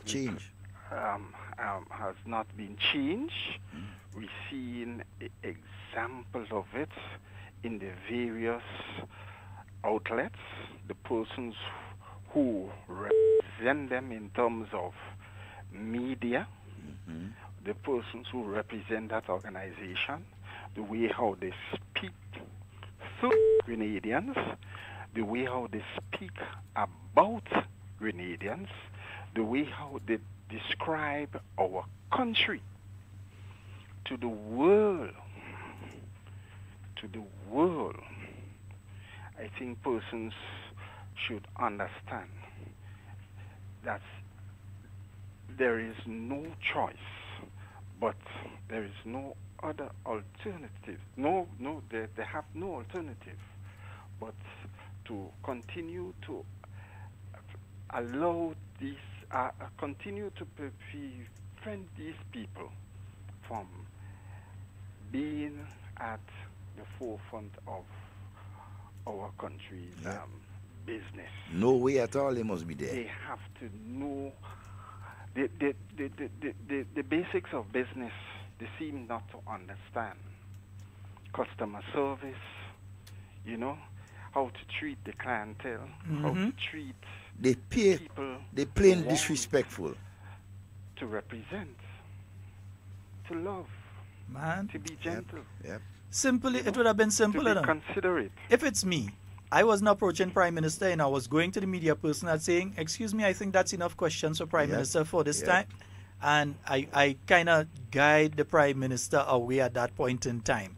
changed. Has not been changed. We've seen examples of it in the various outlets. The persons who represent them in terms of media, the persons who represent that organization, the way how they speak to Grenadians, the way how they speak about Grenadians, the way how they describe our country to the world. I think persons should understand that there is no choice, but there is no other alternative. They have no alternative but to continue to allow these, continue to prevent these people from being at the forefront of our country's business. No way at all they must be there. They have to know the basics of business. They seem not to understand. Customer service, you know, how to treat the clientele, how to treat people. They plain disrespectful. To represent, to love, man, to be gentle. Yep. Simply, it would have been simpler. To be considerate. If it's me, I wasn't approaching Prime Minister and I was going to the media person and saying, excuse me, I think that's enough questions for Prime Minister for this time. And I kind of guide the Prime Minister away at that point in time.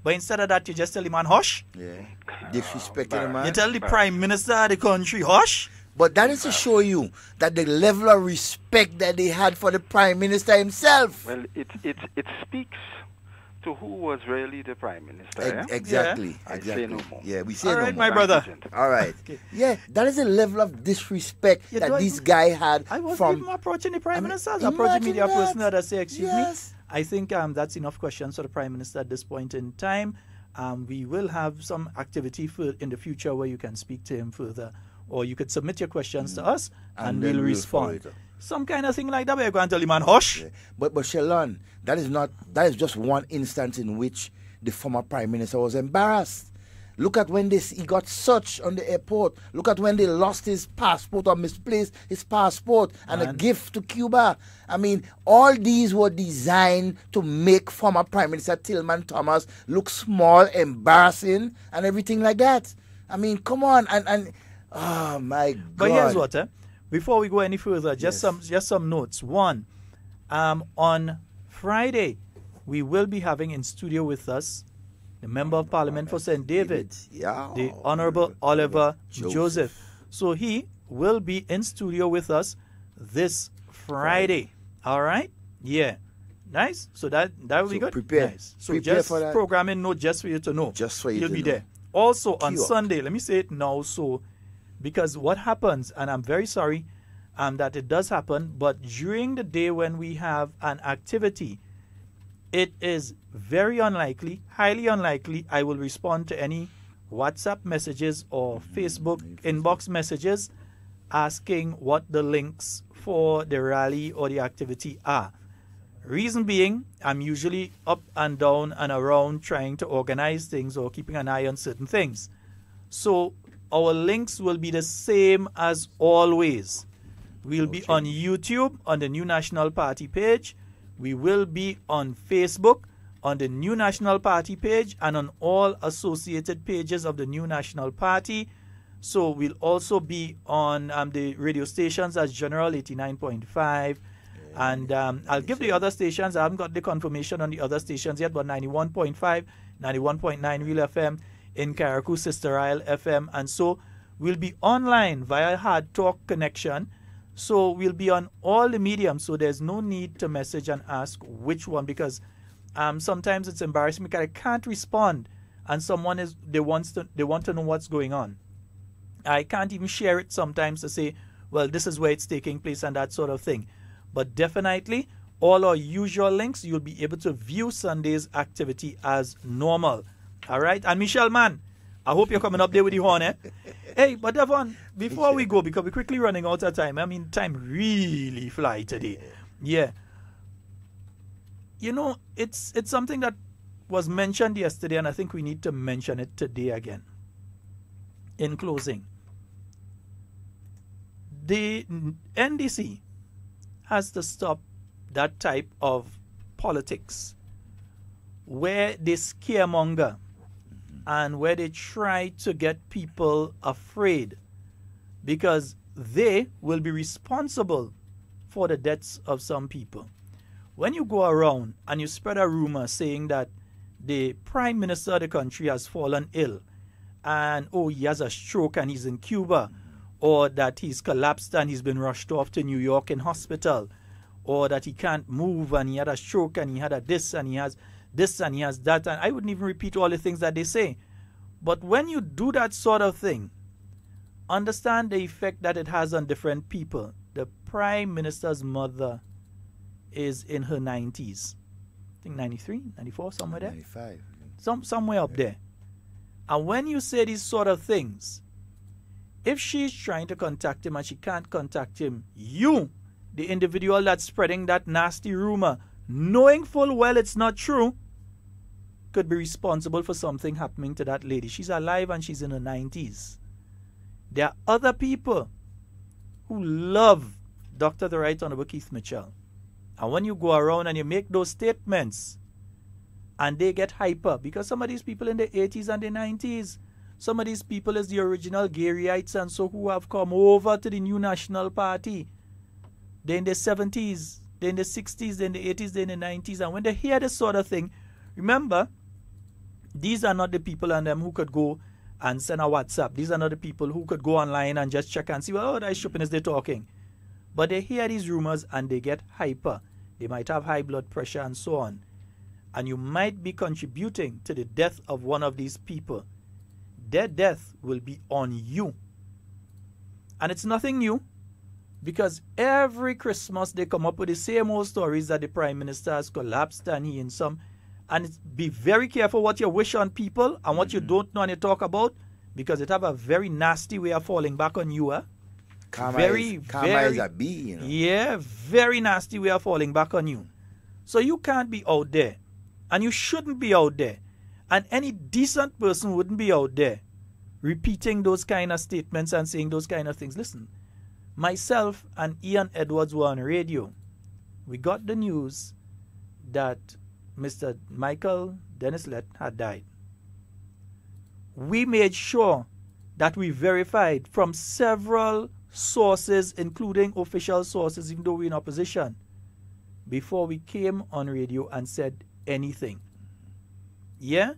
But instead of that, you just tell the man, hush. Yeah. Disrespecting the man. You tell the Prime Minister of the country, hush. But that is to show you that the level of respect that they had for the Prime Minister himself. Well, it speaks to who was really the Prime Minister. Exactly. I Exactly. say no more. Yeah, we say All no right, more. my brother. All right. Yeah, that is a level of disrespect that this guy had. I wasn't even approaching the Prime Minister. I was approaching media person that say, excuse me. I think that's enough questions for the Prime Minister at this point in time. We will have some activity in the future where you can speak to him further, or you could submit your questions to us and we'll respond. Some kind of thing like that, but you're going to tell the man, hush. Yeah. But Sheldon, that is just one instance in which the former Prime Minister was embarrassed. Look at when he got searched on the airport. Look at when they lost his passport or misplaced his passport and a gift to Cuba. I mean, all these were designed to make former Prime Minister Tillman Thomas look small, embarrassing, and everything like that. I mean, come on, and oh my God. But here's what, before we go any further, just some notes. One, on Friday, we will be having in studio with us the Member of Parliament for St. David, the Honorable Oliver Joseph. So he will be in studio with us this Friday. All right? Yeah. Nice. So that will be good. Prepare. Nice. So prepare just for that. programming note just for you to know. Just for you He'll to be know. there. Also on Queue up. Sunday, let me say it now, so because what happens, and I'm very sorry that it does happen, but during the day when we have an activity, it is very unlikely, highly unlikely, I will respond to any WhatsApp messages or Facebook inbox messages asking what the links for the rally or the activity are. Reason being, I'm usually up and down and around trying to organize things or keeping an eye on certain things. So our links will be the same as always. We'll be on YouTube on the New National Party page. We will be on Facebook on the New National Party page and on all associated pages of the New National Party. So we'll also be on the radio stations as General 89.5. And I'll give the other stations. I haven't got the confirmation on the other stations yet, but 91.5, 91.9 Real FM, in Karakou, Sister Isle FM. And so we'll be online via Hard Talk connection. So we'll be on all the mediums. So there's no need to message and ask which one, because sometimes it's embarrassing because I can't respond, and they want to know what's going on. I can't even share it sometimes to say, well, this is where it's taking place and that sort of thing. But definitely, all our usual links, you'll be able to view Sunday's activity as normal. All right? And Michelle, man, I hope you're coming up there with the horn, eh? Hey, but Devon, before we go, because we're quickly running out of time. I mean, time really fly today. Yeah. You know, it's something that was mentioned yesterday, and I think we need to mention it today again. In closing, the NDC has to stop that type of politics where they scaremonger and where they try to get people afraid, because they will be responsible for the deaths of some people. When you go around and you spread a rumor saying that the Prime Minister of the country has fallen ill and, oh, he has a stroke and he's in Cuba, or that he's collapsed and he's been rushed off to New York in hospital, or that he can't move and he had a stroke and he had a this and he has this and he has that, and I wouldn't even repeat all the things that they say. But when you do that sort of thing, understand the effect that it has on different people. The Prime Minister's mother is in her 90s. I think 93, 94, somewhere there. 95. Somewhere up there. And when you say these sort of things, if she's trying to contact him and she can't contact him, you, the individual that's spreading that nasty rumor, knowing full well it's not true, could be responsible for something happening to that lady. She's alive and she's in her 90s. There are other people who love Dr. the Right Honorable Keith Mitchell. And when you go around and you make those statements and they get hyper, because some of these people in the 80s and the 90s, some of these people is the original Garyites and so who have come over to the New National Party. They're in the 70s, they're in the 60s, they're in the 80s, they're in the 90s. And when they hear this sort of thing, remember, these are not the people and them who could go and send a WhatsApp. These are not the people who could go online and just check and see, well, oh, that stupidness they're talking. But they hear these rumors and they get hyper. They might have high blood pressure and so on. And you might be contributing to the death of one of these people. Their death will be on you. And it's nothing new, because every Christmas they come up with the same old stories that the Prime Minister has collapsed and he in some. And be very careful what you wish on people and what you don't know and you talk about, because it have a very nasty way of falling back on you. Karma is a bee, you know. Yeah, very nasty way of falling back on you. So you can't be out there, and you shouldn't be out there. And any decent person wouldn't be out there repeating those kind of statements and saying those kind of things. Listen, myself and Ian Edwards were on radio. We got the news that Mr. Michael Dennis Lett had died. We made sure that we verified from several sources, including official sources, even though we're in opposition, before we came on radio and said anything. Yeah?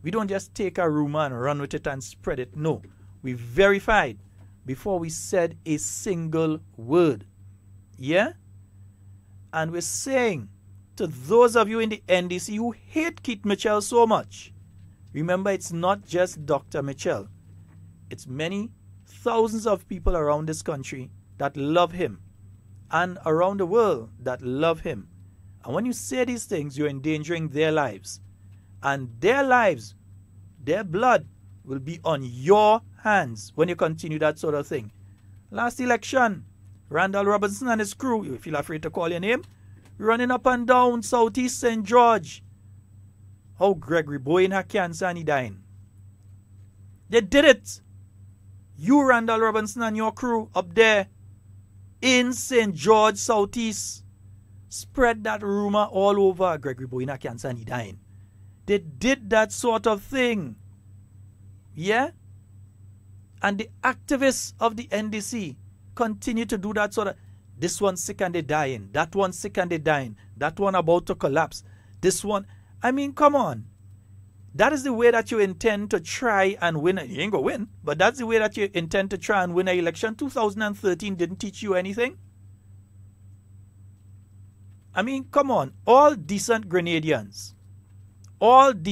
We don't just take a rumor and run with it and spread it. No. We verified before we said a single word. Yeah? And we're saying to those of you in the NDC who hate Keith Mitchell so much, remember, it's not just Dr. Mitchell. It's many thousands of people around this country that love him, and around the world that love him. And when you say these things, you're endangering their lives. And their lives, their blood will be on your hands when you continue that sort of thing. Last election, Randall Robinson and his crew, you feel afraid to call your name, running up and down Southeast St. George. How Gregory Bowen had cancer and he dying. They did it. You, Randall Robinson, and your crew up there in St. George, Southeast, spread that rumor all over. Gregory Bowen had cancer and he dying. They did that sort of thing. Yeah? And the activists of the NDC continue to do that sort of, this one sick and they dying, that one sick and they dying, that one about to collapse, this one, I mean, come on. That is the way that you intend to try and win. You ain't gonna win, but that's the way that you intend to try and win an election. 2013 didn't teach you anything. I mean, come on. All decent Grenadians ought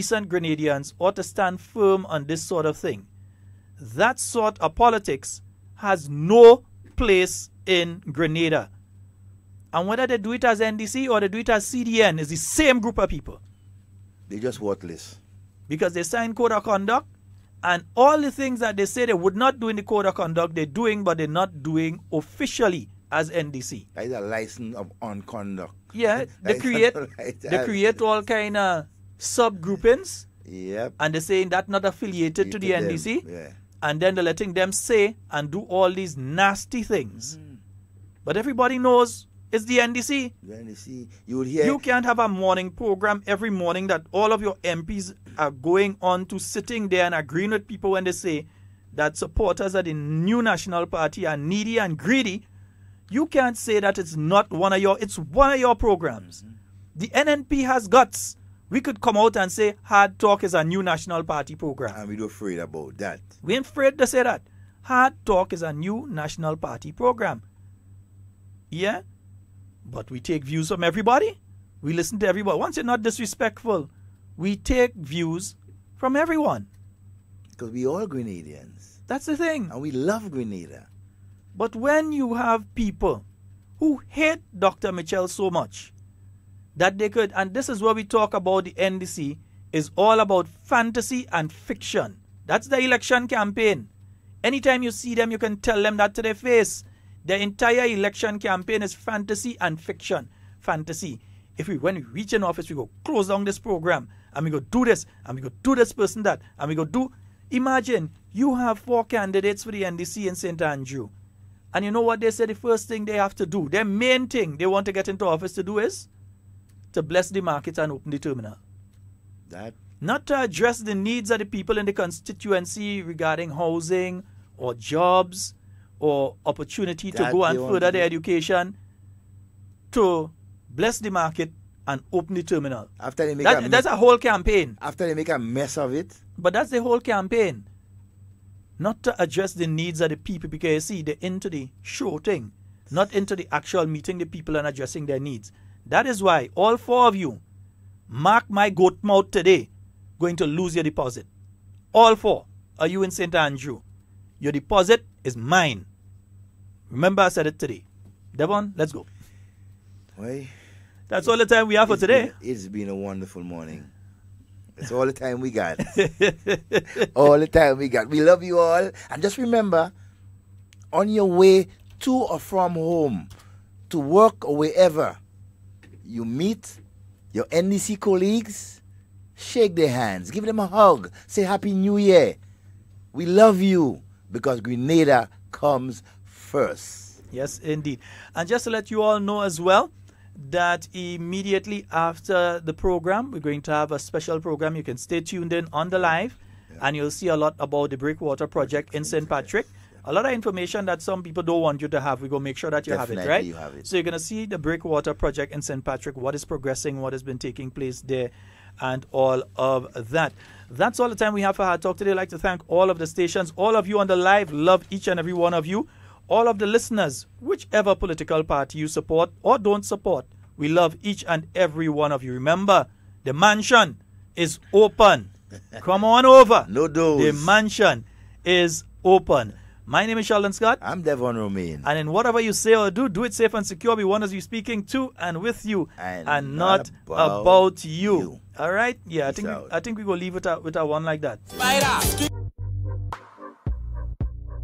to stand firm on this sort of thing. That sort of politics has no place in Grenada. And whether they do it as NDC or they do it as CDN, is the same group of people. They're just worthless. Because they sign code of conduct, and all the things that they say they would not do in the code of conduct, they're doing, but they're not doing officially as NDC. That is a license on conduct. Yeah, they create all kind of subgroupings. Yep. And they're saying that's not affiliated to the NDC. Yeah. And then they're letting them say and do all these nasty things. But everybody knows it's the NDC. The NDC. You would hear. You can't have a morning program every morning that all of your MPs are going on to sitting there and agreeing with people when they say that supporters of the new National Party are needy and greedy. You can't say that it's not one of your, it's one of your programs. The NNP has guts. We could come out and say Hard Talk is a new National Party program. And we're afraid about that. We ain't afraid to say that. Hard Talk is a new National Party program. Yeah? But we take views from everybody. We listen to everybody. Once you're not disrespectful, we take views from everyone. Because we all Grenadians. That's the thing. And we love Grenada. But when you have people who hate Dr. Mitchell so much that they could, and this is where we talk about the NDC, is all about fantasy and fiction. That's the election campaign. Anytime you see them, you can tell them that to their face. The entire election campaign is fantasy and fiction. Fantasy. When we reach in office, we go close down this program, and we go do this, and we go do this person that, and we go do. Imagine you have 4 candidates for the NDC in St. Andrew. And you know what they say the first thing they have to do, their main thing they want to get into office to do is to bless the market and open the terminal. Not to address the needs of the people in the constituency regarding housing or jobs or opportunity to go and further their education, to bless the market and open the terminal. After they make that's a whole campaign. After they make a mess of it. But that's the whole campaign. Not to address the needs of the people, because you see, they're into the show thing, not into the actual meeting the people and addressing their needs. That is why all 4 of you, mark my goat mouth today, going to lose your deposit. All 4 are you in St. Andrew. Your deposit is mine. Remember, I said it today. Devon, let's go. Well, that's all the time we have for today. It's been a wonderful morning. That's all the time we got. All the time we got. We love you all. And just remember, on your way to or from home, to work or wherever, you meet your NDC colleagues, shake their hands, give them a hug, say Happy New Year. We love you, because Grenada comes first. Yes, indeed. And just to let you all know as well, that immediately after the program, we're going to have a special program. You can stay tuned in on the live, and you'll see a lot about the Breakwater Project in St. Patrick. A lot of information that some people don't want you to have. We're going to make sure that you have it, right? You have it. So you're going to see the Breakwater Project in St. Patrick, what is progressing, what has been taking place there, and all of that. That's all the time we have for Hard Talk today. I'd like to thank all of the stations, all of you on the live. Love each and every one of you. All of the listeners, whichever political party you support or don't support, we love each and every one of you. Remember, the mansion is open. Come on over. No doors. The mansion is open. My name is Sheldon Scott. I'm Devon Romain. And in whatever you say or do, do it safe and secure. We want us to be speaking to and with you, and not about you. All right? Yeah, I think we will leave it with a one like that.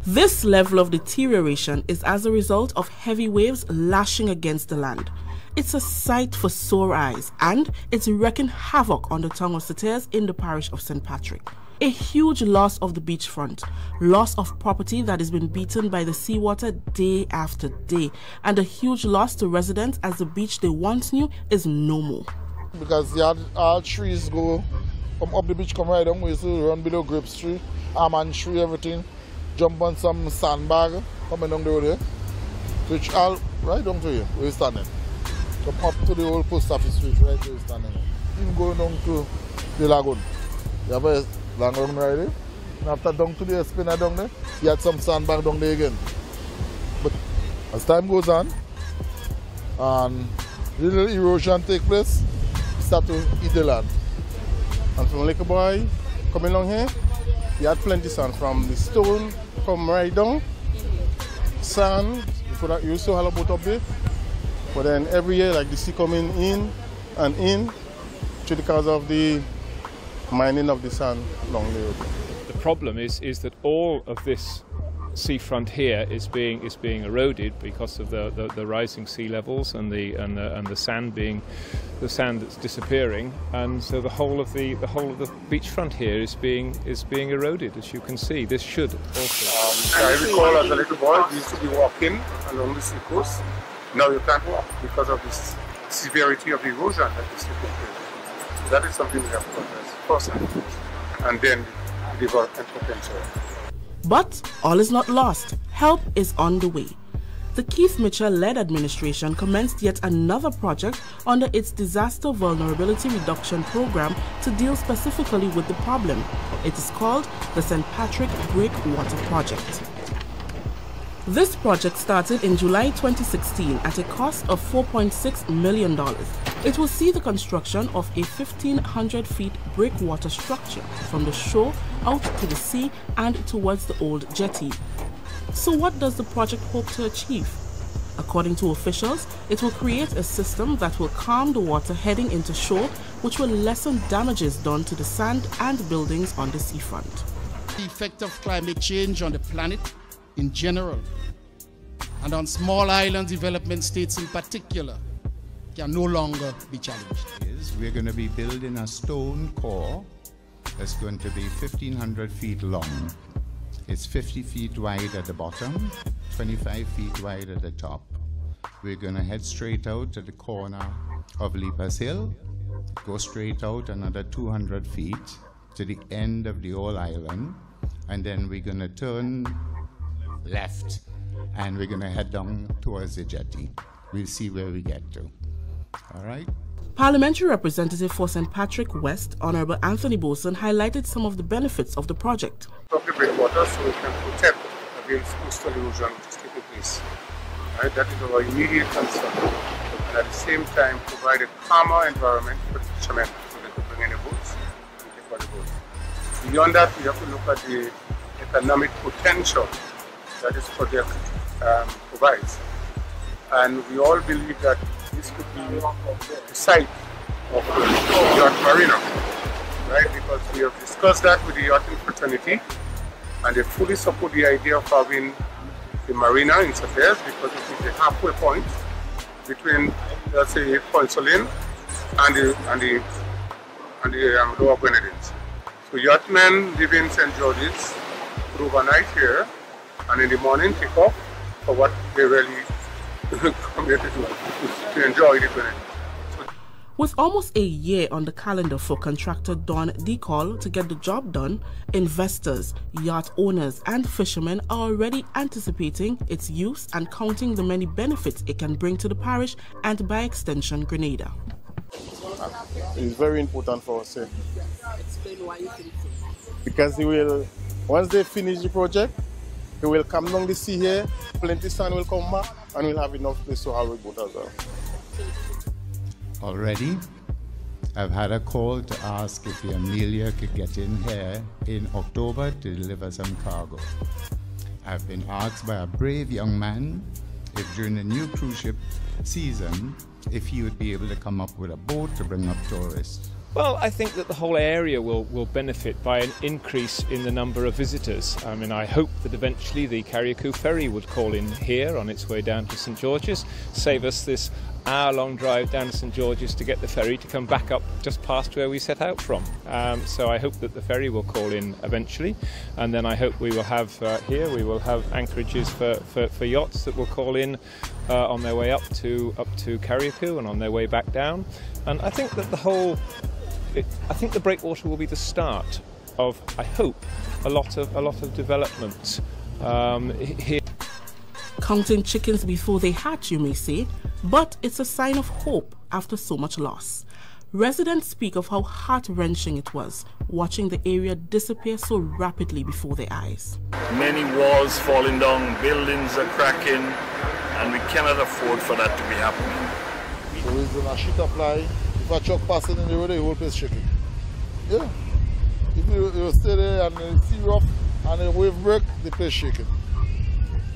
This level of deterioration is as a result of heavy waves lashing against the land. It's a sight for sore eyes, and it's wreaking havoc on the tongue of satyrs in the parish of St. Patrick. A huge loss of the beachfront, loss of property that has been beaten by the seawater day after day, and a huge loss to residents as the beach they once knew is no more. Because all trees go from up the beach, come right down. We used to run below grapes tree, almond tree, everything. Jump on some sandbag coming down the road here. Which all right down to here, where we're standing. Come up to the old post office street, right where we're standing. Even going down to the lagoon. You have a lagoon right there. And after down to the spinner down there, you had some sandbag down there again. But as time goes on, and little erosion take place, start to eat the land. And from Little Boy coming along here, you had plenty sand from the stone come right down. Sand, you used to have a boat up there. But then every year, like the sea coming in and in, because of the mining of the sand along the road. The problem is that all of this seafront here is being eroded because of the rising sea levels and the sand that's disappearing, and so the whole of the beachfront here is being eroded, as you can see. This should also. I recall as a little boy we used to be walking along the sea coast. Now you can't walk because of this severity of the erosion that is taking place. So that is something we have to address first and foremost, and then the development potential. But all is not lost. Help is on the way. The Keith Mitchell-led administration commenced yet another project under its Disaster Vulnerability Reduction Program to deal specifically with the problem. It is called the St. Patrick Breakwater Project. This project started in July 2016 at a cost of $4.6 million. It will see the construction of a 1,500 feet breakwater structure from the shore out to the sea and towards the old jetty. So what does the project hope to achieve? According to officials, it will create a system that will calm the water heading into shore, which will lessen damages done to the sand and buildings on the seafront. The effect of climate change on the planet in general, and on small island development states in particular, can no longer be challenged. We're going to be building a stone core that's going to be 1,500 feet long. It's 50 feet wide at the bottom, 25 feet wide at the top. We're going to head straight out to the corner of Leapers Hill, go straight out another 200 feet to the end of the whole island, and then we're going to turn left and we're going to head down towards the jetty. We'll see where we get to. All right? Parliamentary Representative for St. Patrick West, Honorable Anthony Boson, highlighted some of the benefits of the project. Of the breakwater, so we can protect against coastal erosion which is taking place. Right? That is our immediate concern. And at the same time, provide a calmer environment for the fishermen so they can bring in the boats and take on the boats. Beyond that, we have to look at the economic potential that this project provides. And we all believe that this could be the site of the yacht marina, right? Because we have discussed that with the yachting fraternity, and they fully support the idea of having the marina in Satyrs because it is the halfway point between, let's say, Point Solin and the Lower Grenadines. So yachtsmen live in St. George's would overnight here, and in the morning take off for what they really come here to enjoy the Grenadines. With almost a year on the calendar for contractor Don Decol to get the job done, investors, yacht owners and fishermen are already anticipating its use and counting the many benefits it can bring to the parish and by extension Grenada. It's very important for us here. Explain why you think so. Because they will, once they finish the project, they will come down the sea here, plenty sand will come back, and we'll have enough place to have a boat as well. Already, I've had a call to ask if the Amelia could get in here in October to deliver some cargo. I've been asked by a brave young man if during the new cruise ship season, if he would be able to come up with a boat to bring up tourists. Well, I think that the whole area will benefit by an increase in the number of visitors. I mean, I hope that eventually the Carriacou ferry would call in here on its way down to St George's, save us this hour-long drive down to St George's to get the ferry to come back up just past where we set out from. So I hope that the ferry will call in eventually, and then I hope we will have here anchorages for yachts that will call in on their way up to Carriacou and on their way back down. And I think that I think the breakwater will be the start of, I hope, a lot of development here. Counting chickens before they hatch, you may say, but it's a sign of hope after so much loss. Residents speak of how heart-wrenching it was watching the area disappear so rapidly before their eyes. Many walls falling down, buildings are cracking, and we cannot afford for that to be happening. So it's in a sheet of fly. If a truck passing in the road, the whole place shaking. Yeah. If you stay there and you see rough and the wave break, the place shaking.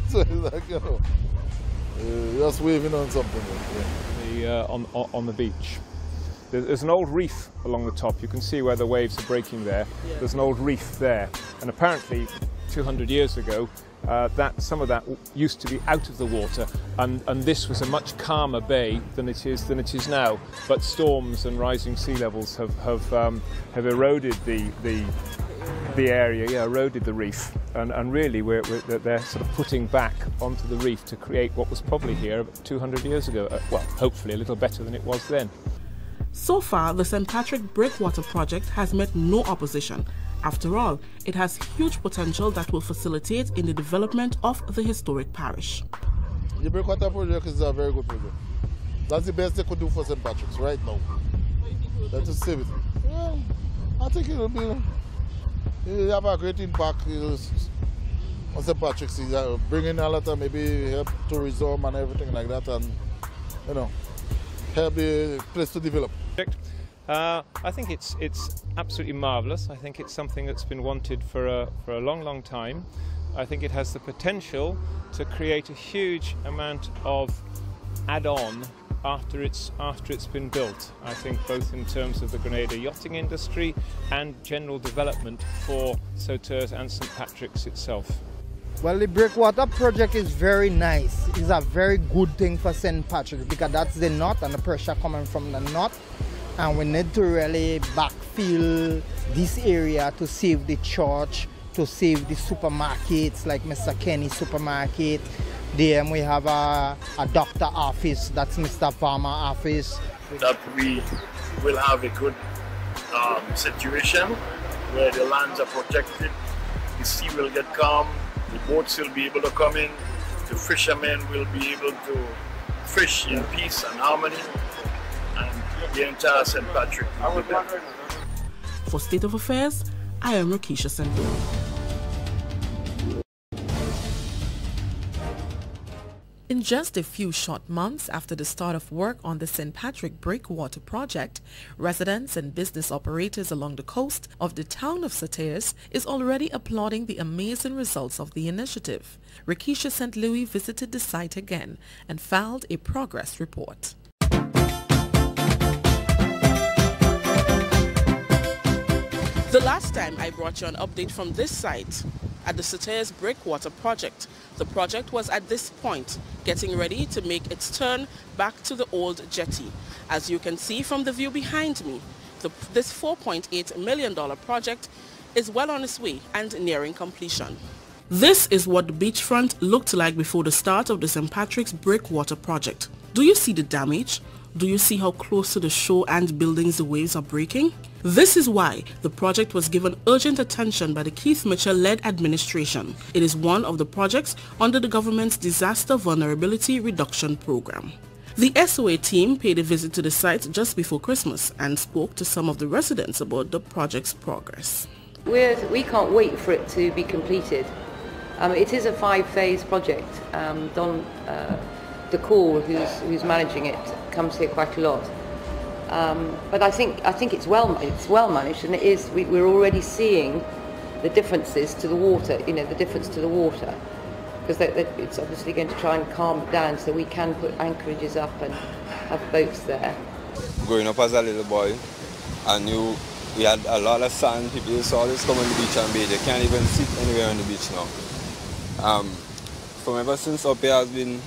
So it's like, you know, just waving on something. Yeah. On the beach. There's an old reef along the top. You can see where the waves are breaking there. Yeah. There's an old reef there. And apparently, 200 years ago, some of that used to be out of the water, and this was a much calmer bay than it is now. But storms and rising sea levels have eroded the area, eroded the reef, and really they're sort of putting back onto the reef to create what was probably here 200 years ago. Well, hopefully a little better than it was then. So far, the St. Patrick Breakwater project has met no opposition. After all, it has huge potential that will facilitate in the development of the historic parish. The Breakwater project is a very good project. That's the best they could do for St. Patrick's right now. Let us save it. Yeah, I think it will have a great impact on St. Patrick's. Bringing a lot of maybe help tourism and everything like that, and you know, help the place to develop. I think it's absolutely marvellous. I think it's something that's been wanted for a long time. I think it has the potential to create a huge amount of add-on after it's been built. I think both in terms of the Grenada yachting industry and general development for Sauterres and St. Patrick's itself. Well, the Breakwater project is very nice. It's a very good thing for St. Patrick's because that's the north and the pressure coming from the north. And we need to really backfill this area to save the church, to save the supermarkets like Mr. Kenny's supermarket. Then we have a doctor office, that's Mr. Farmer office. That we will have a good situation where the lands are protected, the sea will get calm, the boats will be able to come in, the fishermen will be able to fish in peace and harmony, and the entire St. Patrick will be better. For State of Affairs, I am Rakisha St. Louis. In just a few short months after the start of work on the St. Patrick Breakwater project, residents and business operators along the coast of the town of Sauterres is already applauding the amazing results of the initiative. Rakisha St. Louis visited the site again and filed a progress report. The last time I brought you an update from this site at the Sauterres Breakwater project, the project was at this point getting ready to make its turn back to the old jetty. As you can see from the view behind me, this $4.8 million project is well on its way and nearing completion. This is what the beachfront looked like before the start of the St. Patrick's Breakwater project. Do you see the damage? Do you see how close to the shore and buildings the waves are breaking? This is why the project was given urgent attention by the Keith Mitchell-led administration. It is one of the projects under the government's Disaster Vulnerability Reduction Program. The SOA team paid a visit to the site just before Christmas and spoke to some of the residents about the project's progress. We can't wait for it to be completed. It is a 5-phase project. Don DeCall, who's managing it, comes here quite a lot. But I think it's well managed, and it is. We're already seeing the differences to the water. You know, the difference to the water, because it's obviously going to try and calm it down, so we can put anchorages up and have boats there. Growing up as a little boy, and we had a lot of sand. People saw this come on the beach and bathe. They can't even sit anywhere on the beach now. From ever since up here has been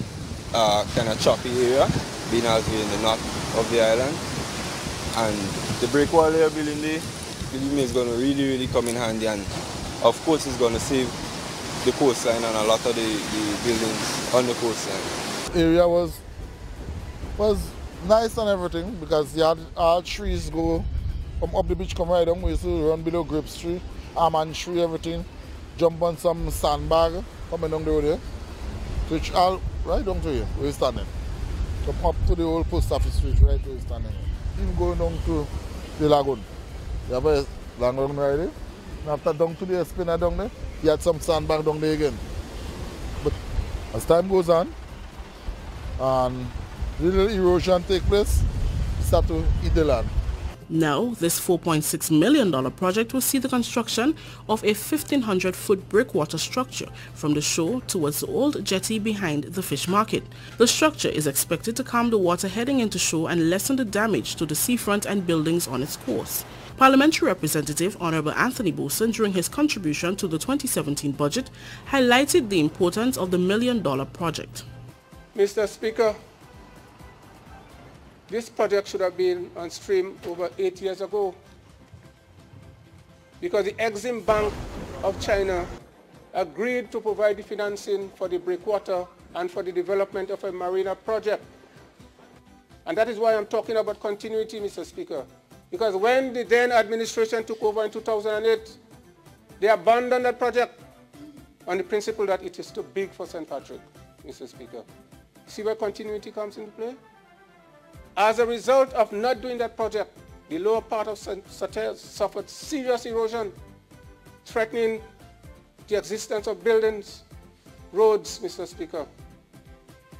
kind of choppy area, being as we're in the north of the island. And the breakwater they're building there, believe me, is going to really come in handy, and of course it's going to save the coastline and a lot of the buildings on the coastline. The area was nice and everything, because you had all trees go from up the beach, come right down. We used to run below grapes tree, almond tree, everything. Jump on some sandbag coming down the road here. Which all right down to here, where we're standing. Come up to the old post office street, right where we're standing. Even going down to the lagoon. You have a lagoon right there. And after down to the spinner down there, you had some sandbag down there again. But as time goes on, and little erosion take place, you start to eat the land. Now, this $4.6 million project will see the construction of a 1,500-foot breakwater structure from the shore towards the old jetty behind the fish market. The structure is expected to calm the water heading into shore and lessen the damage to the seafront and buildings on its course. Parliamentary Representative Honorable Anthony Boson, during his contribution to the 2017 budget, highlighted the importance of the $1 million project. Mr. Speaker, this project should have been on stream over 8 years ago, because the Exim Bank of China agreed to provide the financing for the breakwater and for the development of a marina project. And that is why I'm talking about continuity, Mr. Speaker, because when the then administration took over in 2008, they abandoned that project on the principle that it is too big for St. Patrick, Mr. Speaker. See where continuity comes into play? As a result of not doing that project, the lower part of Sauterne suffered serious erosion, threatening the existence of buildings, roads, Mr. Speaker.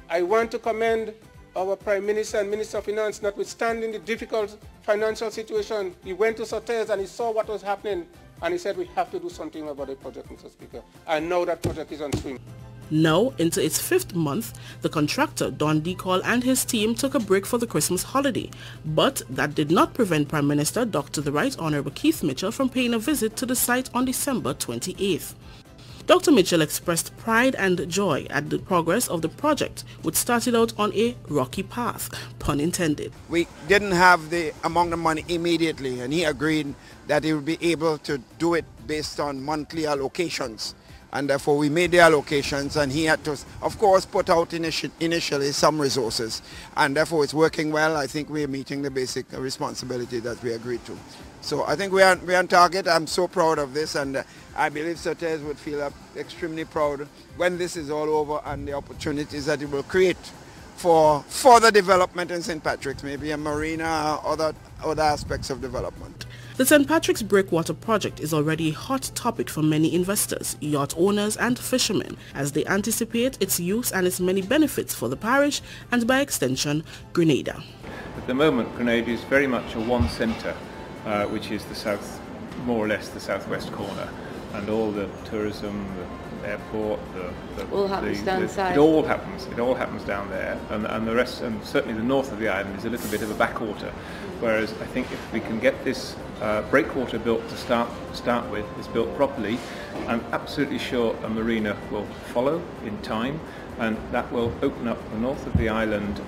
I want to commend our Prime Minister and Minister of Finance, notwithstanding the difficult financial situation. He went to Sauterne and he saw what was happening, and he said we have to do something about the project, Mr. Speaker. And now that project is on stream. Now, into its 5th month, the contractor, Don Decall, and his team took a break for the Christmas holiday. But that did not prevent Prime Minister Dr. the Right Honourable Keith Mitchell from paying a visit to the site on December 28th. Dr. Mitchell expressed pride and joy at the progress of the project, which started out on a rocky path, pun intended. We didn't have the amount of money immediately, and he agreed that he would be able to do it based on monthly allocations. And therefore we made the allocations, and he had to, of course, put out initially some resources. And therefore it's working well. I think we're meeting the basic responsibility that we agreed to. So I think we're on target. I'm so proud of this, and I believe Sauterne would feel extremely proud when this is all over, and the opportunities that it will create for further development in St. Patrick's, maybe a marina or other aspects of development. The St. Patrick's Breakwater project is already a hot topic for many investors, yacht owners and fishermen, as they anticipate its use and its many benefits for the parish and, by extension, Grenada. At the moment, Grenada is very much a one centre, which is the south, more or less the southwest corner, and all the tourism, the airport, all happens down south. It all happens down there, and the rest, and certainly the north of the island, is a little bit of a backwater. Whereas I think if we can get this breakwater built to start with, is built properly, I'm absolutely sure a marina will follow in time, and that will open up the north of the island.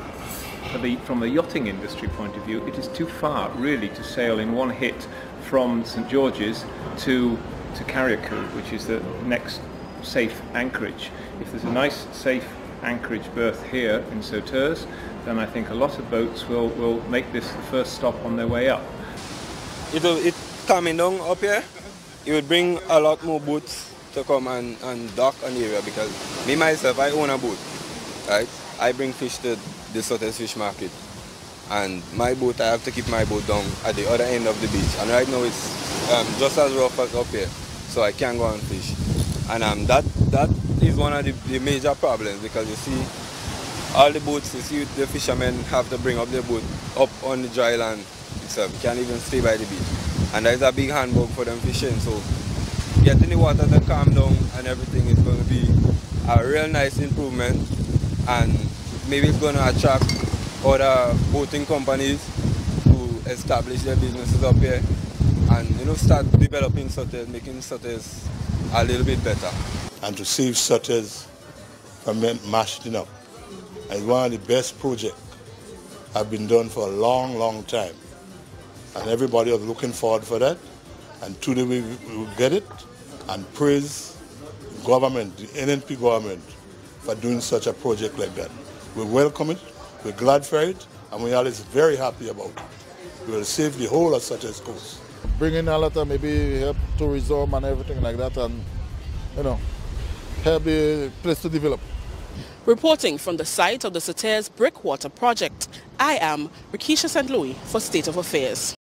From the yachting industry point of view, it is too far really to sail in one hit from St. George's to Carriacou, which is the next safe anchorage. If there's a nice safe anchorage berth here in Sauterne, then I think a lot of boats will make this the first stop on their way up. It coming down up here, it would bring a lot more boats to come and dock on the area, because me myself, I own a boat, right? I bring fish to the Sauterne fish market, and my boat, I have to keep my boat down at the other end of the beach, and right now it's just as rough as up here, so I can't go and fish. And that is one of the major problems, because you see all the boats, you see the fishermen have to bring up their boat up on the dry land itself. You can't even stay by the beach. And there's a big handbook for them fishing, so getting the water to calm down and everything is going to be a real nice improvement, and maybe it's going to attract other boating companies to establish their businesses up here and, you know, start developing Soters, making Soters a little bit better. And to save Soters from mashing up. It's one of the best projects have been done for a long, long time. And everybody was looking forward for that. And today we will get it and praise the government, the NNP government, for doing such a project like that. We welcome it, we're glad for it, and we are very happy about it. We will save the whole of Soters Coast. Bring in a lot of maybe help tourism and everything like that, and, you know, help the place to develop. Reporting from the site of the Soters Breakwater Project, I am Rikisha St. Louis for State of Affairs.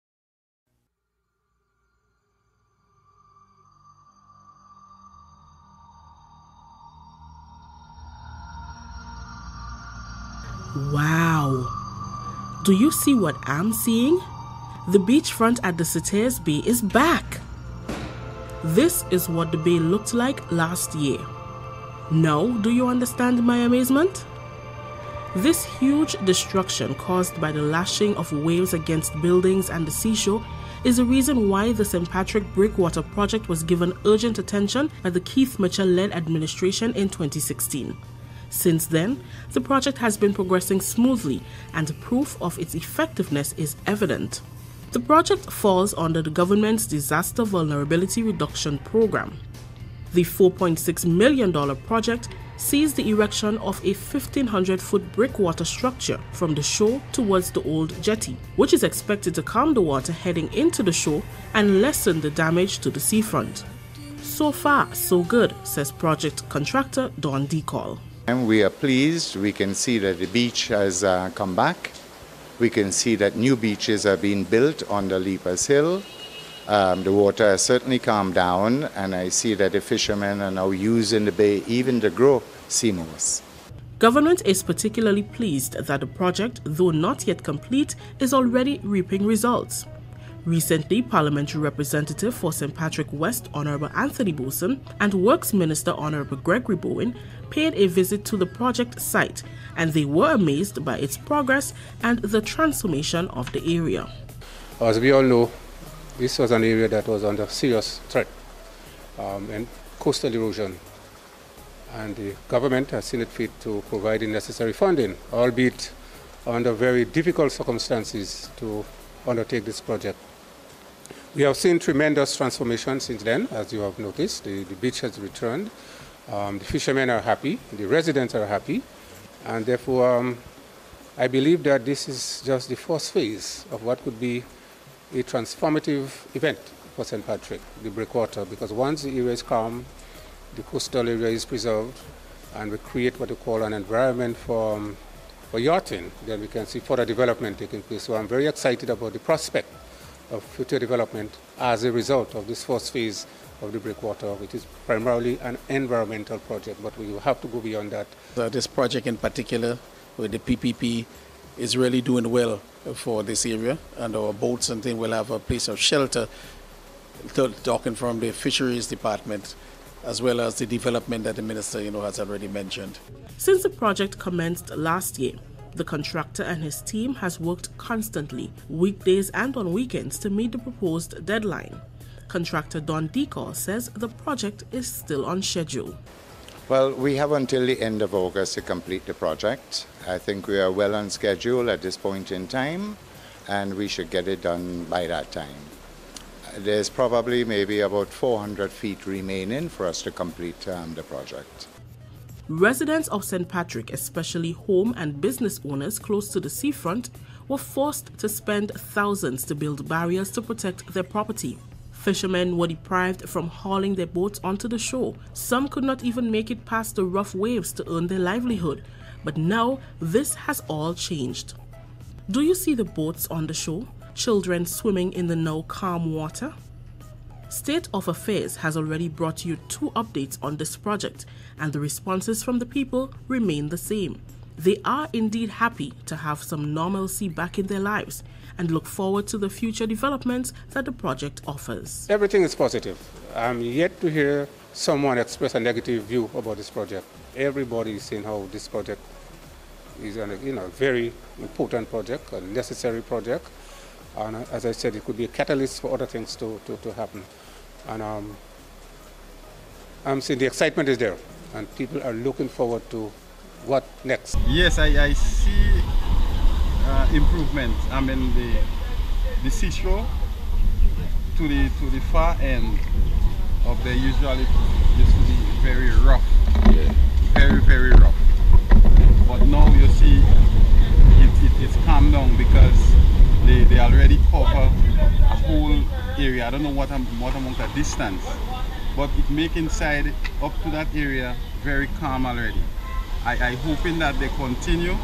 Wow! Do you see what I'm seeing? The beachfront at the Soters Bay is back. This is what the bay looked like last year. Now, do you understand my amazement? This huge destruction caused by the lashing of waves against buildings and the seashore is the reason why the St. Patrick Breakwater Project was given urgent attention by the Keith Mitchell-led administration in 2016. Since then, the project has been progressing smoothly and proof of its effectiveness is evident. The project falls under the government's Disaster Vulnerability Reduction Program. The $4.6 million project sees the erection of a 1,500-foot breakwater structure from the shore towards the old jetty, which is expected to calm the water heading into the shore and lessen the damage to the seafront. So far, so good, says project contractor Don DeCall. And we are pleased. We can see that the beach has come back. We can see that new beaches are being built on the Leapers Hill. The water has certainly calmed down, and I see that the fishermen are now using the bay even to grow sea moss. Government is particularly pleased that the project, though not yet complete, is already reaping results. Recently, Parliamentary Representative for St. Patrick West Honourable Anthony Boson and Works Minister Honourable Gregory Bowen paid a visit to the project site, and they were amazed by its progress and the transformation of the area. As we all know, this was an area that was under serious threat and coastal erosion, and the government has seen it fit to provide the necessary funding, albeit under very difficult circumstances, to undertake this project. We have seen tremendous transformation since then, as you have noticed. The beach has returned, the fishermen are happy, the residents are happy, and therefore I believe that this is just the first phase of what could be a transformative event for St. Patrick, the breakwater, because once the area is calm, the coastal area is preserved, and we create what we call an environment for yachting, then we can see further development taking place. So I'm very excited about the prospect of future development as a result of this first phase of the breakwater, which is primarily an environmental project, but we will have to go beyond that. This project in particular, with the PPP, is really doing well for this area, and our boats and things will have a place of shelter, talking from the fisheries department, as well as the development that the minister, has already mentioned. Since the project commenced last year, the contractor and his team has worked constantly, weekdays and on weekends, to meet the proposed deadline. Contractor Don DeCall says the project is still on schedule. Well, we have until the end of August to complete the project. I think we are well on schedule at this point in time, and we should get it done by that time. There's probably maybe about 400 feet remaining for us to complete the project. Residents of St. Patrick, especially home and business owners close to the seafront, were forced to spend thousands to build barriers to protect their property. Fishermen were deprived from hauling their boats onto the shore. Some could not even make it past the rough waves to earn their livelihood. But now, this has all changed. Do you see the boats on the shore? Children swimming in the now calm water? State of Affairs has already brought you 2 updates on this project, and the responses from the people remain the same. They are indeed happy to have some normalcy back in their lives and look forward to the future developments that the project offers. Everything is positive. I'm yet to hear someone express a negative view about this project. Everybody is saying how this project is a very important project, a necessary project, And as I said, it could be a catalyst for other things to happen. And I'm saying the excitement is there, and people are looking forward to what next. Yes, I see improvement. I mean, the seashore to the far end of the usually used to be very rough, very, very rough. But now you see it's calmed down because they already cover a whole area. I don't know what amount of distance, but it make inside up to that area very calm already. I hoping that they continue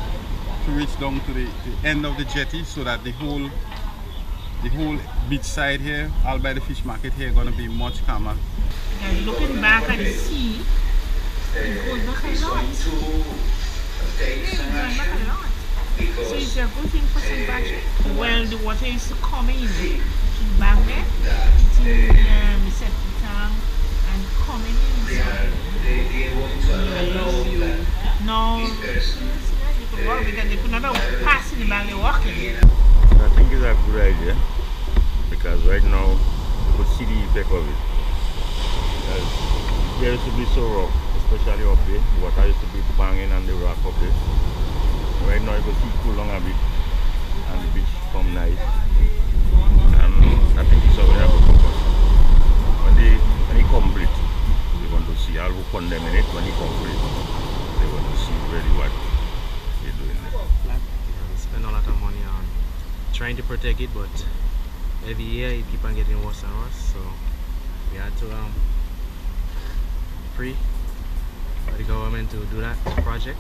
to reach down to the end of the jetty so that the whole beach side here, all by the fish market here, gonna be much calmer. And looking back at the sea, it goes back a lot. So it's a good thing for St. Patrick. Well, the water is coming in back there, hitting the septic tank and coming inside. No, because they could not pass in the back, they're walking. I think it's a good idea because right now you could see the effect of it. There used to be so rough, especially up there. The water used to be banging on the rock up there. Right now you can see cool down a bit and the beach come nice. And I think it's always a good focus. When they complete, they want to see, I'll condemn it when they complete. They want to see really what they're doing there. We spend a lot of money on trying to protect it, but every year it keeps on getting worse and worse. So we had to pray for the government to do that project.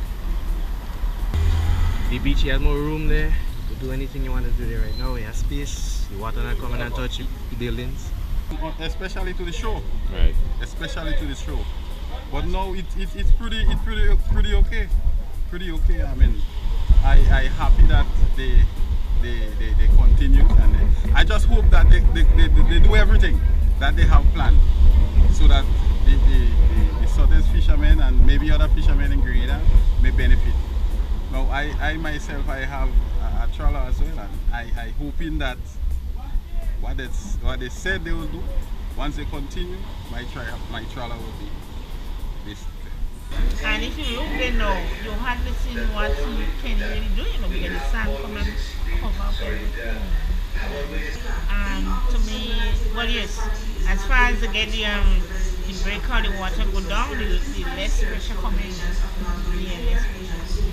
The beach, you have more room there. You could do anything you want to do there right now. You have space. The water not coming and touch the buildings. Especially to the shore. Right. Especially to the shore. But no, it's pretty okay. Pretty okay. I mean, I happy that they continue, and I just hope that they do everything that they have planned, so that the southern fishermen and maybe other fishermen in Grenada may benefit. Now, I myself, I have a trawler as well, and I hoping that what they said they will do, once they continue, my trawler will be this. And if you look there now, you hardly see what you can really do, because the sand come and cover up everything. And to me, well, yes, as far as they get the break out, the water go down, the less pressure coming. Less pressure.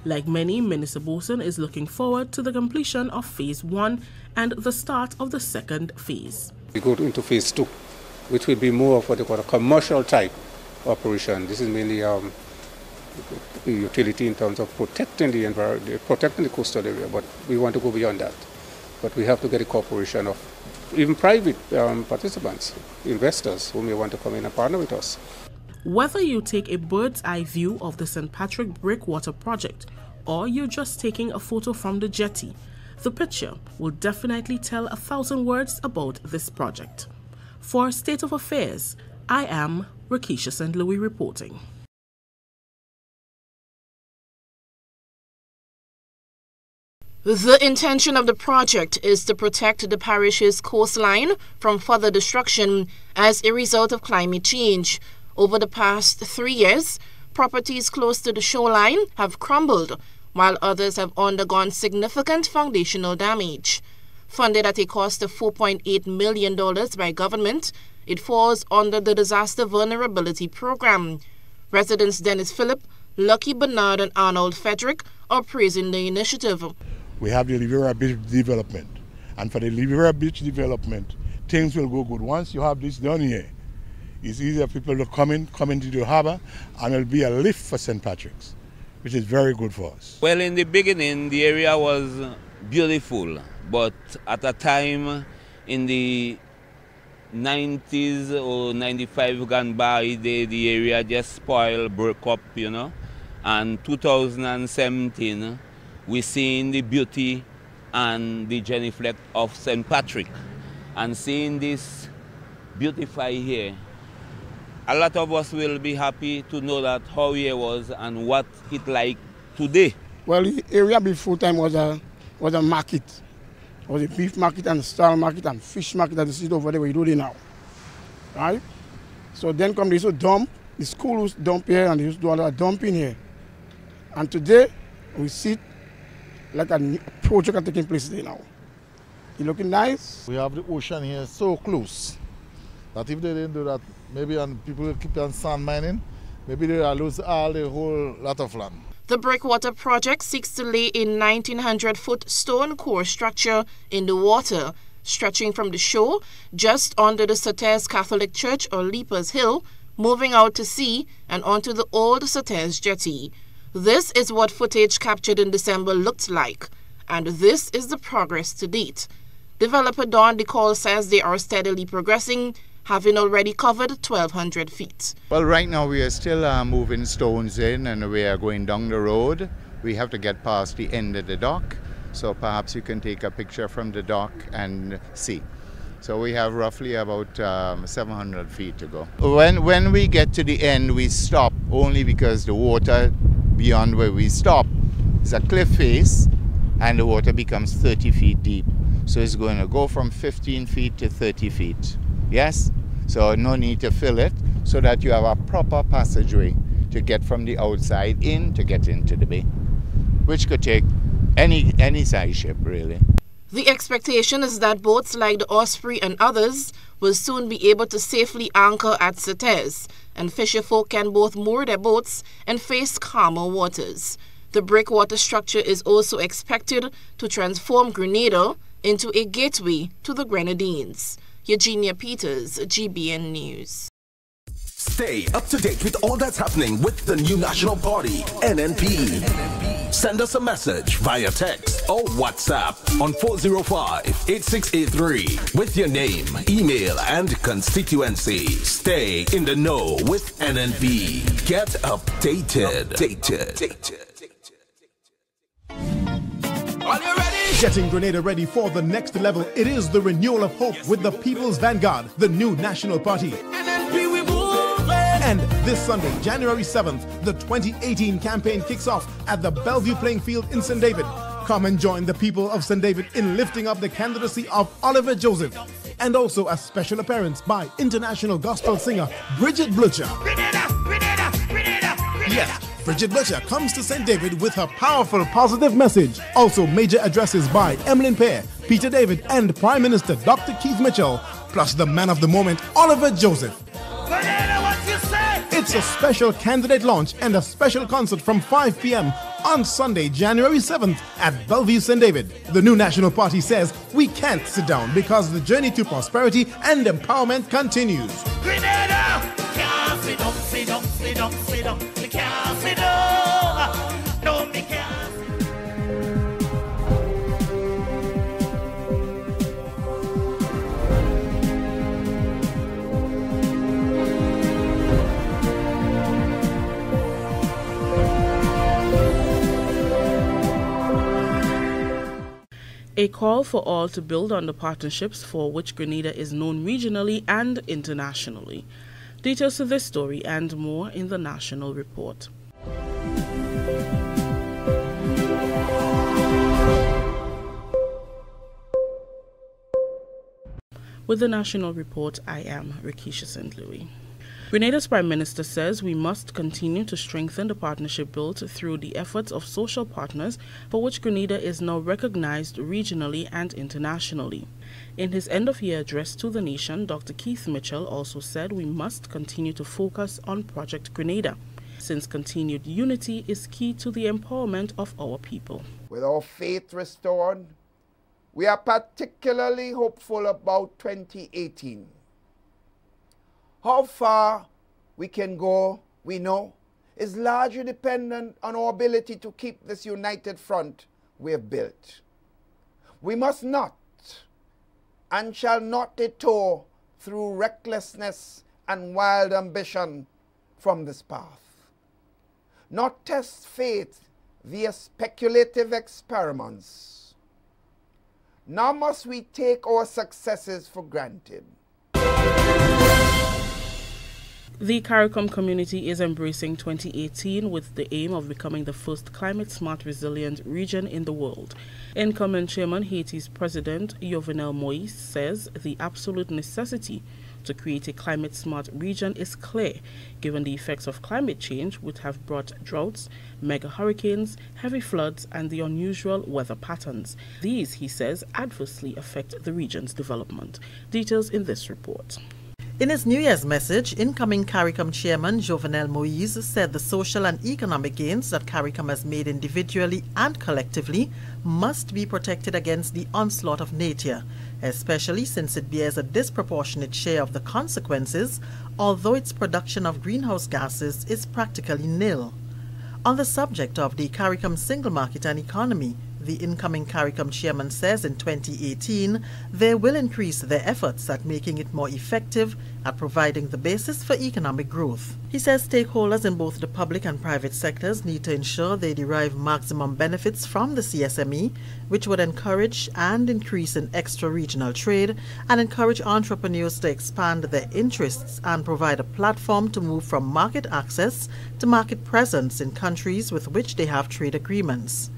Like many, Minister Boson is looking forward to the completion of Phase 1 and the start of the second phase. We go into Phase 2, which will be more of what they call a commercial type operation. This is mainly utility in terms of protecting the environment, protecting the coastal area, but we want to go beyond that. But we have to get a cooperation of even private participants, investors who may want to come in and partner with us. Whether you take a bird's eye view of the St. Patrick Breakwater project or you're just taking a photo from the jetty, the picture will definitely tell 1,000 words about this project. For State of Affairs, I am Rakisha St. Louis reporting. The intention of the project is to protect the parish's coastline from further destruction as a result of climate change. Over the past 3 years, properties close to the shoreline have crumbled, while others have undergone significant foundational damage. Funded at a cost of $4.8 million by government, it falls under the Disaster Vulnerability Program. Residents Dennis Phillip, Lucky Bernard and Arnold Frederick are praising the initiative. We have the Rivera Beach development, and for the Rivera Beach development, things will go good. Once you have this done here, it's easier for people to come into the harbour, and it'll be a lift for St. Patrick's, which is very good for us. Well, in the beginning, the area was beautiful, but at a time in the 90s or 95 gone by, the area just spoiled, broke up, And 2017, we seen the beauty and the genuflect of St. Patrick. And seeing this beautify here, a lot of us will be happy to know that how here was and what it like today. Well, the area before time was a market, Or the beef market and stall market and fish market that you see over there where you do it now. Right? So then come they used to dump, the school used to dump here and they used to do a lot of dumping here. And today we see like a project taking place there now. It looking nice. We have the ocean here so close that if they didn't do that, maybe and people keep on sand mining, maybe they will lose all the whole lot of land. The Breakwater project seeks to lay a 1,900-foot stone core structure in the water, stretching from the shore just under the Sauters Catholic Church or Leapers Hill, moving out to sea and onto the old Sauters jetty. This is what footage captured in December looked like, and this is the progress to date. Developer Don DeCall says they are steadily progressing, having already covered 1,200 feet. Well, right now we are still moving stones in and we are going down the road. We have to get past the end of the dock, so perhaps you can take a picture from the dock and see. So we have roughly about 700 feet to go. When we get to the end, we stop only because the water beyond where we stop is a cliff face and the water becomes 30 feet deep. So it's going to go from 15 feet to 30 feet. Yes? So no need to fill it, so that you have a proper passageway to get from the outside in to get into the bay, which could take any size ship really. The expectation is that boats like the Osprey and others will soon be able to safely anchor at Sauters, and fisherfolk can both moor their boats and face calmer waters. The breakwater structure is also expected to transform Grenada into a gateway to the Grenadines. Eugenia Peters, GBN News. Stay up to date with all that's happening with the new National Party, NNP. Send us a message via text or WhatsApp on 405-8683 with your name, email, and constituency. Stay in the know with NNP. Get updated. Are you ready? Getting Grenada ready for the next level. It is the renewal of hope with the People's Vanguard, the new National Party. And this Sunday, January 7th, the 2018 campaign kicks off at the Bellevue Playing Field in St. David. Come and join the people of St. David in lifting up the candidacy of Oliver Joseph. And also a special appearance by international gospel singer Bridget Blucher. Yes, Bridget Blucher comes to St. David with her powerful, positive message. Also major addresses by Emmeline Pear, Peter David, and Prime Minister Dr. Keith Mitchell, plus the man of the moment, Oliver Joseph. It's a special candidate launch and a special concert from 5 p.m. on Sunday, January 7th at Bellevue St. David. The new National Party says we can't sit down because the journey to prosperity and empowerment continues. Grenada! Can't sit down, sit down, sit down, sit down. We can't sit down. No, we can't. A call for all to build on the partnerships for which Grenada is known regionally and internationally. Details to this story and more in the National Report. With the National Report, I am Rikisha St. Louis. Grenada's Prime Minister says we must continue to strengthen the partnership built through the efforts of social partners for which Grenada is now recognized regionally and internationally. In his end-of-year address to the nation, Dr. Keith Mitchell also said we must continue to focus on Project Grenada, since continued unity is key to the empowerment of our people. With our faith restored, we are particularly hopeful about 2018. How far we can go, we know, is largely dependent on our ability to keep this united front we have built. We must not and shall not detour through recklessness and wild ambition from this path. Not test faith via speculative experiments. Nor must we take our successes for granted. The CARICOM community is embracing 2018 with the aim of becoming the first climate-smart, resilient region in the world. Incoming Chairman Haiti's President Jovenel Moïse says the absolute necessity to create a climate-smart region is clear, given the effects of climate change which have brought droughts, mega hurricanes, heavy floods, and the unusual weather patterns. These, he says, adversely affect the region's development. Details in this report. In his New Year's message, incoming CARICOM Chairman Jovenel Moïse said the social and economic gains that CARICOM has made individually and collectively must be protected against the onslaught of nature, especially since it bears a disproportionate share of the consequences, although its production of greenhouse gases is practically nil. On the subject of the CARICOM single market and economy, the incoming CARICOM chairman says in 2018 they will increase their efforts at making it more effective at providing the basis for economic growth. He says stakeholders in both the public and private sectors need to ensure they derive maximum benefits from the CSME, which would encourage and increase in extra-regional trade and encourage entrepreneurs to expand their interests and provide a platform to move from market access to market presence in countries with which they have trade agreements.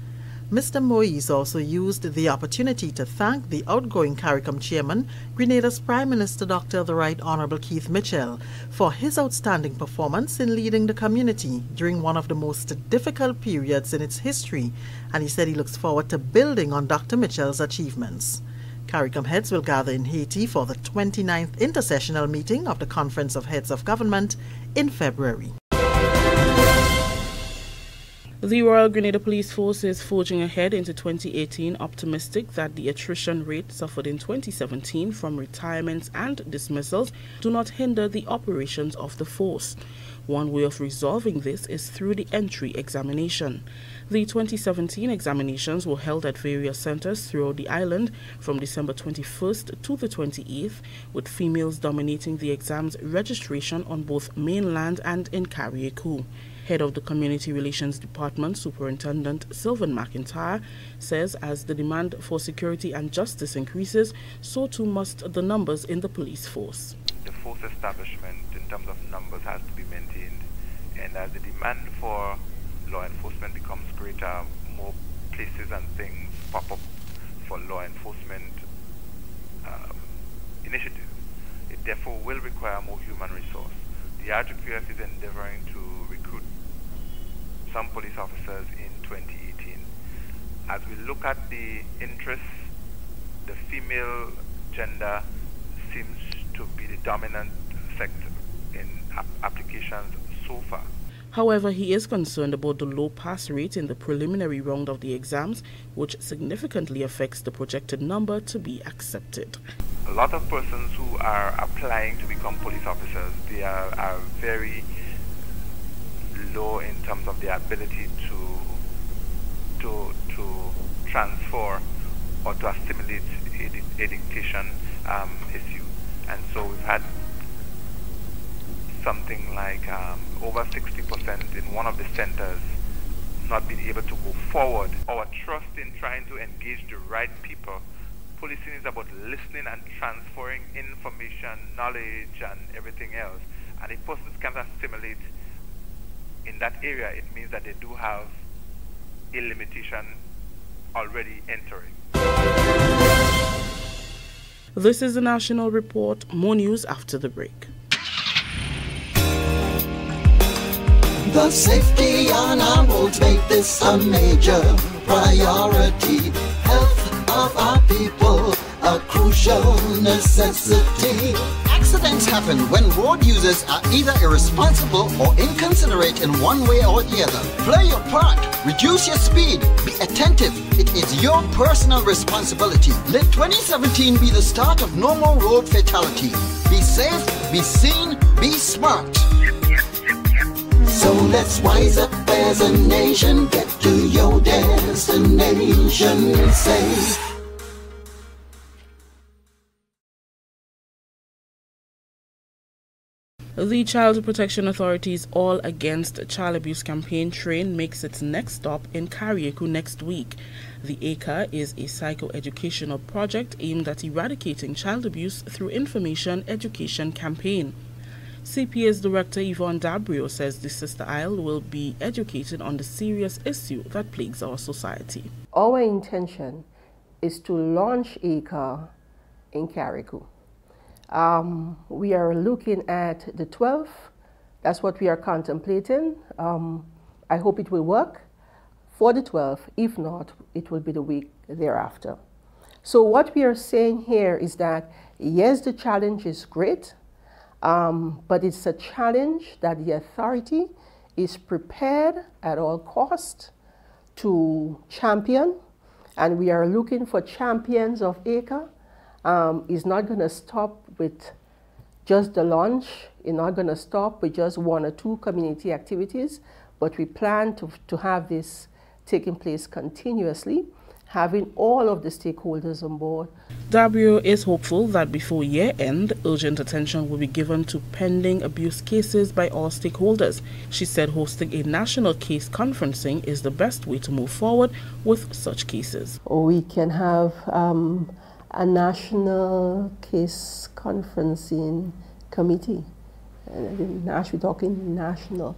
Mr. Moïse also used the opportunity to thank the outgoing CARICOM chairman, Grenada's Prime Minister Dr. the Right Honorable Keith Mitchell, for his outstanding performance in leading the community during one of the most difficult periods in its history, and he said he looks forward to building on Dr. Mitchell's achievements. CARICOM heads will gather in Haiti for the 29th intersessional meeting of the Conference of Heads of Government in February. The Royal Grenada Police Force is forging ahead into 2018, optimistic that the attrition rate suffered in 2017 from retirements and dismissals do not hinder the operations of the force. One way of resolving this is through the entry examination. The 2017 examinations were held at various centers throughout the island from December 21st to the 28th, with females dominating the exam's registration on both mainland and in Carriacou. Head of the Community Relations Department, Superintendent Sylvan McIntyre, says as the demand for security and justice increases, so too must the numbers in the police force. The force establishment in terms of numbers has to be maintained, and as the demand for law enforcement becomes greater, more places and things pop up for law enforcement initiatives. It therefore will require more human resource. The RGPF is endeavoring to recruit some police officers in 2018. As we look at the interests, the female gender seems to be the dominant sector in applications so far. However, he is concerned about the low pass rate in the preliminary round of the exams, which significantly affects the projected number to be accepted. A lot of persons who are applying to become police officers, they are very low in terms of their ability to transfer or to assimilate a dictation issue. And so we've had something like over 60% in one of the centers not being able to go forward. Our trust in trying to engage the right people. Policing is about listening and transferring information, knowledge, and everything else. And if persons can't assimilate in that area, it means that they do have a limitation already entering. This is the National Report. More news after the break. The safety on our roads make this a major priority. Health of our people, a crucial necessity. Accidents happen when road users are either irresponsible or inconsiderate in one way or the other. Play your part. Reduce your speed. Be attentive. It is your personal responsibility. Let 2017 be the start of no more road fatality. Be safe, be seen, be smart. So let's wise up as a nation. Get to your destination safe. The Child Protection Authority's All Against Child Abuse campaign train makes its next stop in Carriacou next week. The ACA is a psychoeducational project aimed at eradicating child abuse through information education campaign. CPA's Director Yvonne Dabrio says the Sister Isle will be educated on the serious issue that plagues our society. Our intention is to launch ACRE in Carriacou. We are looking at the 12th. That's what we are contemplating. I hope it will work for the 12th. If not, it will be the week thereafter. So what we are saying here is that, yes, the challenge is great, but it's a challenge that the authority is prepared at all costs to champion, and we are looking for champions of ACRE. It's not going to stop with just the launch. It's not going to stop with just 1 or 2 community activities, but we plan to have this taking place continuously, having all of the stakeholders on board. Dabrio is hopeful that before year end, urgent attention will be given to pending abuse cases by all stakeholders. She said hosting a national case conferencing is the best way to move forward with such cases. We can have a national case conferencing committee. We're talking national.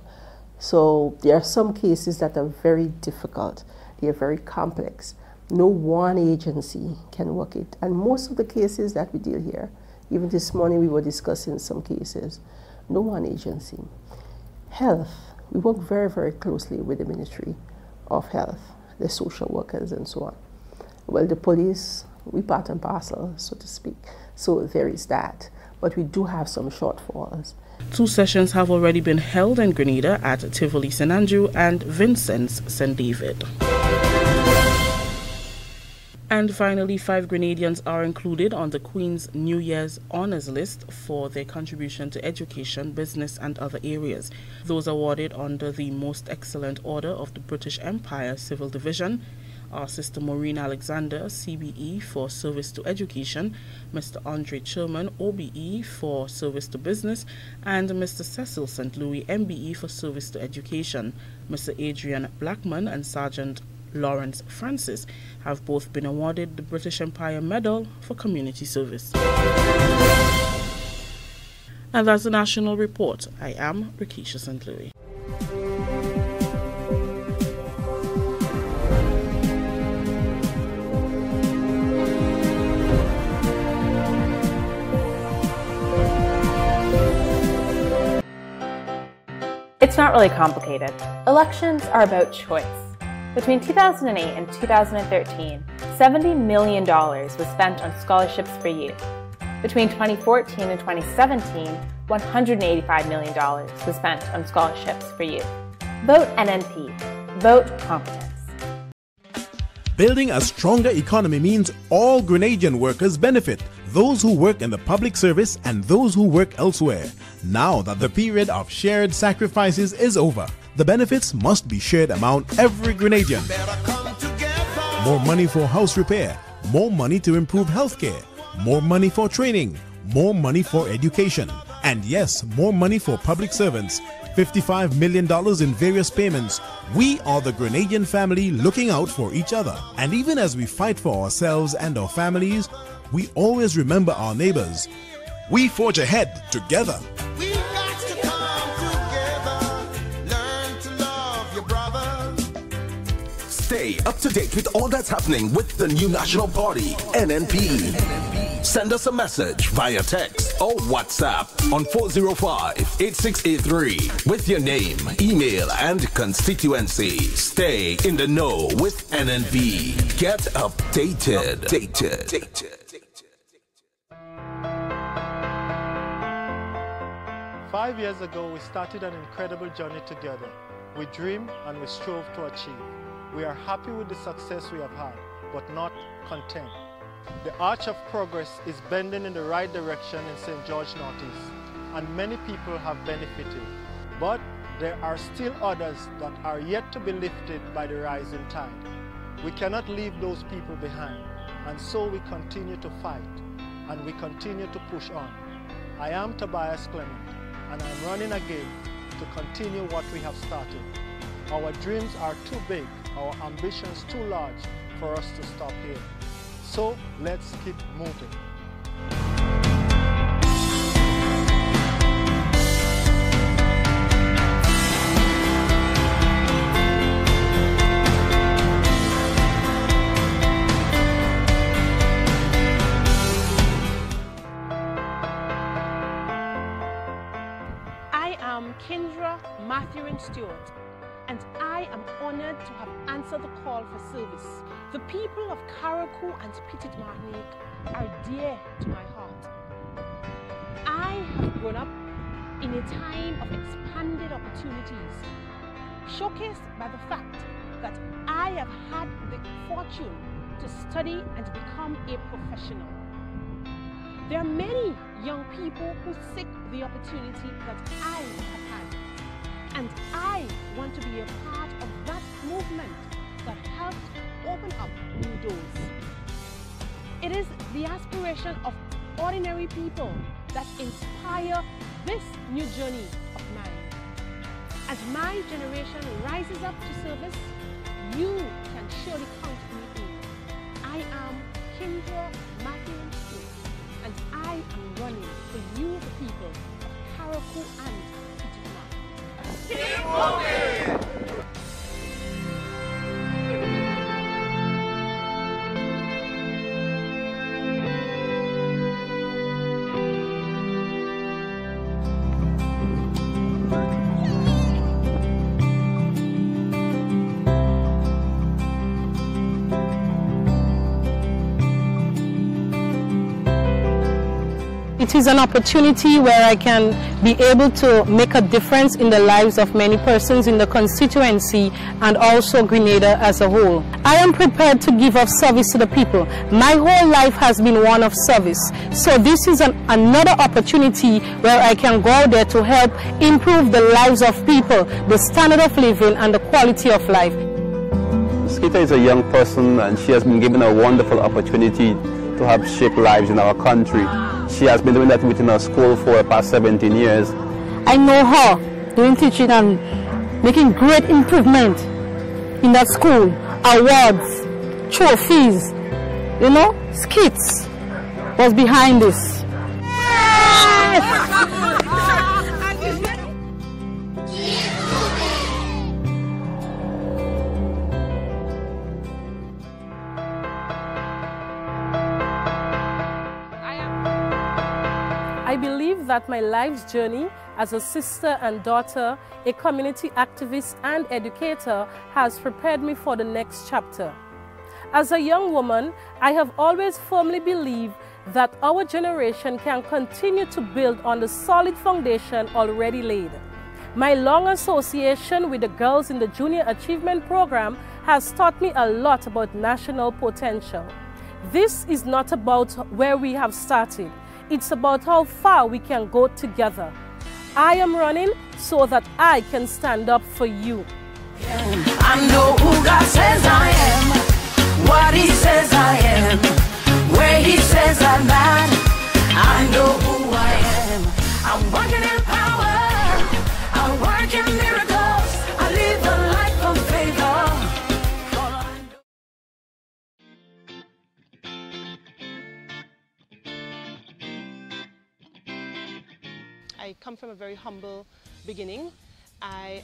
So there are some cases that are very difficult. They are very complex. No one agency can work it. And most of the cases that we deal here, even this morning we were discussing some cases, no one agency. Health, we work very, very closely with the Ministry of Health, the social workers and so on. Well, the police, we part and parcel, so to speak. So there is that. But we do have some shortfalls. 2 sessions have already been held in Grenada at Tivoli St. Andrew and Vincennes St. David. And finally, 5 Grenadians are included on the Queen's New Year's Honours List for their contribution to education, business and other areas. Those awarded under the Most Excellent Order of the British Empire Civil Division are Sister Maureen Alexander, CBE, for service to education, Mr. Andre Sherman, OBE, for service to business, and Mr. Cecil St. Louis, MBE, for service to education. Mr. Adrian Blackman and Sergeant Lawrence Francis have both been awarded the British Empire Medal for community service. And that's the National Report. I am Rikisha St. Louis. It's not really complicated. Elections are about choice. Between 2008 and 2013, $70 million was spent on scholarships for youth. Between 2014 and 2017, $185 million was spent on scholarships for youth. Vote NNP. Vote competence. Building a stronger economy means all Grenadian workers benefit, those who work in the public service and those who work elsewhere. Now that the period of shared sacrifices is over, the benefits must be shared among every Grenadian. More money for house repair, more money to improve healthcare, more money for training, more money for education, and yes, more money for public servants. $55 million in various payments. We are the Grenadian family looking out for each other. And even as we fight for ourselves and our families, we always remember our neighbors. We forge ahead together. Stay up to date with all that's happening with the new National Party, NNP. Send us a message via text or WhatsApp on 405-8683 with your name, email, and constituency. Stay in the know with NNP. Get updated. 5 years ago, we started an incredible journey together. We dreamed and we strove to achieve. We are happy with the success we have had, but not content. The arch of progress is bending in the right direction in St. George Northeast, and many people have benefited. But there are still others that are yet to be lifted by the rising tide. We cannot leave those people behind, and so we continue to fight, and we continue to push on. I am Tobias Clement, and I'm running again to continue what we have started. Our dreams are too big, our ambitions too large for us to stop here. So let's keep moving. I am Kendra Matthew Stewart, and I am honored to have answered the call for service. The people of Carriacou and Petite Martinique are dear to my heart. I have grown up in a time of expanded opportunities, showcased by the fact that I have had the fortune to study and become a professional. There are many young people who seek the opportunity that I have had, and I want to be a part of that movement that helps open up new doors. It is the aspiration of ordinary people that inspire this new journey of mine. As my generation rises up to service, you can surely count me in. I am Kendra Matthew Stewart, and I am running for you, the people of Carriacou and Petite Martinique. Keep moving! It is an opportunity where I can be able to make a difference in the lives of many persons in the constituency and also Grenada as a whole. I am prepared to give of service to the people. My whole life has been one of service. So this is another opportunity where I can go out there to help improve the lives of people, the standard of living and the quality of life. Skita is a young person and she has been given a wonderful opportunity to help shape lives in our country. She has been doing that within her school for the past 17 years. I know her doing teaching and making great improvement in that school. Awards, trophies, you know, skits was behind this. I believe that my life's journey as a sister and daughter, a community activist and educator has prepared me for the next chapter. As a young woman, I have always firmly believed that our generation can continue to build on the solid foundation already laid. My long association with the girls in the Junior Achievement Program has taught me a lot about national potential. This is not about where we have started. It's about how far we can go together. I am running so that I can stand up for you. I know who God says I am, what He says I am, where He says I'm at. I know who I am. I'm working in power, I work in miracles, I live a life of favor. I come from a very humble beginning. I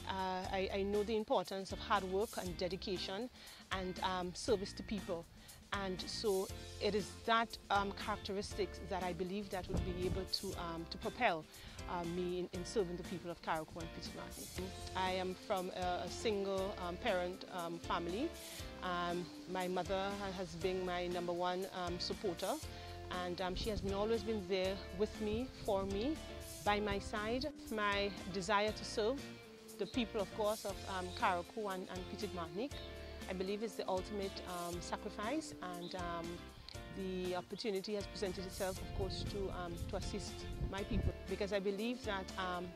know the importance of hard work and dedication and service to people. And so it is that characteristics that I believe that would be able to propel me in serving the people of Carriacou and Petite Martinique. I am from a single parent family. My mother has been my #1 supporter, and she has always been there with me, for me, by my side. My desire to serve the people, of course, of Carriacou and Petite Martinique, I believe is the ultimate sacrifice, and the opportunity has presented itself, of course, to assist my people, because I believe that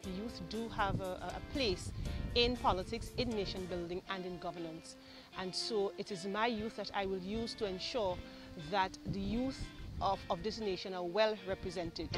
the youth do have a place in politics, in nation building and in governance. And so it is my youth that I will use to ensure that the youth of this nation are well represented.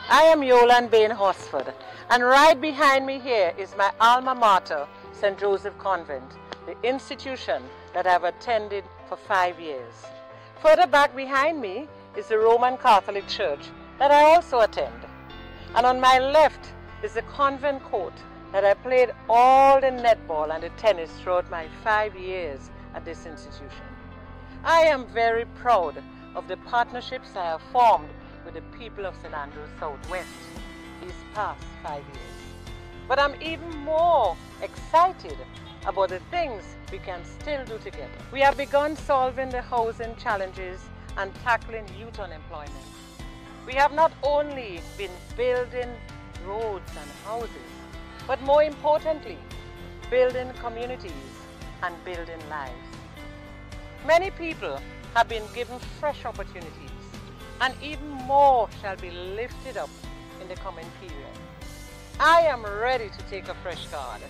I am Yolande Bain Horsford, and right behind me here is my alma mater, St. Joseph Convent, the institution that I've attended for 5 years. Further back behind me is the Roman Catholic Church that I also attend. And on my left is the convent court that I played all the netball and the tennis throughout my 5 years at this institution. I am very proud of the partnerships I have formed with the people of St. Andrews Southwest these past 5 years. But I'm even more excited about the things we can still do together. We have begun solving the housing challenges and tackling youth unemployment. We have not only been building roads and houses, but more importantly, building communities and building lives. Many people have been given fresh opportunities, and even more shall be lifted up in the coming period. I am ready to take a fresh start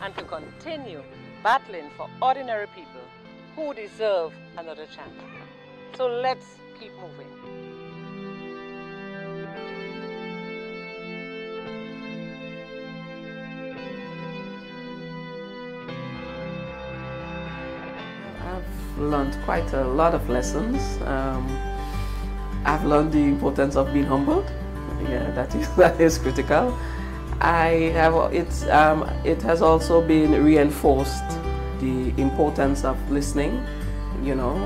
and to continue battling for ordinary people who deserve another chance. So let's keep moving. I've learned quite a lot of lessons. I've learned the importance of being humbled. Yeah, that is critical. It has also been reinforced the importance of listening, you know,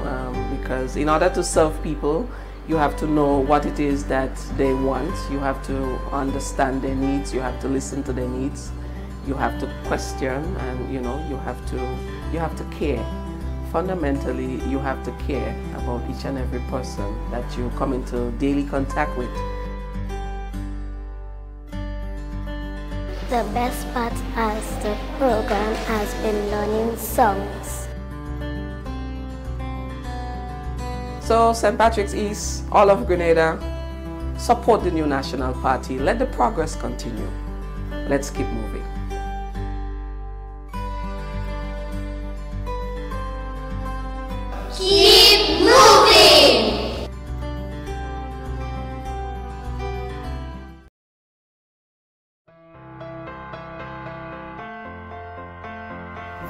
because in order to serve people, you have to know what it is that they want. You have to understand their needs. You have to listen to their needs. You have to question, and you know, you have to care. Fundamentally, you have to care about each and every person that you come into daily contact with. The best part of the program has been learning songs. So St. Patrick's East, all of Grenada, support the new National Party. Let the progress continue. Let's keep moving. Keep moving!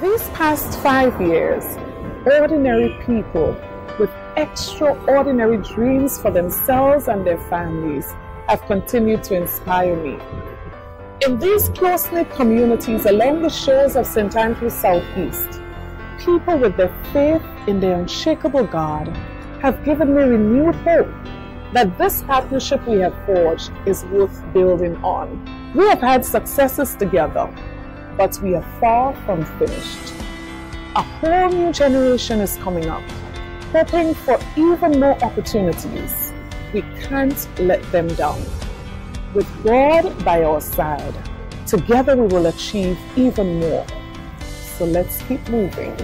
These past 5 years, ordinary people with extraordinary dreams for themselves and their families have continued to inspire me. In these close-knit communities along the shores of St. Andrews Southeast, people with their faith in their unshakable God have given me renewed hope that this partnership we have forged is worth building on. We have had successes together, but we are far from finished. A whole new generation is coming up, hoping for even more opportunities. We can't let them down. With God by our side, together we will achieve even more. So let's keep moving.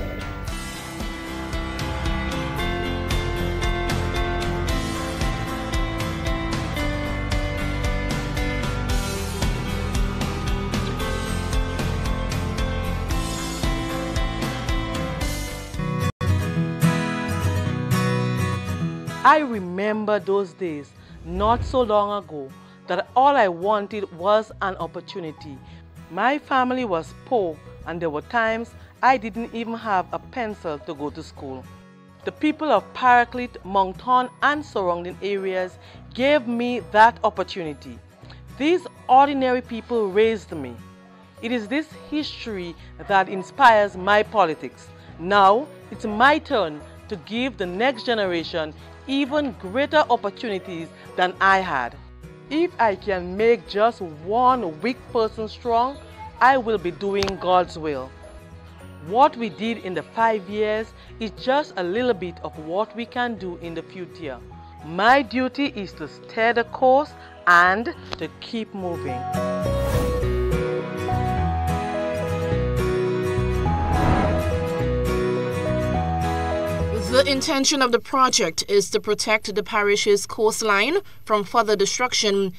I remember those days, not so long ago, that all I wanted was an opportunity. My family was poor, and there were times I didn't even have a pencil to go to school. The people of Paraclete, Moncton, and surrounding areas gave me that opportunity. These ordinary people raised me. It is this history that inspires my politics. Now, it's my turn to give the next generation even greater opportunities than I had. If I can make just one weak person strong, I will be doing God's will. What we did in the 5 years is just a little bit of what we can do in the future. My duty is to steer the course and to keep moving. The intention of the project is to protect the parish's coastline from further destruction